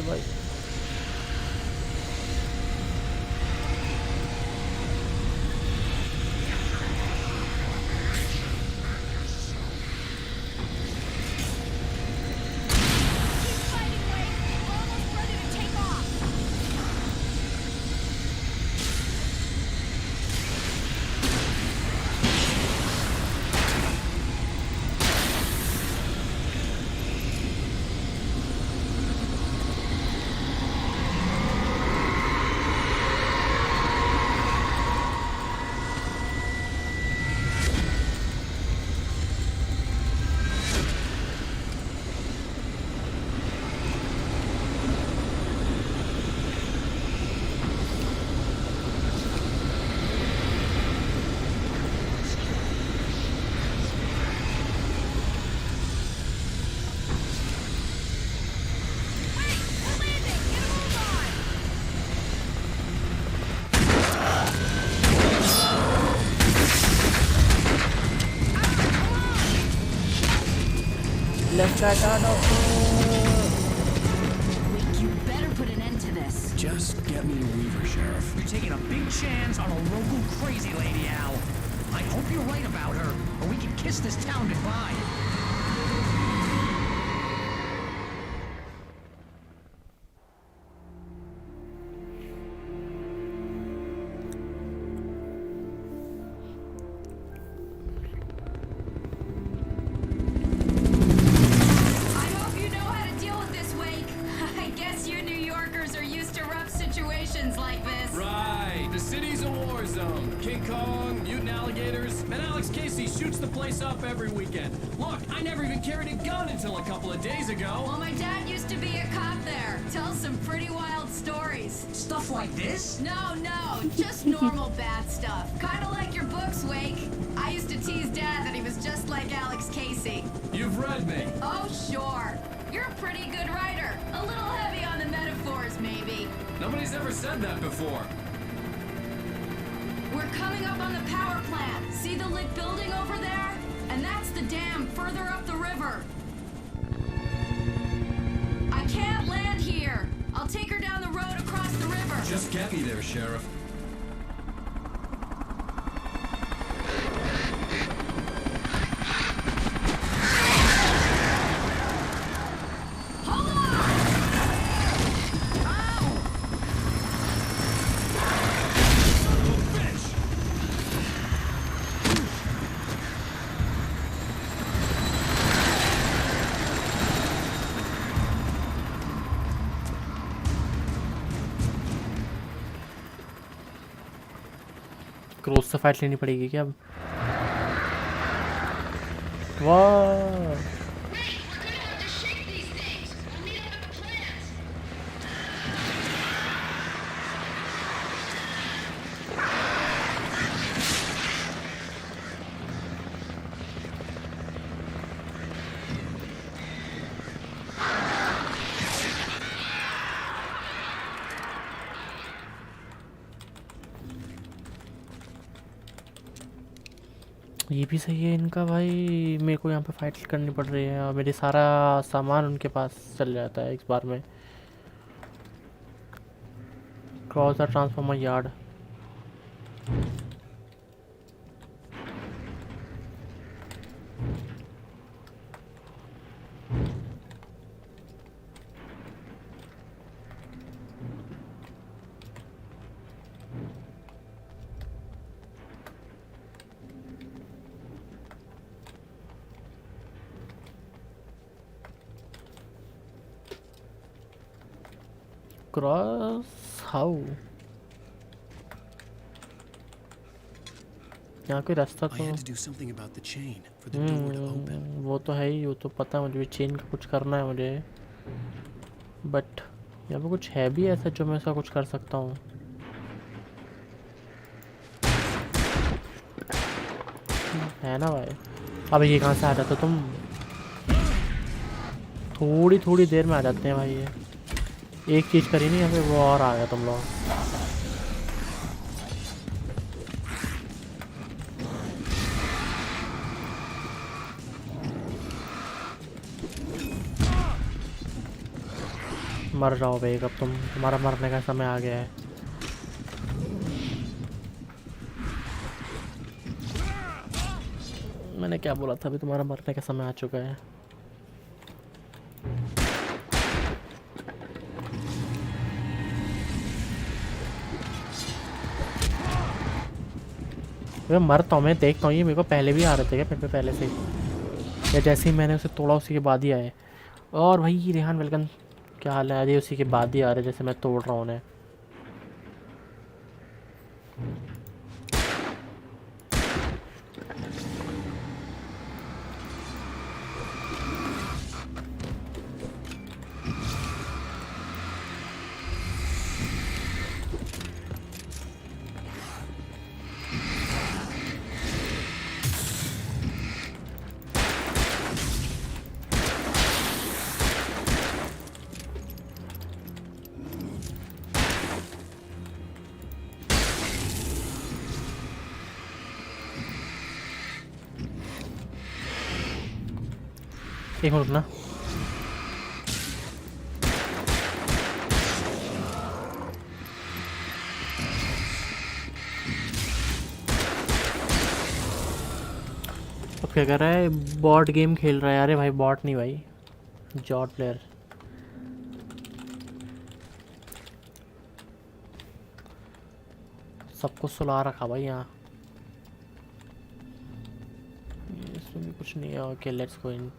S1: भाई Left right out of.
S20: You better put an end to this.
S2: Just get me to Weaver, Sheriff.
S11: You're taking a big chance on a local crazy lady, Al. I hope you're right about her, or we can kiss this town goodbye.
S6: Like this. Right, the city's a war zone. King Kong, mutant alligators, and Alex Casey shoots the place up every weekend. Look, I never even carried a gun until a couple of days ago.
S20: Well, my dad used to be a cop there. Tells some pretty wild stories.
S11: Stuff like this?
S20: No, just normal bad stuff. Kinda like your books, Wake. I used to tease Dad that he was just like Alex Casey.
S6: You've read me.
S20: Oh, sure. You're a pretty good writer. A little heavy on the metaphors, maybe.
S6: Nobody's ever said that before.
S20: We're coming up on the power plant. See the lit building over there? And that's the dam further up the river. I can't land here. I'll take her down the road across the river.
S6: Just get me there, Sheriff.
S1: Cross से fight लेनी पड़ेगी क्या अब? वाह ये भी सही है इनका भाई। मेरे को यहाँ पे फाइट करनी पड़ रही है और मेरे सारा सामान उनके पास चल जाता है इस बार में। Cross the transformer yard. Cross how यहाँ कोई रास्ता तो वो तो है ही, वो तो पता है मुझे। चेन का कुछ करना है मुझे, बट यहाँ पे कुछ है भी ऐसा जो मैं ऐसा कुछ कर सकता हूँ। है ना भाई। अब ये कहाँ से आ जाते हो तुम? थोड़ी थोड़ी देर में आ जाते हैं भाई। ये एक चीज़ करी नहीं यहाँ पे, वो और आ गया तुम लोग। मर जाओ भाई अब तुम्हारा मरने का समय आ गया है। मैंने क्या बोला था अभी? तुम्हारा मरने का समय आ चुका है। मैं मरता हूँ, मैं देखता हूँ। ये मेरे को पहले भी आ रहे थे क्या फिर पे पहले से, या जैसे ही मैंने उसे तोड़ा उसी के बाद ही आए? और भाई रेहान वेलकम, क्या हाल है? अरे उसी के बाद ही आ रहे जैसे मैं तोड़ रहा हूँ उन्हें। एक मिनट ना। अब क्या कर रहा है? बॉट गेम खेल रहा है। अरे भाई बॉट नहीं भाई, जॉट प्लेयर। सबको सुला रखा भाई यहाँ। इसमें भी कुछ नहीं है। Okay let's go in.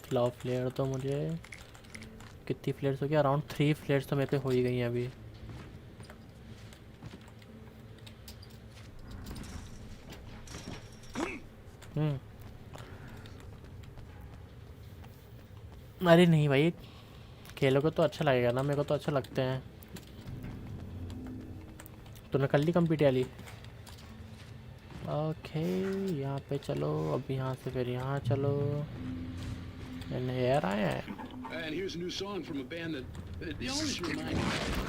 S1: Flower flare तो मुझे कितनी फ्लेयर्स हो गया? अराउंड 3 फ्लेयर्स तो मेरे पे हो ही गई हैं अभी। अरे नहीं भाई, खेलोगे तो अच्छा लगेगा ना, मेरे को तो अच्छे लगते हैं। तूने कर ली कंप्लीट वाली? ओके यहाँ पे चलो, अब यहाँ से फिर यहाँ चलो। हेयर आया है।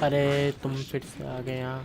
S1: अरे तुम फिर से आ गए यहाँ।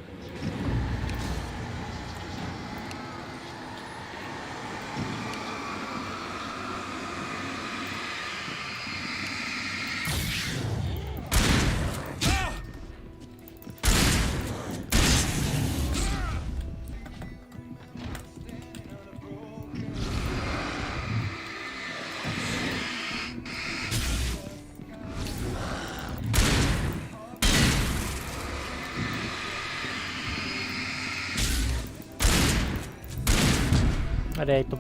S1: अरे तो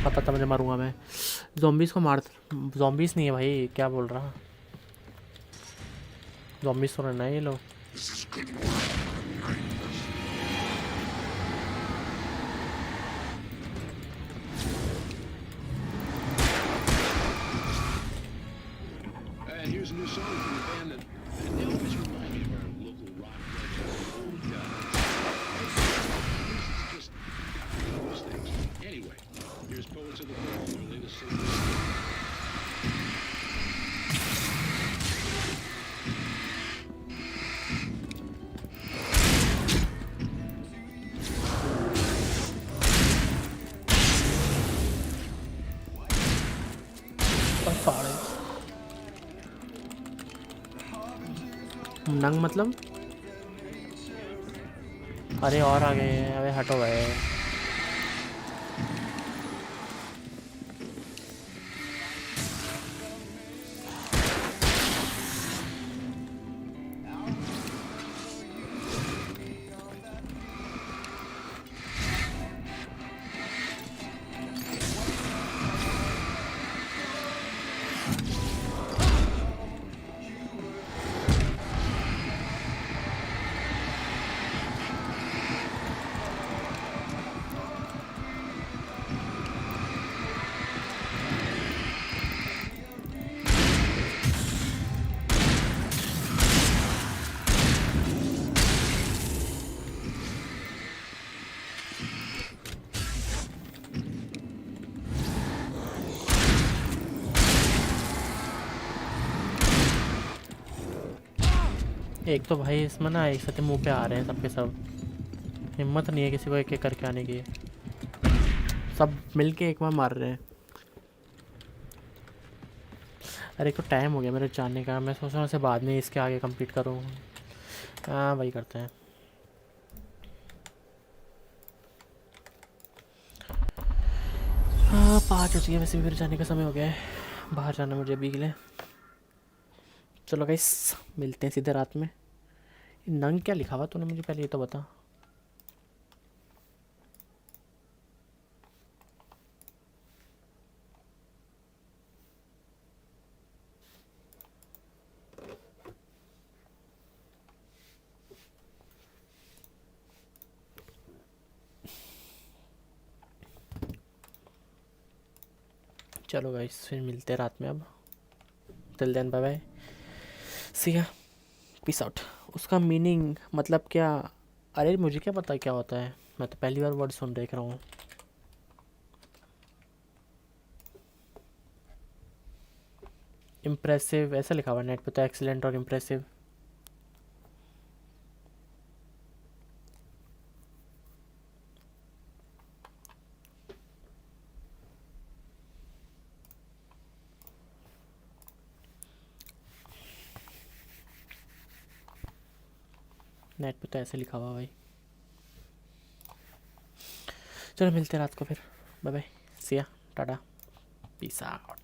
S1: पता था मुझे, मारूंगा मैं। ज़ॉम्बीज़ को मार। ज़ॉम्बीज़ नहीं है भाई, क्या बोल रहा। ज़ॉम्बीज़ तो रहना है ये लोग। नंग मतलब? अरे और आ गए हैं। अबे हटो भाई। एक तो भाई इसमें ना एक साथ मुंह पे आ रहे हैं सबके सब। हिम्मत नहीं है किसी को एक एक करके आने की। सब मिलके एक बार मार रहे हैं। अरे एक तो टाइम हो गया मेरे जाने का। मैं सोच रहा हूँ इसे बाद में इसके आगे कंप्लीट करूँ। हाँ वही करते हैं। हाँ 5 हो चुकी है वैसे भी, मेरे जाने का समय हो गया है। बाहर जाना मुझे अभी के लिए। चलो गाइस मिलते हैं सीधे रात में। नंग क्या लिखा हुआ तूने मुझे पहले ये तो बता। चलो गाइस फिर मिलते हैं रात में। अब टिल देन बाय बाय, सी या, पीस आउट। उसका मीनिंग मतलब क्या? अरे मुझे क्या पता क्या होता है, मैं तो पहली बार वर्ड सुन देख रहा हूँ। इम्प्रेसिव ऐसा लिखा हुआ नेट पे तो एक्सीलेंट और इम्प्रेसिव। नेट पे तो ऐसे लिखा हुआ भाई। चलो मिलते हैं रात को फिर। बाय बाय, सी या, टाटा, पीस आउट।